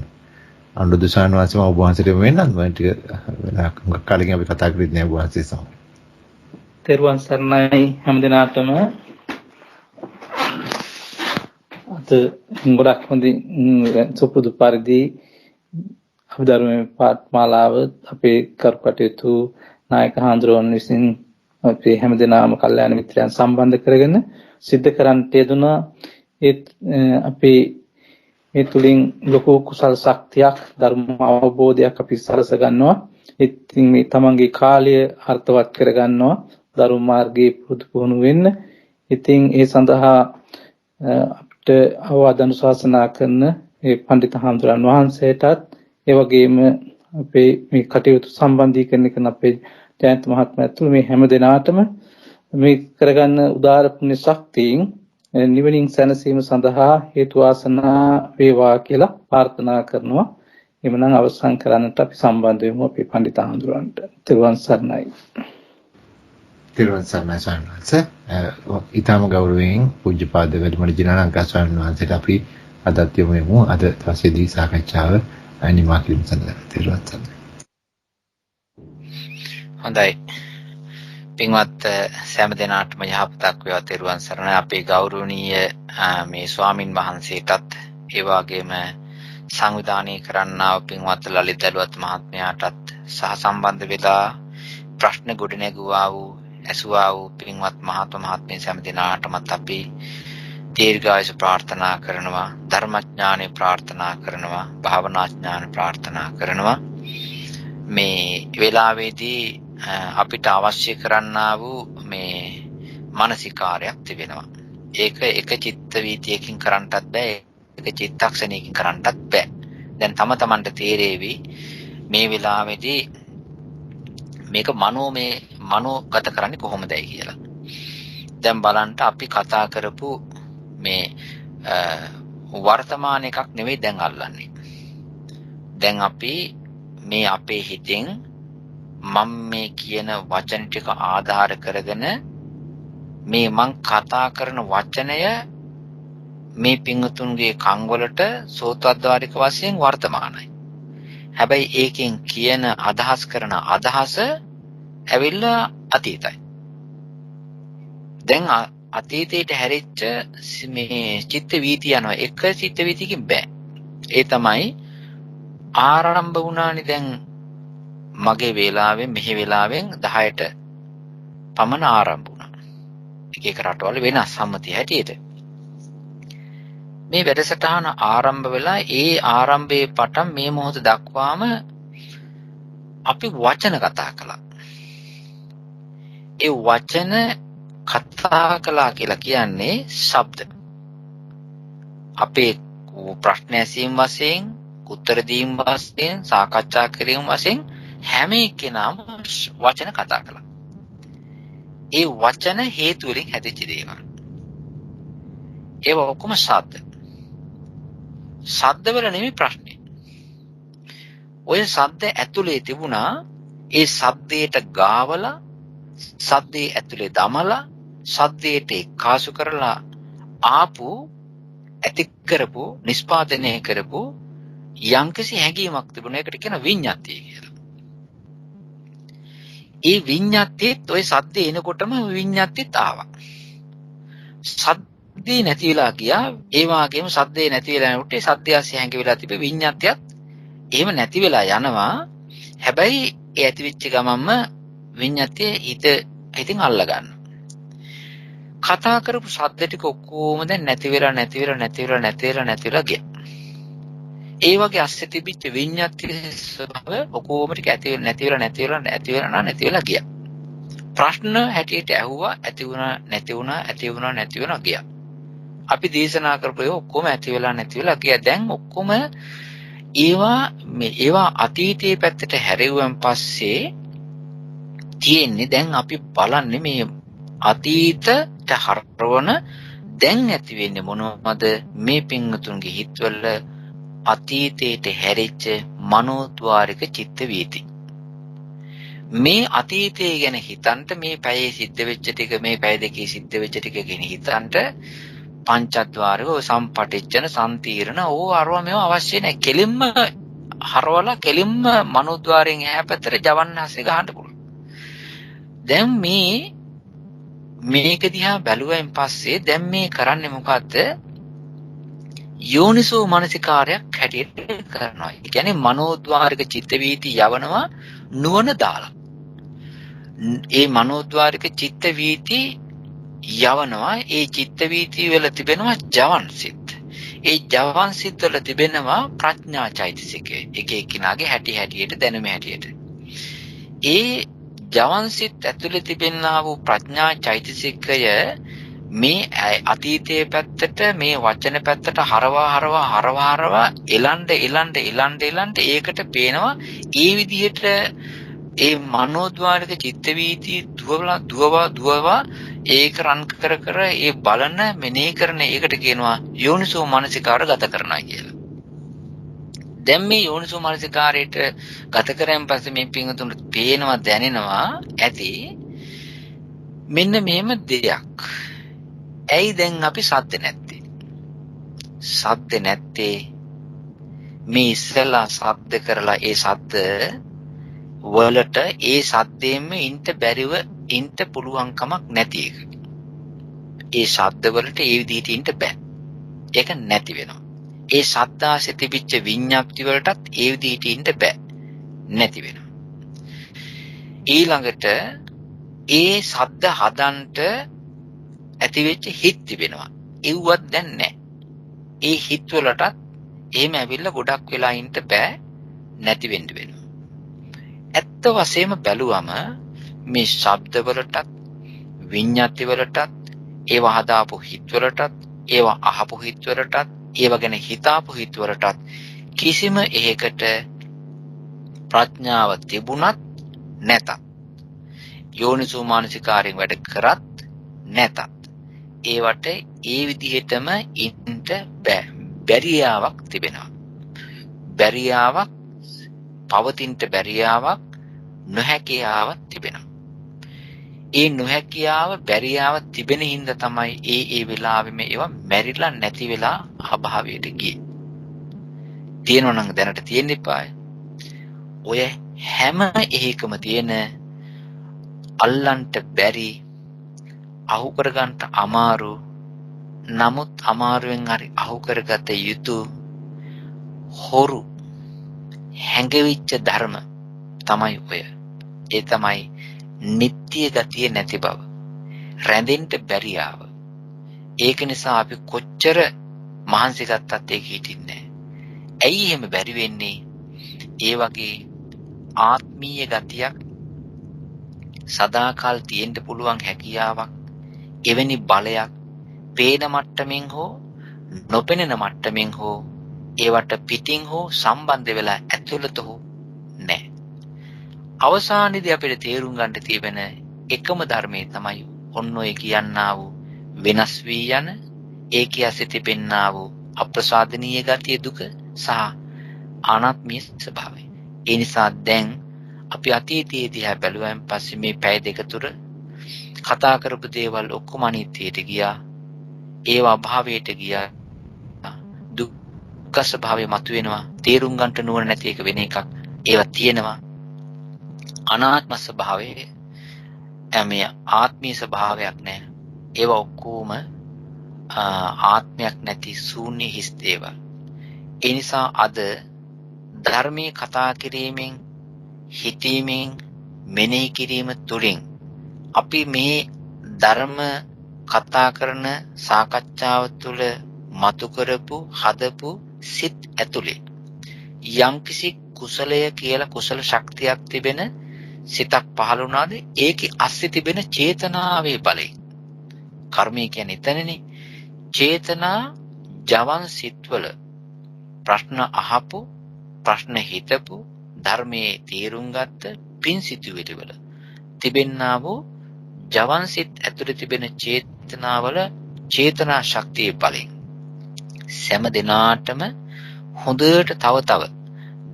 අනුරුද්ධ ස්වාමීන් වහන්සේ මම ඔබ වහන්සේට වෙන්නත් මම ටික කලින් අපි කතා කරේ නෑ ඔබ වහන්සේ සමග. තෙරුවන් සරණයි හැමදිනාටම. අද ගොඩක් හොඳින් සුපුරුදු පරිදි අභිධර්ම පාඨමාලාව අපේ කර්කටයුතු නායක හාමුදුරුවන් විසින් අපේ හැමදෙනාම කල්යාණ මිත්‍රයන් සම්බන්ධ කරගෙන සිද්ධ කරන්නට යෙදුනා. අපේ මේ තුලින් ලොකු කුසල් ශක්තියක් ධර්ම අවබෝධයක් අපි සලස ගන්නවා. ඉතින් මේ තමන්ගේ කාලය අර්ථවත් කර ගන්නවා ධර්ම මාර්ගයේ පුහුණු වෙන්න. ඉතින් ඒ සඳහා අපිට අවවාද අනුශාසනා කරන ඒ පඬිතු හාමුදුරන් වහන්සේටත් ඒ වගේම අපේ මේ කටයුතු සම්බන්ධීකරණය කරන අපේ ජයන්ත මහත්මයා ඇතුළු මේ හැම දෙනාටම මේ කරගන්න උදාර පුණ්‍ය ශක්තියින් නිවනින් සැනසීම සඳහා හේතු වාසනා වේවා කියලා ප්‍රාර්ථනා කරනවා. එමනම් අවසන් කරන්නට අපි සම්බන්ධ වෙමු අපේ පඬිතු හාමුදුරන්ට. තෙරුවන් සරණයි. තෙරුවන් සරණයි ස්වාමීන් වහන්සේ. ඊටම ගෞරවයෙන් පූජ්‍යපාද වැඩිමහල් ජිනාලංකා ස්වාමීන් වහන්සේට අපි අදත් යොමු වෙමු. අද දවසේදී සාකච්ඡාව අනිමා කිරීම සඳහා තෙරුවන් සරණයි. හොඳයි. පින්වත් සෑම දෙනාටම යහපතක් වේවා. තෙරුවන් සරණයි. අපේ ගෞරවනීය මේ ස්වාමින් වහන්සේටත් ඒ වගේම සංවිධානය කරන්නා පින්වත් ලලිත දලුවත් මහත්මයාටත් සහ සම්බන්ධ වෙලා ප්‍රශ්න ගොඩනැගුවා වූ ඇසුවා වූ පින්වත් මහත්මයා සෑම දෙනාටමත් අපි දීර්ඝායුෂ ප්‍රාර්ථනා කරනවා, ධර්මඥානෙ ප්‍රාර්ථනා කරනවා, භාවනාඥාන ප්‍රාර්ථනා කරනවා. මේ වෙලාවේදී අපිට අවශ්‍ය කරන්නා වූ මේ මානසිකාරයක් තිබෙනවා. ඒක එක චිත්ත වීතියකින් කරන්නටත් බෑ, එක චිත්තක්ෂණයකින් කරන්නටත් බෑ. දැන් තම තමන්ට තේරෙවි මේ වෙලාවේදී මේක මනෝගත කරන්නේ කොහොමදයි කියලා. දැන් බලන්න අපි කතා කරපු මේ වර්තමාන එකක් නෙවෙයි දැන් අල්ලන්නේ. දැන් අපි මේ අපේ හිතෙන් මම මේ කියන වචන ටික ආධාර කරගෙන මේ මං කතා කරන වචනය මේ පිංගුතුන්ගේ කන් වලට සෝතද්වාරික වශයෙන් වර්තමානයි. හැබැයි ඒකෙන් කියන අදහස් කරන අදහස ඇවිල්ලා අතීතයි. දැන් අතීතයට හැරිච්ච මේ චිත්ත වීතිය යනවා. එක චිත්ත වීතියකින් බෑ. ඒ තමයි ආරම්භ වුණානේ දැන් මගේ වේලාවෙන් මෙහි වේලාවෙන් 10ට පමණ ආරම්භ වුණා. එක එක රටවල වෙනස් සම්මතිය හැටියට. මේ වැඩසටහන ආරම්භ වෙලා ඒ ආරම්භයේ පටන් මේ මොහොත දක්වාම අපි වචන කතා කළා. ඒ වචන කතා කළා කියලා කියන්නේ ශබ්ද. අපේ ප්‍රශ්න ඇසීම් වශයෙන්, උත්තර දීම් වශයෙන්, සාකච්ඡා කිරීම වශයෙන් හැම එකනම වචන කතා කළා. ඒ වචන හේතු වලින් හැදිච්ච දේවල්. ඒවා ඔක්කොම ශබ්ද. ශබ්ද වල නෙමෙයි ප්‍රශ්නේ. ඔය ශබ්ද ඇතුලේ තිබුණා ඒ ශබ්දයට ගාවලා ශබ්දේ ඇතුලේ දමලා ශබ්දයට එක්කාසු කරලා ආපු ඇති කරපු නිෂ්පාදනය කරපු යම්කිසි හැඟීමක් තිබුණා. ඒකට කියන විඤ්ඤාතිය කියලා. ඒ විඤ්ඤාතියත් ඔය ශබ්දේ එනකොටම විඤ්ඤාතියත් ආවා. ශබ්දේ නැති වෙලා ගියා. ඒ වගේම ශබ්දේ නැති වෙලා යනකොට ඒ ශබ්දය ASCII හැංගි වෙලා තිබෙ විඤ්ඤාතියත් එහෙම නැති වෙලා යනවා. හැබැයි ඒ ඇතිවෙච්ච ගමන්ම විඤ්ඤාතිය හිතින් අල්ල ගන්න. කතා කරපු ශබ්ද ටික ඔක්කොම දැන් නැති වෙලා ගියා. ඒ වගේ ASCII තිබිච්ච විඤ්ඤාතියේ ස්වභාවය ඔක්කොම ටික නැති වෙලා ගියා. ප්‍රශ්න හැටියට ඇහුවා, ඇති වුණා ගියා. අපි දේශනා කරපු ඒවා ඔක්කොම ඇති වෙලා ගියා. දැන් ඔක්කොම ඒවා අතීතයේ පැත්තට හැරෙවුවන් පස්සේ තියෙන්නේ දැන් අපි බලන්නේ මේ අතීතට හරවන දැන් ඇති වෙන්නේ මොනවද? මේ පින්තුන්ගේ හිතවල අතීතයට හැරිච්ච මනෝද්වාරික චිත්ත වීති. මේ අතීතය ගැන හිතන්ට මේ පැයේ සිද්ධ වෙච්ච ටික, මේ පැය දෙකේ සිද්ධ වෙච්ච ටික ගැන හිතන්ට පංචද්වාරක සම්පටිච්ඡන සම්තිරණ අරවා මේවා අවශ්‍ය නැහැ. කෙලින්ම හරවලා කෙලින්ම මනෝද්වාරයෙන් එහා පැත්තට ජවන්නහසේ ගහන්න පුළුවන්. දැන් මේක දිහා බැලුවෙන් පස්සේ දැන් මේ කරන්නේ මොකද්ද? යෝනිසෝ මනසිකාරයක් හැටියට කරනවා. ඒ කියන්නේ මනෝද්වාරික චිත්ත වීති යවනවා නුවණ දාලා. ඒ මනෝද්වාරික චිත්ත වීති යවනවා. ඒ චිත්ත වීති වල තිබෙනවා ජවන් සිත්. ඒ ජවන් සිත් වල තිබෙනවා ප්‍රඥා චෛතසිකය. එක එක්කිනාගේ හැටියට දැනුම හැටියට. ඒ ජවන් සිත් ඇතුලේ තිබෙනා වූ ප්‍රඥා චෛතසිකය මේ අතීතයේ පැත්තට මේ වචන පැත්තට හරවා එලන්ඩ ඒකට පේනවා ඒ විදිහට ඒ මනෝද්වාරික චිත්ත වීති දුවවා ඒක රන් කර ඒ බලන මෙනෙහි කරන ඒකට කියනවා යෝනිසෝ මනසිකාර ගත කරනවා කියලා. දැන් මේ යෝනිසෝ මනසිකාරයට ගත කරන් පස්සේ මේ පිංගුතුන්ට පේනවා දැනෙනවා ඇති මෙන්න මෙහෙම දෙයක්. ඇයි දැන් අපි සද්ද නැත්තේ? සද්ද නැත්තේ මේ ඉස්සලා සද්ද කරලා ඒ සද්ද වලට ඒ සද්දෙම ඉන්න බැරිව ඉන්න පුළුවන් කමක් නැති එක. ඒ ශබ්ද වලට ඒ විදිහට ඉන්න බෑ. ඒක නැති වෙනවා. ඒ ශබ්දාසේ තිබිච්ච විඤ්ඤාප්ති වලටත් ඒ විදිහට ඉන්න බෑ. නැති වෙනවා. ඊළඟට ඒ ශබ්ද හදන්ට ඇතිවෙච්ච හිත් තිබෙනවා. ඒවත් දැන් නැහැ. ඒ හිත් වලටත් එහෙම ඇවිල්ලා ගොඩක් වෙලා ඉන්න බෑ. නැති වෙන්න වෙනවා. ඇත්ත වශයෙන්ම බැලුවම මේ ශබ්ද වලටත් විඤ්ඤාති වලටත් ඒවා හදාපු හිත් වලටත් ඒවා අහපු හිත් වලටත් ඒවා ගැන හිතාපු හිත් වලටත් කිසිම එකකට ප්‍රඥාව තිබුණත් නැතත් යෝනිසෝ මානසිකාරයෙන් වැඩ කරත් නැතත් ඒවට ඒ විදිහටම ඉන්න බැරියාවක් තිබෙනවා. බැරියාවක් පවතින්ට බැරියාවක් නොහැකියාවක් තිබෙනවා. ඒ නොහැකියාව බැරියාව තිබෙන හින්දා තමයි ඒ වෙලාවෙම ඒවා මැරිලා නැති වෙලා අභාවයට ගියේ. තියෙනවා නම් දැනට තියෙන්න එපායි. ඔය හැම එකම තියෙන අල්ලන්ට බැරි අහු කරගන්න අමාරු නමුත් අමාරුවෙන් හරි අහු කරගත යුතු හොරු හැඟවිච්ච ධර්ම තමයි ඔය. ඒ තමයි නිත්‍ය ගතිය නැති බව. රැඳෙන්න බැරියාව. ඒක නිසා අපි කොච්චර මහන්සි ගත්තත් ඒක හිටින්නේ නැහැ. ඇයි එහෙම බැරි වෙන්නේ? ඒ වගේ ආත්මීය ගතියක් සදාකාල තියෙන්න පුළුවන් හැකියාවක් එවැනි බලයක් පේන මට්ටමින් හෝ නොපෙනෙන මට්ටමින් හෝ ඒවට පිටින් හෝ සම්බන්ධ වෙලා ඇතුළත හෝ නැහැ. අවසානයේදී අපිට තේරුම් ගන්න තියෙන එකම ධර්මයේ තමයි ඔන්න ඔය කියන්නා වූ වෙනස් වී යන ඒකී ඇසිත පෙන්නා වූ අප්‍රසාදනීය ගතිය දුක සහ අනාත්මීය ස්වභාවය. ඒ නිසා දැන් අපි අතීතයේ දිහා බැලුවෙන් පස්සේ මේ පැය දෙක තුර කතා කරපු දේවල් ඔක්කොම අනිත්‍යයට ගියා. ඒවා අභාවයට ගියා. දුක්ඛ ස්වභාවය මතුවෙනවා. තේරුම් ගන්නට නුවණ නැති එක වෙන එකක්. ඒවා තියෙනවා. අනාත්ම ස්වභාවය මේ ආත්මීය ස්වභාවයක් නෑ. ඒවා ඔක්කොම ආත්මයක් නැති ශූන්‍ය හිස් දේවල්. ඒ නිසා අද ධර්මයේ කතා කිරීමෙන් හිතීමෙන් මෙනෙහි කිරීම තුළින් අපි මේ ධර්ම කතා කරන සාකච්ඡාව තුළ මතු කරපු හදපු සිත් ඇතුලේ යම්කිසි කුසලය කියලා කුසල ශක්තියක් තිබෙන සිතක් පහළ වුණාද ඒකේ අස්සේ තිබෙන චේතනාවේ බලය. කර්මය කියන්නේ එතනනේ. චේතනා ජවන් සිත්වල ප්‍රශ්න අහපු ප්‍රශ්න හිතපු ධර්මයේ තේරුම් ගත්ත පින් සිතුවිලි වල තිබෙන්නා වූ ජවන් සිත් ඇතුළේ තිබෙන චේතනාවල චේතනා ශක්තිය බලයෙන් සෑම දිනාටම හොඳට තව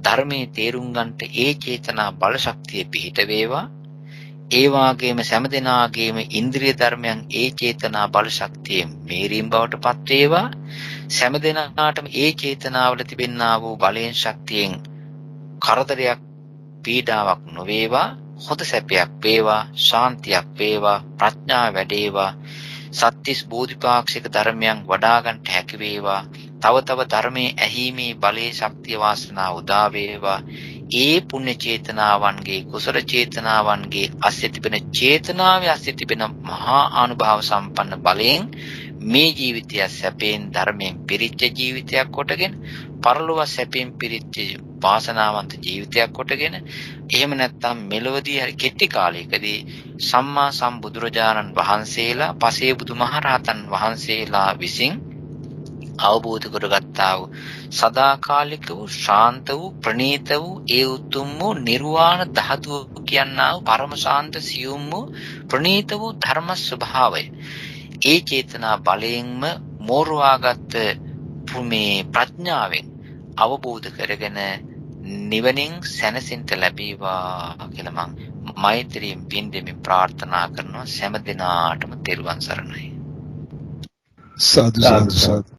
ධර්මයේ තේරුම් ගන්නට ඒ චේතනා බල ශක්තිය පිහිට වේවා. ඒ වාගේම සෑම දිනාගේම ඉන්ද්‍රිය ධර්මයන් ඒ චේතනා බල ශක්තියෙන් මේරීම් බවට පත් වේවා. සෑම දිනාටම ඒ චේතනාවල තිබෙනා වූ බලයෙන් ශක්තියෙන් කරදරයක් පීඩාවක් නොවේවා. හොඳ සැපයක් වේවා, ශාන්තියක් වේවා, ප්‍රඥාව වැඩේවා. සත්‍තිස් බෝධිපාක්ෂික ධර්මයන් වඩා ගන්නට හැකි වේවා. තව ධර්මයේ ඇහිීමේ බලයේ ශක්තිය වාසනාව උදා වේවා. ඒ පුණ්‍ය චේතනාවන්ගේ කුසල චේතනාවන්ගේ අස්සේ තිබෙන චේතනාවේ අස්සේ තිබෙන මහා ආනුභාව සම්පන්න බලයෙන් මේ ජීවිතය සැපෙන් ධර්මයෙන් පිරිච්ච ජීවිතයක් කොටගෙන පරලොව සැපෙන් පිරිච්ච වාසනාවන්ත ජීවිතයක් කොටගෙන එහෙම නැත්නම් මෙලොවදී හරි කෙටි කාලයකදී සම්මා සම්බුදුරජාණන් වහන්සේලා පසේ බුදුමහරහතන් වහන්සේලා විසින් අවබෝධ කරගත්තා වූ සදාකාලික වූ ශාන්ත වූ ප්‍රණීත වූ ඒ උතුම් වූ නිර්වාණ ධාතුව කියනා වූ පරම ශාන්ත සියුම් වූ ප්‍රණීත වූ ධර්ම ස්වභාවය ඒ චේතනා බලයෙන්ම මෝරවාගත් මේ ප්‍රඥාවෙන් අවබෝධ කරගෙන නිවනින් සැනසෙන්න ලැබේවා කියලා මම මෛත්‍රියෙන් පින් දෙමින් ප්‍රාර්ථනා කරනවා. සෑම දිනාටම තෙරුවන් සරණයි. සාදු සාදු සාදු.